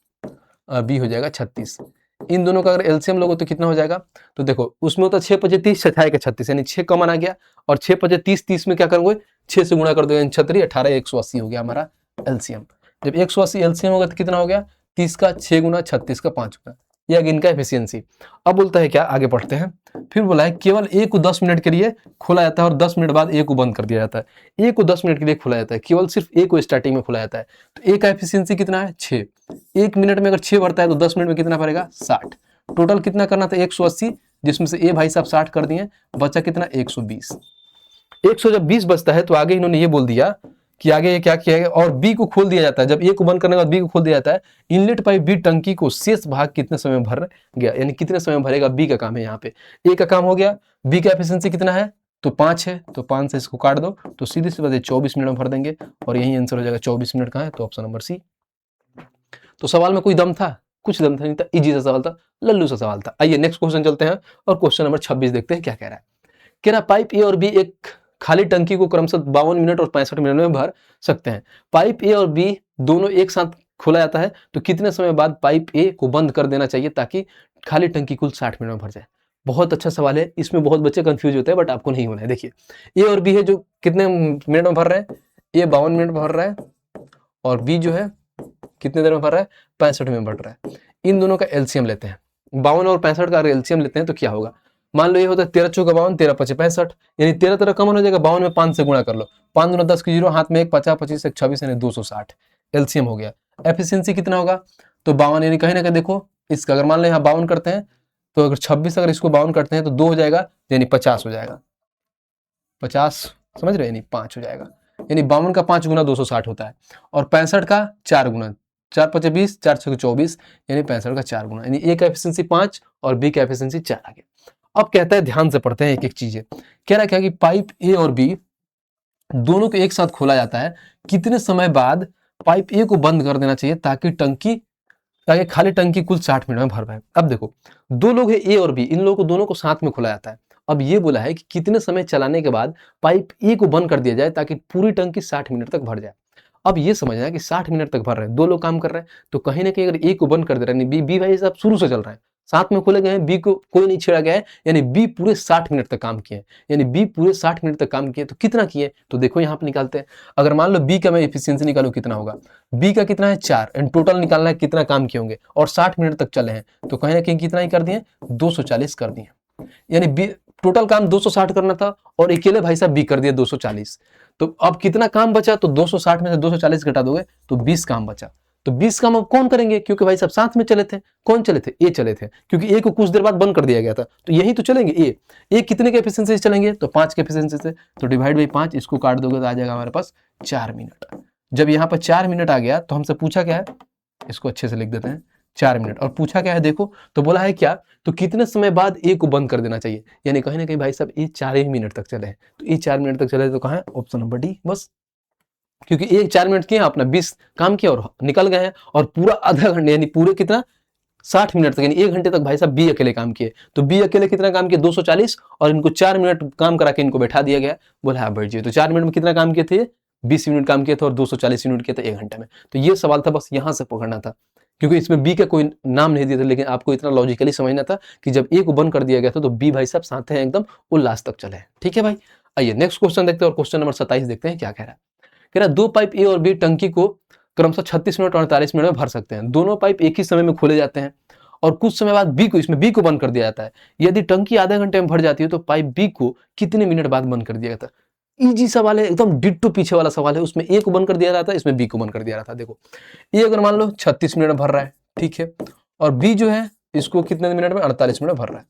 बी हो जाएगा 36। इन दोनों का अगर एलसीएम लोगो तो कितना हो जाएगा, तो देखो उसमें होता है 6×5 = 30, 6×6 = 36, यानी 6 कॉमन आ गया, और 6×5 = 30, 30 में क्या करोगे 6 से गुणा कर दो, यानी 36 18 180 हो गया हमारा एलसीएम। जब 180 एलसीएम होगा तो कितना हो गया 30 का 6 गुना 36 का 5 गुना, ये इनका एफिशिएंसी। अब बोलता है क्या, आगे पढ़ते हैं। फिर बोला है केवल ए को 10 मिनट के लिए खोला जाता है और 10 मिनट बाद ए को बंद कर दिया जाता है। ए को 10 मिनट के लिए खोला जाता है, केवल सिर्फ ए को स्टार्टिंग में खोला जाता है। तो ए का एफिशिएंसी कितना है, 6। 1 मिनट में अगर 6 भरता है तो 10 मिनट में कितना भरेगा, 60। टोटल कितना करना था, 180, जिसमें से ए भाई साहब 60 कर दिए, बचा कितना, 120। 100 जब 20 बचता है तो आगे इन्होंने ये बोल दिया कि आगे ये क्या किया गया, और बी को खोल दिया जाता है। जब ए को बंद करने के बाद बी को खोल दिया जाता है, इनलेट पाइप बी टंकी को शेष भाग कितने समय में भर गया, यानी कितने समय में भरेगा, बी का काम है यहाँ पे। ए का काम हो गया, बी का एफिशिएंसी कितना है, तो 5 है, तो 5 से इसको काट दो तो सीधे से बात 24 मिनट में भर देंगे, और यही आंसर हो जाएगा। 24 मिनट कहाँ है, तो ऑप्शन नंबर सी। तो सवाल में कोई दम था, कुछ दम था नहीं था, इजी सा सवाल था, लल्लू सा सवाल था। आइए नेक्स्ट क्वेश्चन चलते हैं और क्वेश्चन नंबर 26 देखते हैं क्या कह रहा है। कह रहा पाइप ए और बी एक खाली टंकी को क्रमशः 52 मिनट और 65 मिनट में भर सकते हैं। पाइप ए और बी दोनों एक साथ खोला जाता है तो कितने समय बाद पाइप ए को बंद कर देना चाहिए ताकि खाली टंकी कुल 60 मिनट में भर जाए। बहुत अच्छा सवाल है, इसमें बहुत बच्चे कंफ्यूज होते हैं बट आपको नहीं होना है। देखिए ए और बी है जो कितने मिनट में भर रहे हैं, ए 52 मिनट में भर रहा है और बी जो है कितने देर में भर रहा है, 65 में भर रहा है। इन दोनों का एलसीएम लेते हैं, 52 और 65 का एलसीएम लेते हैं तो क्या होगा, मान लो ये होता है 13 चौका 52, 13 पचे 65, यानी 13 13 कॉमन हो जाएगा, 52 में 5 से गुणा कर लो, 5 दूना 10 की 0, हाथ में 1, 50 25 1 26 यानी 260 एलसीएम हो गया। एफिशिएंसी कितना होगा, तो 52 यानी कहीं ना कहीं देखो इसका अगर मान लो यहाँ 52 करते हैं तो अगर 26 अगर इसको 52 करते हैं तो 2 हो जाएगा यानी 50 हो जाएगा, 50 समझ रहे, यानी 5 हो जाएगा, यानी 52 का 5 गुना 260 होता है और 65 का 4 गुना, 4 पचे 20, 4 छके 24 यानी 65 का 4 गुना, यानी ए का एफिशिएंसी 5 और बी का एफिशिएंसी 4 आ गया। अब कहता है ध्यान से पढ़ते हैं एक एक चीजें। कह रहा है क्या कि पाइप ए और बी दोनों को एक साथ खोला जाता है, कितने समय बाद पाइप ए को बंद कर देना चाहिए ताकि खाली टंकी कुल 60 मिनट में भर पाए। अब देखो दो लोग हैं ए और बी, इन लोगों को दोनों को साथ में खोला जाता है। अब ये बोला है कि कितने समय चलाने के बाद पाइप ए को बंद कर दिया जाए ताकि पूरी टंकी 60 मिनट तक भर जाए। अब ये समझना है कि 60 मिनट तक भर रहे हैं, दो लोग काम कर रहे हैं, तो कहीं ना कहीं अगर ए को बंद कर दे रहे हैं, बी भाई साहब शुरू से चल रहा है, साथ में खोले गए हैं, बी को कोई नहीं छेड़ा गया है, यानी बी पूरे 60 मिनट तक काम किए, यानी बी पूरे 60 मिनट तक काम किए। तो कितना किए, तो देखो यहाँ पे निकालते हैं। अगर मान लो बी का मैं एफिशिएंसी निकालू कितना होगा, बी का कितना है 4, एंड टोटल निकालना है कितना काम किए होंगे और 60 मिनट तक चले हैं, तो कहीं ना कहीं कितना ही कर दिए, 240 कर दिए, यानी बी टोटल काम 260 करना था और अकेले भाई साहब बी कर दिए 240। तो अब कितना काम बचा, तो 260 में से 240 घटा दोगे तो 20 काम बचा। तो 20 काम अब कौन करेंगे, क्योंकि भाई साहब साथ में चले थे, कौन चले थे, ए चले थे, क्योंकि ए को कुछ देर बाद बंद कर दिया गया था, तो यही तो चलेंगे ए कितने के एफिशिएंसी से चलेंगे, तो 5 के एफिशिएंसी से, तो डिवाइड बाई 5, इसको काट दोगे तो आ जाएगा हमारे पास 4 मिनट। जब यहाँ पर 4 मिनट आ गया तो हमसे पूछा क्या है, इसको अच्छे से लिख देते हैं, 4 मिनट, और पूछा क्या है देखो, तो बोला है क्या, तो कितने समय बाद ए को बंद कर देना चाहिए, यानी कहीं ना कहीं भाई साहब ए 4 ही मिनट तक चले हैं, तो ए 4 मिनट तक चले तो कहाँ है, ऑप्शन नंबर डी बस, क्योंकि ए 4 मिनट किया अपना 20 काम किया और निकल गए हैं, और पूरा आधा घंटे यानी पूरे कितना 60 मिनट तक, यानी 1 घंटे तक भाई साहब बी अकेले काम किए, तो बी अकेले कितना काम किए 240, और इनको 4 मिनट काम करा के इनको बैठा दिया गया, बोला हाँ बैठ जाइए, तो 4 मिनट में कितना काम किए थे, 20 मिनट काम किए थे और 240 मिनट किए थे 1 घंटे में। तो ये सवाल था, बस यहां से पकड़ना था, क्योंकि इसमें बी का कोई नाम नहीं दिया था, लेकिन आपको इतना लॉजिकली समझना था कि जब ए को बंद कर दिया गया था तो बी भाई साहब साथ हैं एकदम उल्लास तक चले। ठीक है भाई, आइए नेक्स्ट क्वेश्चन देखते हैं और क्वेश्चन नंबर 27 देखते हैं क्या कह रहा है। कह रहा है दो पाइप ए और बी टंकी को क्रमशः 36 मिनट और 48 मिनट में भर सकते हैं। दोनों पाइप एक ही समय में खोले जाते हैं और कुछ समय बाद बी को बंद कर दिया जाता है। यदि टंकी आधे घंटे में भर जाती है तो पाइप बी को कितने मिनट बाद बंद कर दिया जाता है। इजी सवाल है, एकदम डिट्टो पीछे वाला सवाल है, उसमें ए को बंद कर दिया जाता है, इसमें बी को बंद कर दिया जाता है। देखो ए अगर मान लो 36 मिनट भर रहा है, ठीक है, और बी जो है इसको कितने मिनट में 48 मिनट भर रहा है।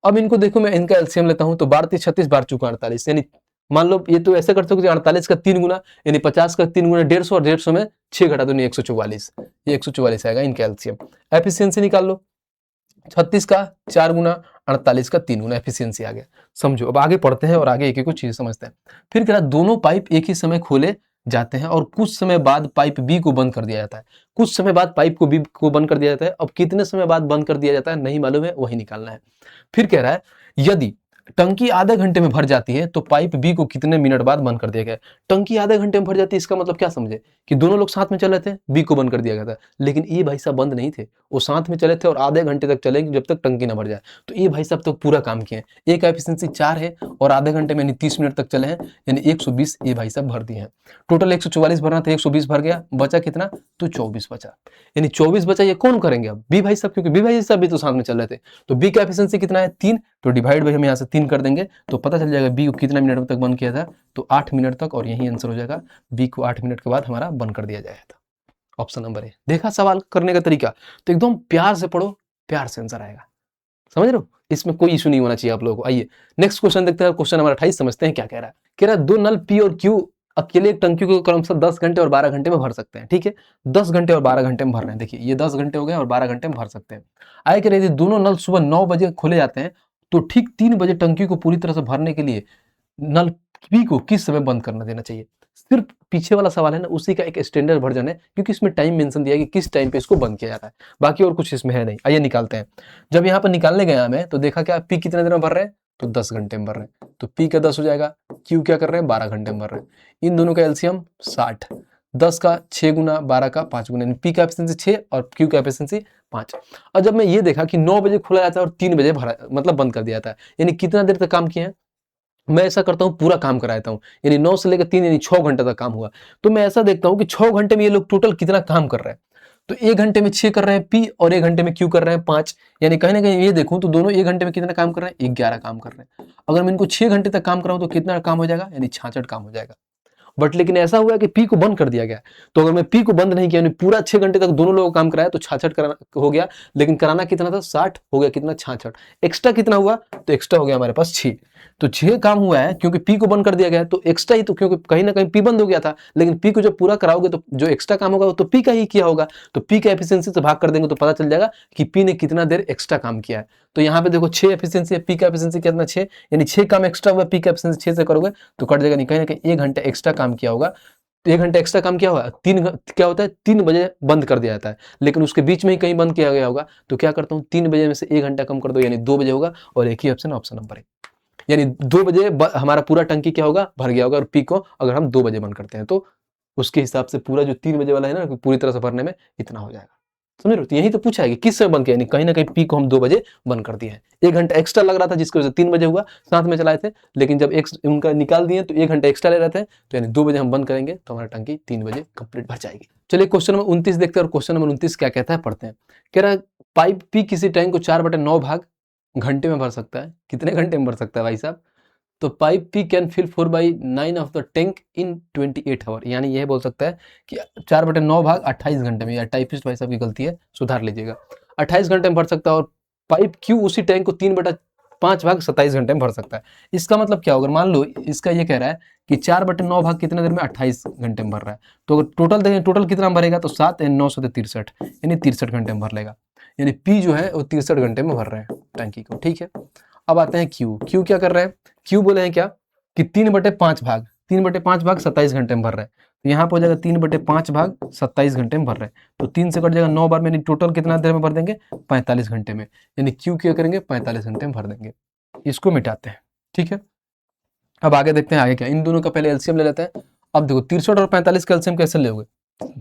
अब इनको देखो मैं इनका एलसीएम लेता हूं तो 12 3 36 बार चुका 48, यानी मान लो ये तो ऐसे कर सकते हो 48 का 3 गुना यानी 50 का 3 गुना 150, और 150 में 6 घटा दो 144, ये 144 आएगा इनका एलसीएम। एफिशिएंसी निकाल लो, 36 का 4 गुना 48 का 3 गुना, एफिशिएंसी आ गया। समझो, अब आगे पढ़ते हैं और आगे एक एक चीज समझते हैं। फिर कह रहा दोनों पाइप एक ही समय खोले जाते हैं और कुछ समय बाद पाइप बी को बंद कर दिया जाता है। कुछ समय बाद पाइप को बी को बंद कर दिया जाता है। अब कितने समय बाद बंद कर दिया जाता है नहीं मालूम है, वही निकालना है। फिर कह रहा है यदि टंकी आधे घंटे में भर जाती है तो पाइप बी को कितने मिनट बाद बंद कर दिया गया? टंकी आधे घंटे में भर जाती है, इसका मतलब क्या समझे कि दोनों लोग साथ में चल रहे थे, बी को बंद कर दिया गया था। लेकिन ये भाई साहब बंद नहीं थे, वो साथ में चले थे और आधे घंटे तक चलेंगे जब तक टंकी ना भर जाए। तो ये भाई साहब तो पूरा काम किए हैं। ए का एफिशिएंसी 4 है और आधे घंटे में यानी 30 मिनट तक चले हैं, यानी 120 ये भाई साहब भर दिए हैं। टोटल 144 भरना था, 120 भर गया, बचा कितना? तो 24 बचा। यानी 24 बचा, ये कौन करेंगे अब? बी भाई साहब, क्योंकि बी भाई साहब भी तो साथ में चल रहे थे। तो बी का एफिशिएंसी कितना है? 3, तो डिवाइड बाई हम यहाँ से 3 कर देंगे तो पता चल जाएगा बी को कितना मिनट तक बंद किया था, तो 8 मिनट तक, और यही आंसर हो जाएगा, बी को 8 मिनट के बाद हमारा बंद कर दिया जाएगा था। Option number A. देखा सवाल करने का तरीका? तो एकदम प्यार से पढ़ो, प्यार से आंसर आएगा, समझ रहे हो? इसमें कोई इशू नहीं होना चाहिए आप लोगों को। आइए नेक्स्ट क्वेश्चन देखते हैं। क्वेश्चन नंबर 28 समझते हैं क्या कह रहा है। कह रहा है दो नल पी और क्यू अकेले एक टंकी को क्रमशः 10 घंटे और 12 घंटे में भर सकते हैं। ठीक है, 10 घंटे और 12 घंटे में भर रहे हैं। देखिए ये 10 घंटे हो गए और 12 घंटे में भर सकते हैं। आए कह रहे थे दोनों नल सुबह 9 बजे खोले जाते हैं तो ठीक 3 बजे टंकी को पूरी तरह से भरने के लिए नल पी को किस समय बंद करना देना चाहिए? सिर्फ पीछे वाला सवाल है ना, उसी का एक स्टैंडर्ड वर्जन है, क्योंकि इसमें टाइम मेंशन दिया है कि किस टाइम पे इसको बंद किया जाता है। बाकी और कुछ इसमें है नहीं। आइए निकालते हैं। जब यहाँ पर निकालने गया मैं तो देखा क्या, पी कितने देर में भर रहे हैं? तो 10 घंटे में भर रहे हैं, तो पी का 10 हो जाएगा। क्यू क्या कर रहे हैं? 12 घंटे में भर रहे हैं। इन दोनों का एलसीएम 60, 10 का 6 गुना, 12 का 5 गुना, पी का एफिशिएंसी 6 और क्यू का एफिशिएंसी 5। और जब मैं ये देखा कि 9 बजे खुला जाता है और 3 बजे भरा, मतलब बंद कर दिया जाता है, यानी कितना देर तक काम किए हैं? मैं ऐसा करता हूँ पूरा काम कराता हूँ, यानी 9 से लेकर 3 यानी 6 घंटे तक काम हुआ। तो मैं ऐसा देखता हूँ कि 6 घंटे में ये लोग टोटल कितना काम कर रहे हैं। तो 1 घंटे में 6 कर रहे हैं पी और 1 घंटे में क्यू कर रहे हैं 5, यानी कहीं ना कहीं ये देखूं तो दोनों 1 घंटे में कितना काम कर रहे हैं? 11 काम कर रहे हैं। अगर मैं इनको 6 घंटे तक काम कराऊं तो कितना काम हो जाएगा? यानी 66 काम हो जाएगा। बट लेकिन ऐसा हुआ कि पी को बंद कर दिया गया। तो अगर मैं पी को बंद नहीं किया, पूरा 6 घंटे तक दोनों लोगों का काम कराया तो 66 कराना हो गया, लेकिन कराना कितना था? 60 हो गया, कितना? 66। एक्स्ट्रा कितना हुआ? तो एक्स्ट्रा हो गया हमारे पास 6। तो 6 काम हुआ है क्योंकि पी को बंद कर दिया गया है, तो एक्स्ट्रा ही, तो क्योंकि कहीं ना कहीं पी बंद हो गया था, लेकिन पी को जब पूरा कराओगे तो जो एक्स्ट्रा काम होगा वो तो पी का ही किया होगा। तो पी का एफिशिएंसी से भाग कर देंगे तो पता चल जाएगा कि पी ने कितना देर एक्स्ट्रा काम किया है। तो यहाँ पे देखो 6 एफिशिएंसी है, पी का एफिशिएंसी कितना? 6, यानी 6 काम एक्स्ट्रा हुआ, पी का एफिशिएंसी 6 से करोगे तो कट जाएगा, नहीं कहीं ना कहीं 1 घंटा एक्स्ट्रा काम किया होगा। तो 1 घंटा एक्स्ट्रा काम क्या हुआ? क्या होता है? 3 बजे बंद कर दिया जाता है, लेकिन उसके बीच में ही कहीं बंद किया गया होगा। तो क्या करता हूँ, 3 बजे में से 1 घंटा कम कर दो, यानी 2 बजे होगा, और एक ही ऑप्शन, ऑप्शन नंबर 1, यानी 2 बजे हमारा पूरा टंकी क्या होगा? भर गया होगा। और पी को अगर हम 2 बजे बंद करते हैं तो उसके हिसाब से पूरा जो 3 बजे वाला है ना, पूरी तरह से भरने में इतना हो जाएगा। समझ रहे हो? तो यही तो पूछा है कि किस समय बंद किया, यानी कहीं ना कहीं पी को हम 2 बजे बंद कर दिए हैं। 1 घंटा एक्स्ट्रा लग रहा था जिसकी वजह से 3 बजे हुआ, साथ में चलाए थे, लेकिन जब उनका निकाल दिए तो 1 घंटा एक्स्ट्रा ले रहे थे, तो यानी 2 बजे हम बंद करेंगे तो हमारा टंकी 3 बजे कंप्लीट भर जाएगी। चलिए क्वेश्चन नंबर 29 देखते हैं, और क्वेश्चन नंबर 29 क्या कहता है पढ़ते हैं। कह रहा है पाइप पी किसी टैंक को 4/9 भाग घंटे में भर सकता है। कितने घंटे में भर सकता है भाई साहब? तो pipe P can fill 4/9 of the tank in 28 hour, यानी यह बोल सकता है कि 4/9 भाग 28 घंटे में, या टाइपिस्ट भाई साहब की गलती है, सुधार लीजिएगा, 28 घंटे में भर सकता है। और पाइप क्यू उसी टैंक को 3/5 भाग 27 घंटे में भर सकता है। इसका मतलब क्या होगा? मान लो इसका ये कह रहा है कि 4/9 भाग कितने देर में? 28 घंटे में भर रहा है। तो अगर टोटल देखें, टोटल कितना भरेगा? तो 7 और 9 से 63, यानी 63 घंटे में भर लेगा। यानी पी जो है वो 63 घंटे में भर रहे हैं टंकी को। ठीक है, अब आते हैं क्यू। क्यू क्या कर रहे हैं? क्यू बोले हैं क्या कि 3/5 भाग 3/5 भाग 27 घंटे में भर रहे हैं। तो यहाँ पर हो जाएगा 3/5 भाग 27 घंटे में भर रहे हैं, तो 3 से कट जाएगा 9 बार में, यानी टोटल कितना देर में भर देंगे? 45 घंटे में, यानी क्यू क्या करेंगे? 45 घंटे में भर देंगे। इसको मिटाते हैं। ठीक है, अब आगे देखते हैं आगे क्या। इन दोनों का पहले एलसीएम ले लेते हैं। अब देखो 63 और 45 का एलसीएम कैसे लोगे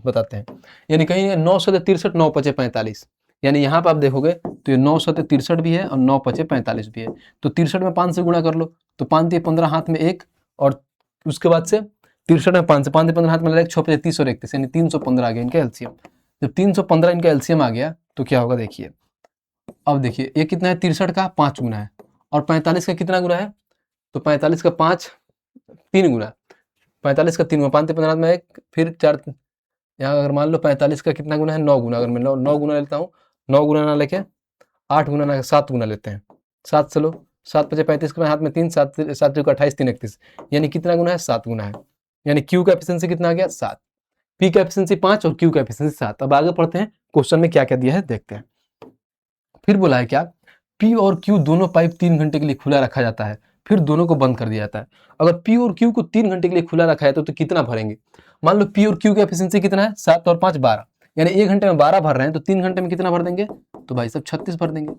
बताते हैं। यानी कहीं 9 से 63, 9 पचे 45, यानी यहाँ पर आप देखोगे तो ये 9 सत्ते 63 भी है और 9 पचे 45 भी है। तो 63 में 5 से गुणा कर लो, तो 5 दिए 15 हाथ में 1, और उसके बाद से 63 में 5 से 5 दिए 15 हाथ में लगा 6 पचे 30 और 31, यानी 315 आ गया इनका एलसीएम। जब 315 इनका एलसीएम आ गया तो क्या होगा देखिए। अब देखिए ये कितना है? 63 का 5 गुना है, और 45 का कितना गुना है? तो 45 का 5 3 गुना, 45 का 3 गुना, 5 दिए 15 हाथ में 1, फिर 4, यहाँ अगर मान लो 45 का कितना गुना है? 9 गुना। अगर मैं 9 गुना लेता हूँ, 9 गुना ना लेके 8 गुना ना 7 गुना लेते हैं। 7 से लो, 7 पचे 35 के हाथ में 3, 7 7 को 28, 3 31, यानी कितना गुना है? 7 गुना है। यानी क्यू का एफिशिएंसी कितना आ गया? 7। पी का एफिशिएंसी 5 और क्यू का एफिशिएंसी 7। अब आगे पढ़ते हैं, क्वेश्चन में क्या क्या दिया है देखते हैं। फिर बोला है क्या? पी और क्यू दोनों पाइप 3 घंटे के लिए खुला रखा जाता है, फिर दोनों को बंद कर दिया जाता है। अगर पी और क्यू को 3 घंटे के लिए खुला रखा है तो कितना भरेंगे? मान लो पी और क्यू का एफिशिएंसी कितना है? 7 और 5 12, यानी 1 घंटे में 12 भर रहे हैं, तो 3 घंटे में कितना भर देंगे? तो भाई साहब 36 भर देंगे।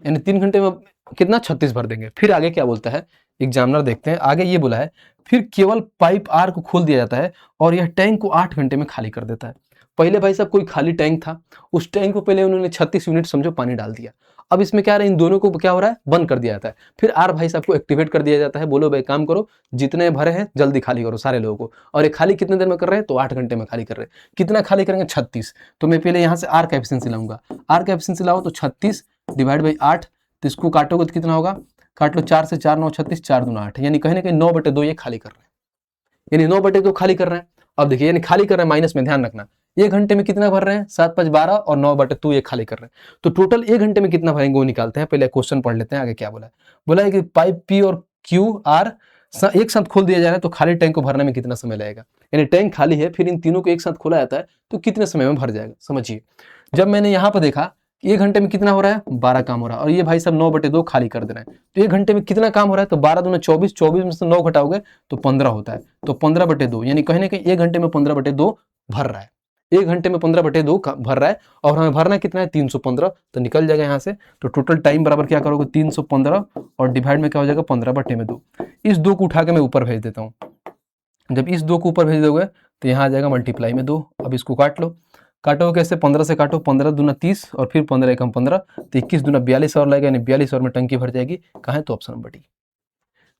यानी 3 घंटे में कितना 36 भर देंगे। फिर आगे क्या बोलता है एग्जामिनर, देखते हैं आगे। ये बोला है फिर केवल पाइप आर को खोल दिया जाता है और यह टैंक को 8 घंटे में खाली कर देता है। पहले भाई साहब कोई खाली टैंक था, उस टैंक को पहले उन्होंने 36 यूनिट समझो पानी डाल दिया। अब इसमें क्या रहा है, इन दोनों को क्या हो रहा है, बंद कर दिया जाता है। फिर आर भाई साहब को एक्टिवेट कर दिया जाता है, बोलो भाई काम करो, जितने भरे हैं जल्दी खाली करो सारे लोगों को। और ये खाली कितने देर में कर रहे हैं, तो 8 घंटे में खाली कर रहे हैं। कितना खाली करेंगे, 36। तो मैं पहले यहाँ से आर का एफिशिएंसी लाऊंगा। आर का एफिशिएंसी लाओ तो 36 डिवाइड बाई 8, तो इसको काटोगे तो कितना होगा, काट लो 4 से 4 9 36, 4 दूना 8, यानी कहीं ना कहीं 9/2 ये खाली कर रहे हैं, यानी 9/2 खाली कर रहे हैं। अब देखिए यानी खाली कर रहे हैं माइनस में, ध्यान रखना 1 घंटे में कितना भर रहे हैं, 7 5 12 और 9/2 ये खाली कर रहे हैं। तो टोटल 1 घंटे में कितना भरेंगे वो निकालते हैं। पहले क्वेश्चन पढ़ लेते हैं, आगे क्या बोला है। बोला है कि पाइप पी और क्यू आर एक साथ खोल दिया जा रहा है, तो खाली टैंक को भरने में कितना समय लगेगा। यानी टैंक खाली है, फिर इन तीनों को एक साथ खोला जाता है तो कितने समय में भर जाएगा। समझिए, जब मैंने यहाँ पर देखा 1 घंटे में कितना हो रहा है, 12 काम हो रहा है, और ये भाई सब 9/2 खाली कर दे रहे हैं, तो 1 घंटे में कितना काम हो रहा है, तो 12 दूना 24, 24 में से 9 घटाओगे तो 15 होता है, तो 15/2, यानी कहीं ना कहीं 1 घंटे में 15/2 भर रहा है। 1 घंटे में 15/2 भर रहा है, और हमें भरना कितना है, 315, तो निकल जाएगा यहाँ से। तो टोटल टाइम बराबर क्या करोगे, 315 और डिवाइड में क्या हो जाएगा, 15/2। इस 2 को उठा के मैं ऊपर भेज देता हूँ। जब इस 2 को ऊपर भेज दोगे तो यहाँ आ जाएगा मल्टीप्लाई में 2। अब इसको काट लो, काटो कैसे, 15 से काटो, 15 दूना 30 और फिर 15 एकम 15, तो 21 दूना 42 और लगेगा, यानी 42 और में टंकी भर जाएगी। कहाँ है, तो ऑप्शन नंबर डी।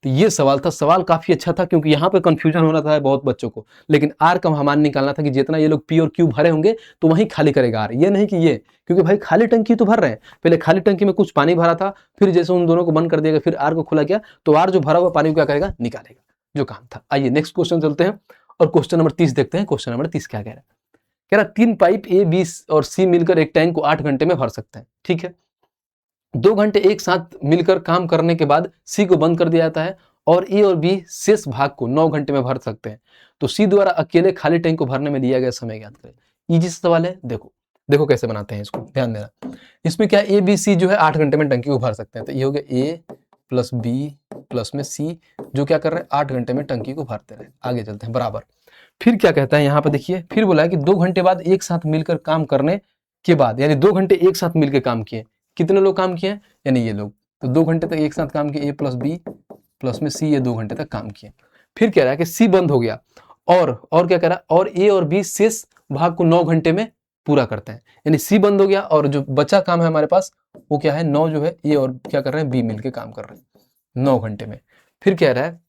तो ये सवाल था, सवाल काफी अच्छा था, क्योंकि यहाँ पे कंफ्यूजन होना था बहुत बच्चों को, लेकिन आर का हमान निकालना था कि जितना ये लोग पी और क्यू भरे होंगे तो वहीं खाली करेगा आर, ये नहीं कि ये, क्योंकि भाई खाली टंकी तो भर रहे हैं, पहले खाली टंकी में कुछ पानी भरा था, फिर जैसे उन दोनों को बंद कर दिया गया, फिर आर को खोला गया, तो आर जो भरा हुआ पानी को क्या करेगा, निकालेगा, जो काम था। आइए नेक्स्ट क्वेश्चन चलते हैं और क्वेश्चन नंबर 30 देखते हैं। क्वेश्चन नंबर 30 क्या कह रहा है, कह रहा 3 पाइप ए बी और सी मिलकर एक टैंक को 8 घंटे में भर सकते हैं। ठीक है, 2 घंटे एक साथ मिलकर काम करने के बाद सी को बंद कर दिया जाता है और ए और बी शेष भाग को 9 घंटे में भर सकते हैं। तो सी द्वारा अकेले खाली टैंक को भरने में लिया गया समय ज्ञात करें। इजी सवाल है, देखो देखो कैसे बनाते हैं इसको, ध्यान देना। इसमें क्या ए बी सी जो है 8 घंटे में टंकी को भर सकते हैं, तो ये हो गया ए प्लस बी प्लस में सी, जो क्या कर रहे हैं, 8 घंटे में टंकी को भरते रहे। आगे चलते हैं बराबर। फिर क्या कहता है यहाँ पे, देखिए फिर बोला है कि 2 घंटे बाद एक साथ मिलकर काम करने के बाद, यानी 2 घंटे एक साथ मिलकर काम किए, कितने लोग काम किए, यानी ये लोग, तो 2 घंटे तक एक साथ काम किए, ए प्लस बी प्लस में सी, ये 2 घंटे तक काम किए। फिर कह रहा है कि सी बंद हो गया और क्या कह रहा है, और ए और बी शेष भाग को 9 घंटे में पूरा करते हैं। यानी सी बंद हो गया और जो बचा काम है हमारे पास वो क्या है, 9 जो है ए और क्या कर रहे हैं, बी मिलके काम कर रहे हैं 9 घंटे में। फिर कह रहा है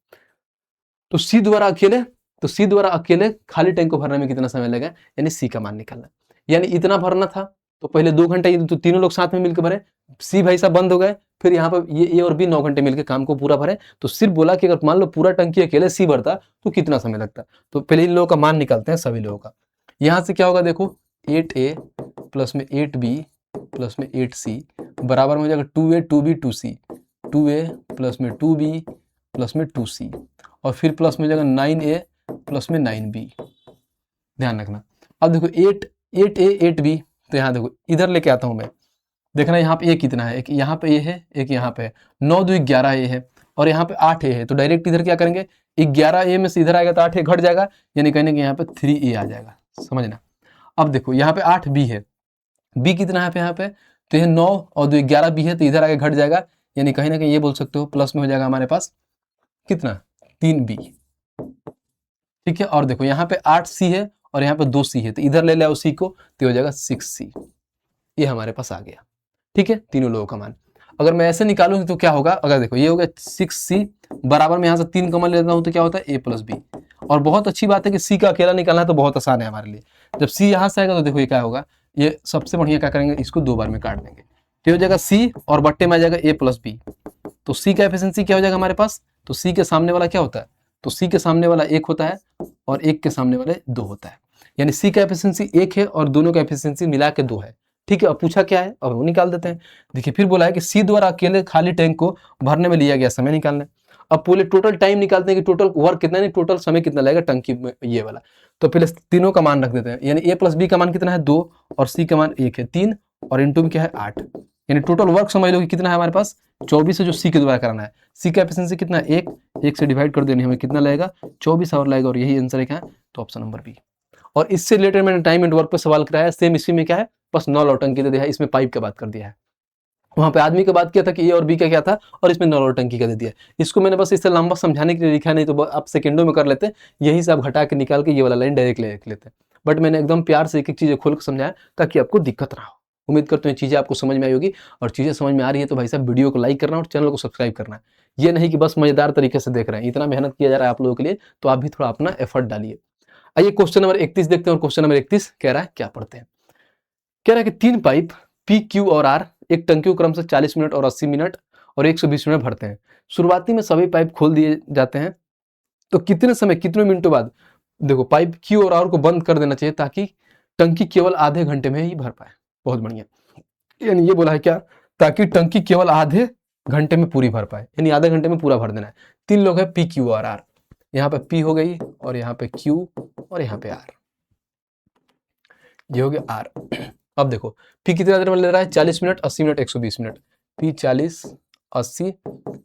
तो सी द्वारा अकेले खाली टैंक को भरने में कितना समय लगा, यानी सी का मान निकालना। यानी इतना भरना था तो पहले 2 घंटे तो तीनों लोग साथ में मिलकर भरे, सी भाई साहब बंद हो गए, फिर यहाँ पर ये ए और बी 9 घंटे मिलकर काम को पूरा भरे। तो सिर्फ बोला कि अगर मान लो पूरा टंकी अकेले सी भरता तो कितना समय लगता। तो पहले इन लोगों का मान निकालते हैं, सभी लोगों का। यहाँ से क्या होगा, देखो 8A प्लस में 8B प्लस में 8C बराबर में हो जाएगा 2A 2B 2C, 2A plus में 2B प्लस में 2C, और फिर प्लस में हो जाएगा 9A प्लस में 9B। ध्यान रखना। अब देखो 8A 8B, तो यहाँ देखो इधर लेके आता हूँ मैं, देखना यहाँ पे ए कितना है, एक यहाँ पे ए है, एक यहाँ पे है, 9 2 11 ए है, और यहाँ पे 8 ए है, तो डायरेक्ट इधर क्या करेंगे, 11 ए में से इधर आएगा तो 8 ए घट जाएगा, यानी कहने कि यहाँ पे 3A आ जाएगा, समझना। अब देखो यहाँ पे 8B है, बी कितना है यहाँ पे, तो ये 9 और 2 11 बी है, तो इधर आगे घट जाएगा, यानी कहीं ना कहीं ये बोल सकते हो प्लस में हो जाएगा हमारे पास कितना, 3B। ठीक है, और देखो यहाँ पे 8C है और यहाँ पे 2C है, तो इधर ले ले सी को, तो हो जाएगा 6C। ये हमारे पास आ गया। ठीक है, तीनों लोगों का मान। अगर मैं ऐसे निकालूंगी तो क्या होगा, अगर देखो ये हो गया 6C बराबर में यहाँ से 3 कॉमन लेता हूँ तो क्या होता है, A प्लस बी। और बहुत अच्छी बात है कि C का अकेला निकालना है तो बहुत आसान है हमारे लिए। जब C यहाँ से आएगा तो देखो ये क्या होगा, ये सबसे बढ़िया क्या करेंगे, इसको 2 बार में काट देंगे, तो हो जाएगा C और बट्टे में आ जाएगा A प्लस बी। तो C का एफिशिएंसी क्या हो जाएगा हमारे पास, तो C के सामने वाला क्या होता है, तो C के सामने वाला 1 होता है और 1 के सामने वाले 2 होता है, यानी C का एफिशिएंसी 1 है और दोनों का एफिशिएंसी मिला के 2 है। ठीक है, अब पूछा क्या है, अब वो निकाल देते हैं। देखिए फिर बोला है कि सी द्वारा अकेले खाली टैंक को भरने में लिया गया समय निकालना है। अब पूरे टोटल टाइम निकालते हैं कि टोटल वर्क कितना, नहीं टोटल समय कितना लगेगा टंकी में, ये वाला। तो पहले तीनों का मान रख देते हैं, यानी ए प्लस बी का मान कितना है 2 और सी का मान 1 है 3 और इनटू में क्या है 8, यानी टोटल वर्क समझ लो कि कितना है हमारे पास 24 है, जो सी के द्वारा कराना है। सी का एफिशिएंसी कितना है 1 से डिवाइड कर देने हमें कितना लगेगा 24 आवर लगेगा, और यही आंसर है क्या है, तो ऑप्शन नंबर बी। और इससे रिलेटेड मैंने टाइम एंड वर्क पे सवाल कराया, सेम इसी में क्या है, बस 9 नौटंकी दे दिया है, इसमें पाइप की बात कर दिया है। वहां पे आदमी का बात किया था कि ए और बी का क्या था, और इसमें नल और टंकी का दे दिया। इसको मैंने बस इससे लंबा समझाने के लिए लिखा, नहीं तो आप सेकंडों में कर लेते, यही से आप घटा के निकाल के ये वाला लाइन डायरेक्ट ले लेते। बट मैंने एकदम प्यार से एक एक चीज़ें खोल कर समझाया ताकि आपको दिक्कत ना हो। उम्मीद करते हैं चीज़ें आपको समझ में आई होगी, और चीज़ें समझ में आ रही है तो भाई साहब वीडियो को लाइक करना और चैनल को सब्सक्राइब करना है। ये नहीं कि बस मजेदार तरीके से देख रहे हैं, इतना मेहनत किया जा रहा है आप लोगों के लिए, तो आप भी थोड़ा अपना एफर्ट डालिए। आइए क्वेश्चन नंबर 31 देखते हैं, और क्वेश्चन नंबर 31 कह रहा है, क्या पढ़ते हैं। कह रहा है कि 3 पाइप पी, क्यू और आर एक टंकी को क्रम से 40 मिनट और 80 मिनट और 120 मिनट भरते हैं। शुरुआती में सभी पाइप खोल दिए जाते हैं, तो कितने समय कितने मिनटों बाद देखो पाइप क्यू और आर को बंद कर देना चाहिए ताकि टंकी केवल आधे घंटे में ही भर पाए। बहुत बढ़िया, यानी ये बोला है क्या, ताकि टंकी केवल आधे घंटे में पूरी भर पाए, यानी आधे घंटे में पूरा भर देना है। 3 लोग हैं पी, क्यू और आर, यहाँ पे पी हो गई और यहाँ पे क्यू और यहाँ पे आर, ये हो गया आर। अब देखो पी कितना देर में ले रहा है, 40 minute, 80 minute, 120 minute. P 40, 80,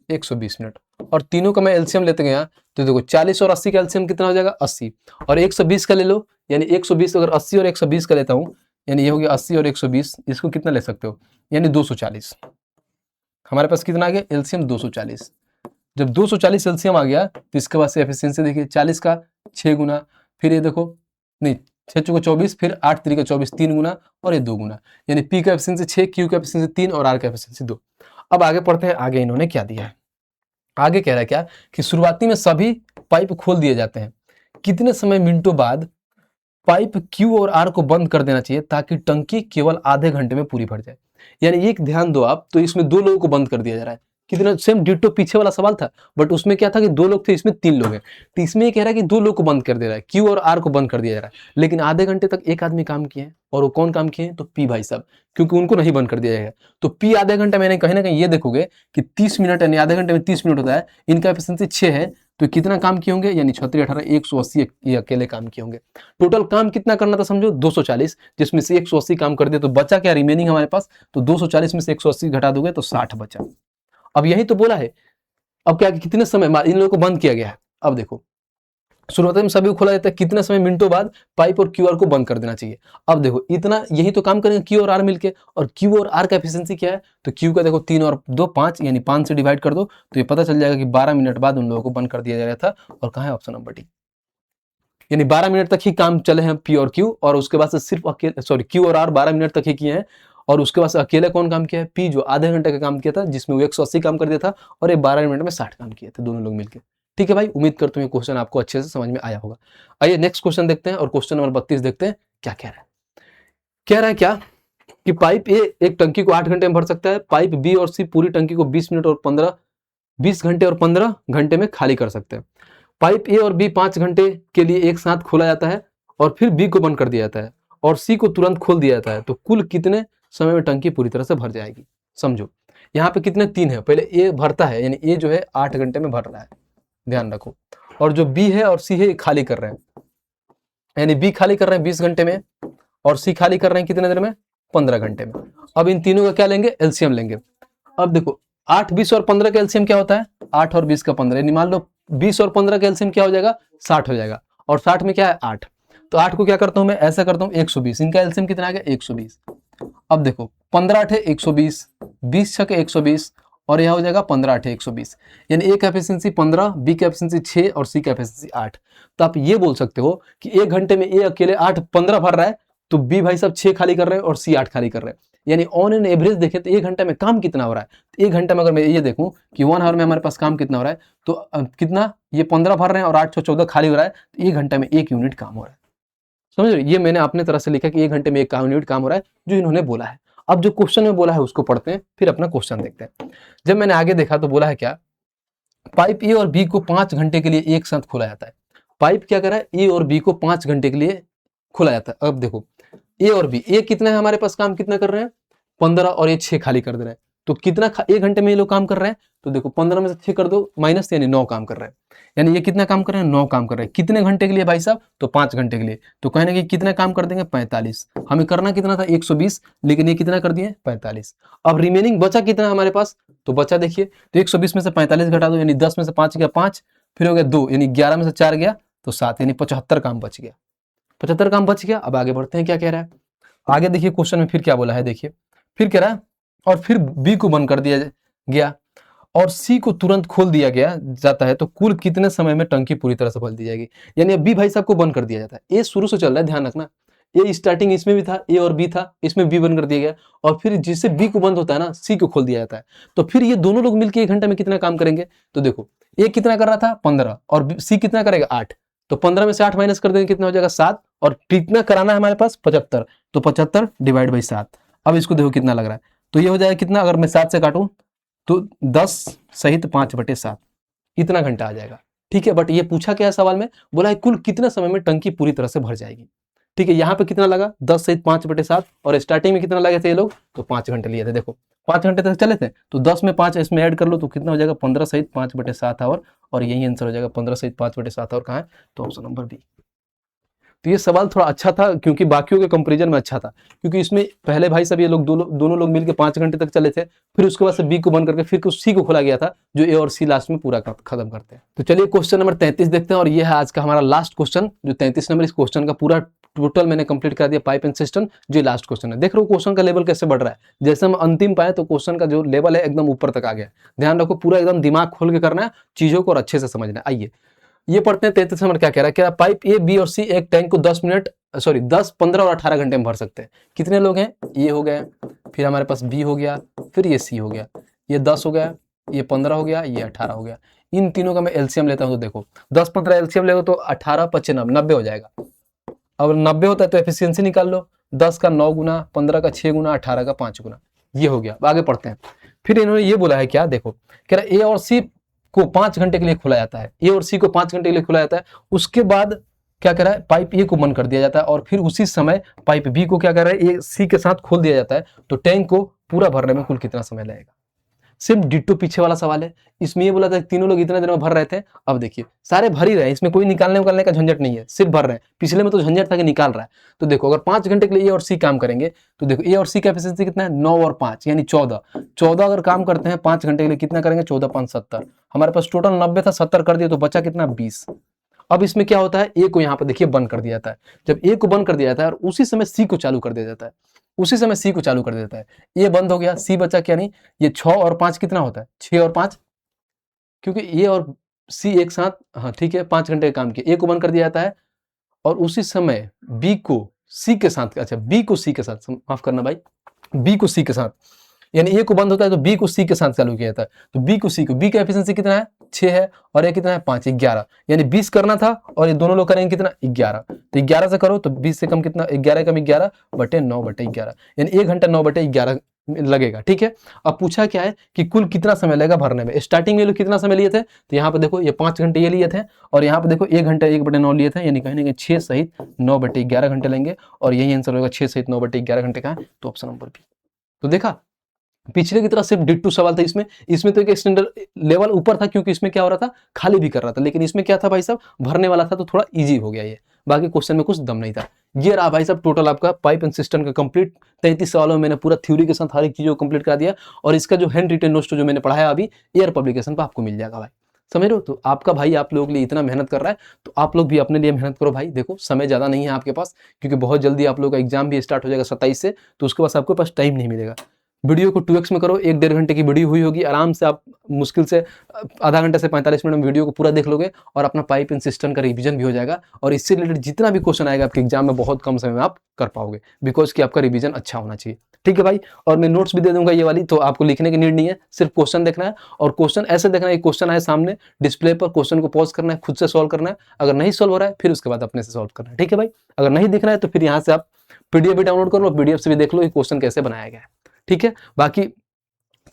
120 minute, और तीनों का मैं एलसीएम लेते गया तो देखो 40 और 80 का एलसीएम कितना हो जाएगा, 80, और 120 का ले लो, यानी 120, अगर 80 और 120 का लेता हूँ, यानी ये हो गया 80 और 120, इसको कितना ले सकते हो, यानी 240। हमारे पास कितना आ गया एलसीएम, 240। जब 240 एलसीएम आ गया तो इसके बाद से एफिशिएंसी देखिए, 40 का 6 गुना, फिर ये देखो नहीं 6 चौका 24, फिर 8 3 का 24, 3 गुना, और ये 2 गुना, यानी पी का एफिशिएंसी 6, क्यू का एफिशिएंसी 3 और आर का एफिशिएंसी 2। अब आगे पढ़ते हैं, आगे इन्होंने क्या दिया है। आगे कह रहा है क्या कि शुरुआती में सभी पाइप खोल दिए जाते हैं, कितने समय मिनटों बाद पाइप क्यू और आर को बंद कर देना चाहिए ताकि टंकी केवल आधे घंटे में पूरी भर जाए। यानी एक ध्यान दो आप, तो इसमें 2 लोगों को बंद कर दिया जा रहा है, कितना, सेम डिट्टो पीछे वाला सवाल था, बट उसमें क्या था कि 2 लोग थे, इसमें 3 लोग हैं। तो इसमें ये कह रहा है कि 2 लोग को बंद कर दे रहा है, क्यू और आर को बंद कर दिया जा रहा है, लेकिन आधे घंटे तक एक आदमी काम किए हैं, और वो कौन काम किए हैं, तो पी भाई साहब, क्योंकि उनको नहीं बंद कर दिया जाएगा। तो पी आधे घंटे में, कहीं ना कहीं ये देखोगे कि 30 मिनट, यानी आधे घंटे में 30 मिनट होता है, इनका एफिशिएंसी 6 है, तो कितना काम किए होंगे, यानी 36 18 180 ये अकेले काम किए होंगे। टोटल काम कितना करना था समझो, 240, जिसमें से 180 काम कर दिया, तो बचा क्या रिमेनिंग हमारे पास, तो 240 में से 180 घटा दोगे तो 60 बचा। अब यही तो बोला है। अब क्या, कितने समय इन लोगों को बंद किया गया है। अब देखो शुरुआत में सभी को खोला जाता है, कितने समय मिनटों बाद पाइप और क्यू आर को बंद कर देना चाहिए। अब देखो इतना, यही तो काम करेंगे क्यू और आर मिलके, और क्यू और आर का एफिशिएंसी क्या है, तो क्यू का देखो 3 और 2 5, यानी 5 से डिवाइड कर दो तो ये पता चल जाएगा कि 12 मिनट बाद उन लोगों को बंद कर दिया जा रहा था। और कहाँ है ऑप्शन नंबर डी, यानी 12 मिनट तक ही काम चले हैं पी और क्यू, और उसके बाद से सिर्फ अकेले, सॉरी क्यू और आर 12 मिनट तक ही किए हैं, और उसके बाद से अकेले कौन काम किया है, पी, जो आधे घंटे का काम किया था, जिसमें वो 180 काम कर दिया था, और ये 12 मिनट में 60 काम किए थे दोनों लोग मिलकर। ठीक है भाई, उम्मीद करता हूँ ये क्वेश्चन आपको अच्छे से समझ में आया होगा। आइए नेक्स्ट क्वेश्चन देखते हैं, और क्वेश्चन नंबर 32 देखते हैं क्या कह रहा है। कह रहा है क्या कि पाइप ए एक टंकी को 8 घंटे में भर सकता है, पाइप बी और सी पूरी टंकी को 20 घंटे और 15 घंटे में खाली कर सकते हैं। पाइप ए और बी 5 घंटे के लिए एक साथ खोला जाता है, और फिर बी को बंद कर दिया जाता है, और सी को तुरंत खोल दिया जाता है, तो कुल कितने समय में टंकी पूरी तरह से भर जाएगी। समझो यहाँ पे कितने 3 है, पहले ए भरता है, यानी ए जो है 8 घंटे में भर रहा है, ध्यान रखो, और जो बी है और सी है खाली कर रहे हैं, यानी बी खाली कर रहे हैं 20 घंटे में, और सी खाली कर रहे हैं कितने देर में, 15 घंटे में। अब इन तीनों का क्या लेंगे, एलसीएम लेंगे। अब देखो 8, 20 और 15 का एलसीएम क्या होता है, 8 और 20 का 15, यानी मान लो 20 और 15 का एलसीएम क्या हो जाएगा, 60 हो जाएगा, और 60 में क्या है 8, तो 8 को क्या करता हूं मैं, ऐसा करता हूं 120, इनका एलसीएम कितना आ गया 120। अब देखो 15 8 120, 20 6 120, और यह हो जाएगा 15 8 120, यानी ए का एफिशिएंसी 15, बी का एफिशिएंसी 6 और सी का एफिशिएंसी 8। तो आप ये बोल सकते हो कि 1 घंटे में ए अकेले 15 भर रहा है, तो बी भाई साहब 6 खाली कर रहे हैं और सी 8 खाली कर रहे हैं, यानी ऑन एन एवरेज देखें तो 1 घंटे में काम कितना हो रहा है। तो 1 घंटे में अगर मैं ये देखूं कि 1 आवर में हमारे पास काम कितना हो रहा है, तो कितना, ये 15 भर रहे हैं और 8 14 खाली हो रहा है, तो 1 घंटे में 1 यूनिट काम हो रहा है। समझ रहे, ये मैंने अपने तरह से लिखा कि 1 घंटे में 1 यूनिट काम हो रहा है, जो इन्होंने बोला है। अब जो क्वेश्चन में बोला है उसको पढ़ते हैं, फिर अपना क्वेश्चन देखते हैं। जब मैंने आगे देखा तो बोला है क्या, पाइप ए और बी को 5 घंटे के लिए एक साथ खोला जाता है। पाइप क्या कर रहा है, ए और बी को 5 घंटे के लिए खोला जाता है। अब देखो ए और बी, ए कितना है हमारे पास, काम कितना कर रहे हैं 15, और ये 6 खाली कर दे रहे हैं, तो कितना 1 घंटे में ये लोग काम कर रहे हैं, तो देखो 15 में से 6 कर दो माइनस, यानी 9 काम कर रहे हैं, यानी ये कितना काम कर रहे हैं 9 काम कर रहे हैं। कितने घंटे के लिए भाई साहब, तो 5 घंटे के लिए, तो कहने कि कितना काम कर देंगे 45। हमें करना कितना था 120, लेकिन ये कितना कर दिए 45। अब रिमेनिंग बचा कितना हमारे पास, तो बचा देखिए, तो 120 में से 45 घटा दो, यानी 10 में से 5 गया 5, फिर हो गया 2, यानी 11 में से 4 गया तो 7, यानी 75 काम बच गया, 75 काम बच गया। अब आगे बढ़ते हैं क्या कह रहा है, आगे देखिए क्वेश्चन में फिर क्या बोला है, देखिए फिर कह रहा है और फिर बी को बंद कर दिया गया और सी को तुरंत खोल दिया गया जाता है, तो कुल कितने समय में टंकी पूरी तरह से भर दी जाएगी? यानी बी भाई साहब को बंद कर दिया जाता है। ए शुरू से चल रहा है, ध्यान रखना। ए स्टार्टिंग इसमें भी था, ए और बी था, इसमें बी बंद कर दिया गया और फिर जिससे बी को बंद होता है ना, सी को खोल दिया जाता है। तो फिर ये दोनों लोग मिलकर 1 घंटे में कितना काम करेंगे? तो देखो, ए कितना कर रहा था 15 और सी कितना करेगा 8, तो 15 में से 8 माइनस कर देंगे, कितना हो जाएगा 7, और कितना कराना है हमारे पास 75, तो 75 डिवाइड बाई 7। अब इसको देखो कितना लग रहा है, तो ये हो जाएगा कितना, अगर मैं 7 से काटूं तो 10 सहित 5/7, इतना घंटा आ जाएगा। ठीक है, बट ये पूछा क्या है सवाल में, बोला है कुल कितने समय में टंकी पूरी तरह से भर जाएगी। ठीक है, यहाँ पे कितना लगा 10 सहित 5/7, और स्टार्टिंग में कितना लगे थे ये लोग, तो 5 घंटे लिए थे। देखो 5 घंटे तक चले थे, तो 10 में 5 इसमें ऐड कर लो तो कितना हो जाएगा 15 सहित 5/7 आवर, और यही आंसर हो जाएगा 15 सहित 5/7 आवर। कहाँ है, तो ऑप्शन नंबर बी। तो ये सवाल थोड़ा अच्छा था क्योंकि बाकियों के कंपैरिजन में अच्छा था, क्योंकि इसमें पहले भाई साहब ये लोग दोनों लोग मिलकर 5 घंटे तक चले थे, फिर उसके बाद से बी को बंद करके फिर सी को खोला गया था, जो ए और सी लास्ट में पूरा खत्म करते हैं। तो चलिए क्वेश्चन नंबर 33 देखते हैं, और ये है आज का हमारा लास्ट क्वेश्चन, जो 33 नंबर। इस क्वेश्चन का पूरा टोटल मैंने कंप्लीट कर दिया, पाइप एंड सिस्टम, जो लास्ट क्वेश्चन है। देख रहे हो क्वेश्चन का लेवल कैसे बढ़ रहा है, जैसे हम अंतिम पाए तो क्वेश्चन का जो लेवल है एकदम ऊपर तक आ गया। ध्यान रखो, पूरा एकदम दिमाग खोल के करना है चीजों को और अच्छे से समझना है। आइए ये पढ़ते हैं 33 नंबर क्या कह रहा है। क्या पाइप ए, बी और सी एक टैंक को 10, 15 और 18 घंटे में भर सकते हैं। कितने लोग हैं, ये हो गए, फिर हमारे पास बी हो गया, फिर ये सी हो गया, ये 10 हो गया, ये 15 हो गया, ये 18 हो गया। इन तीनों का मैं एलसीएम लेता हूं तो देखो 10, 15 एलसीएम लेगा तो 18, 25, 90 हो जाएगा। अब 90 होता है तो एफिशिएंसी निकाल लो, 10 का 9 गुना, 15 का 6 गुना, 18 का 5 गुना। ये हो गया। आगे पढ़ते हैं। फिर इन्होंने ये बोला है क्या, देखो कह रहा है ए और सी को 5 घंटे के लिए खोला जाता है, ए और सी को 5 घंटे के लिए खोला जाता है। उसके बाद क्या कर रहा है, पाइप ए को बंद कर दिया जाता है और फिर उसी समय पाइप बी को क्या कर रहा है, ए सी के साथ खोल दिया जाता है। तो टैंक को पूरा भरने में कुल कितना समय लगेगा? सिर्फ डिट्टो पीछे वाला सवाल है। इसमें ये बोला था तीनों लोग इतने देर में भर रहे थे। अब देखिए सारे भर ही रहे, इसमें कोई निकालने का झंझट नहीं है, सिर्फ भर रहे हैं। पिछले में तो झंझट था कि निकाल रहा है। तो देखो अगर 5 घंटे के लिए ए और सी काम करेंगे तो देखो ए और सी का एफिशिएंसी कितना है, 9 और 5 यानी 14 अगर काम करते हैं 5 घंटे के लिए, कितना करेंगे 14, 5, 70। हमारे पास टोटल 90 था, 70 कर दिया तो बचा कितना 20। अब इसमें क्या होता है, ए को यहाँ पर देखिए बंद कर दिया जाता है। जब ए को बंद कर दिया जाता है और उसी समय सी को चालू कर दिया जाता है, उसी समय सी को चालू कर देता है। ए बंद हो गया, सी बचा क्या नहीं, ये 6 और 5 कितना होता है, 6 और 5, क्योंकि ए और सी एक साथ, हाँ ठीक है 5 घंटे का काम किया। ए को बंद कर दिया जाता है और उसी समय बी को सी के साथ, अच्छा बी को सी के साथ, माफ करना भाई, बी को सी के साथ, यानी ए को बंद होता है तो बी को सी के साथ चालू किया जाता है। तो बी को सी को, बी का एफिशिएंसी कितना है 6 है और ये कितना है 5, 11, यानी 20 करना था और ये दोनों लोग करेंगे कितना 11। तो 11 से करो तो 20 से कम कितना, 11 कम 11 बटे 9/11, यानी 1 घंटा 9/11 लगेगा। ठीक है, अब पूछा क्या है कि कुल कितना समय लगेगा भरने में। स्टार्टिंग में लोग कितना समय लिए थे, तो यहाँ पे देखो ये 5 घंटे ये लिए थे और यहाँ पे देखो 1 घंटा 1/9 लिए थे, यानी कहीं ना कहीं 6 सहित 9/11 घंटे लेंगे और यही आंसर होगा 6 सहित 9/11 घंटे का है, तो ऑप्शन नंबर बी। तो देखा पिछले की तरह सिर्फ डिट्टू सवाल था, इसमें तो एक स्टैंडर्ड लेवल ऊपर था क्योंकि इसमें क्या हो रहा था, खाली भी कर रहा था, लेकिन इसमें क्या था भाई साहब, भरने वाला था तो थोड़ा इजी हो गया ये, बाकी क्वेश्चन में कुछ दम नहीं था। ये रहा भाई साहब टोटल आपका पाइप एंड सिस्टम का कंप्लीट। 33 सवालों में मैंने पूरा थ्योरी के साथ हर एक चीज को कंप्लीट करा दिया और इसका जो हैंड रिटन नोट्स जो मैंने पढ़ाया अभी एयर पब्लिकेशन पर आपको मिल जाएगा भाई, समझ रहे हो। तो आपका भाई आप लोगों के लिए इतना मेहनत कर रहा है तो आप लोग भी अपने लिए मेहनत करो भाई। देखो समय ज़्यादा नहीं है आपके पास क्योंकि बहुत जल्दी आप लोगों का एग्जाम भी स्टार्ट हो जाएगा 27 से, तो उसके पास आपके पास टाइम नहीं मिलेगा। वीडियो को 2x में करो, 1-1.5 घंटे की वीडियो हुई होगी, आराम से आप मुश्किल से आधा घंटे से 45 मिनट में वीडियो को पूरा देख लोगे और अपना पाइप एंड सिस्टम का रिवीजन भी हो जाएगा और इससे रिलेटेड जितना भी क्वेश्चन आएगा आपके एग्जाम में बहुत कम समय में आप कर पाओगे, बिकॉज कि आपका रिवीजन अच्छा होना चाहिए। ठीक है भाई, और मैं नोट्स भी दे दूंगा ये वाली, तो आपको लिखने की नीड नहीं है, सिर्फ क्वेश्चन देखना है और क्वेश्चन ऐसे देखना है, क्वेश्चन आए सामने डिस्प्ले पर, क्वेश्चन को पॉज करना है, खुद से सॉल्व करना है, अगर नहीं सॉल्व हो रहा है फिर उसके बाद अपने से सॉल्व करना है। ठीक है भाई, अगर नहीं दिख रहा है तो फिर यहाँ से आप पीडीएफ भी डाउनलोड कर लो, पीडीएफ से भी देख लो कि क्वेश्चन कैसे बनाया गया है। ठीक है, बाकी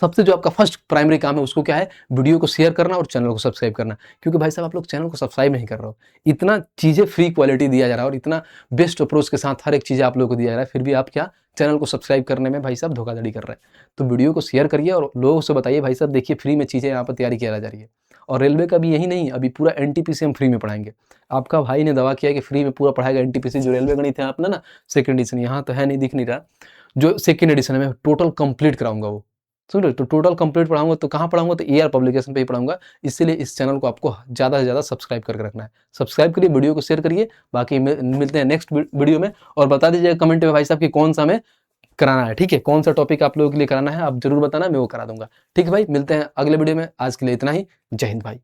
सबसे जो आपका फर्स्ट प्राइमरी काम है उसको क्या है, वीडियो को शेयर करना और चैनल को सब्सक्राइब करना, क्योंकि भाई साहब आप लोग चैनल को सब्सक्राइब नहीं कर रहे हो, इतना चीज़ें फ्री क्वालिटी दिया जा रहा है और इतना बेस्ट अप्रोच के साथ हर एक चीज़ आप लोगों को दिया जा रहा है, फिर भी आप क्या चैनल को सब्सक्राइब करने में भाई साहब धोखाधड़ी कर रहे हैं। तो वीडियो को शेयर करिए और लोगों से बताइए भाई साहब देखिए फ्री में चीज़ें यहाँ पर तैयारी की जा रही है। और रेलवे का भी यही नहीं, अभी पूरा एनटीपीसी हम फ्री में पढ़ाएंगे। आपका भाई ने दावा किया कि फ्री में पूरा पढ़ाएगा एनटीपीसी, जो रेलवे गणित है अपना ना सेकंड एडिशन, यहाँ तो है नहीं, दिख नहीं रहा, जो सेकंड एडिशन है मैं टोटल कंप्लीट कराऊंगा वो, सुन रहे, तो टोटल कंप्लीट पढ़ाऊंगा। तो कहाँ पढ़ाऊंगा, तो एआर पब्लिकेशन पे ही पढ़ाऊंगा। इसीलिए इस चैनल को आपको ज़्यादा से ज़्यादा सब्सक्राइब करके रखना है। सब्सक्राइब करिए, वीडियो को शेयर करिए, बाकी मिलते हैं नेक्स्ट वीडियो में। और बता दीजिएगा कमेंट में भाई साहब कि कौन सा हमें कराना है, ठीक है? कौन सा टॉपिक आप लोगों के लिए कराना है आप ज़रूर बताना, मैं वो करा दूँगा। ठीक है भाई, मिलते हैं अगले वीडियो में, आज के लिए इतना ही। जय हिंद भाई।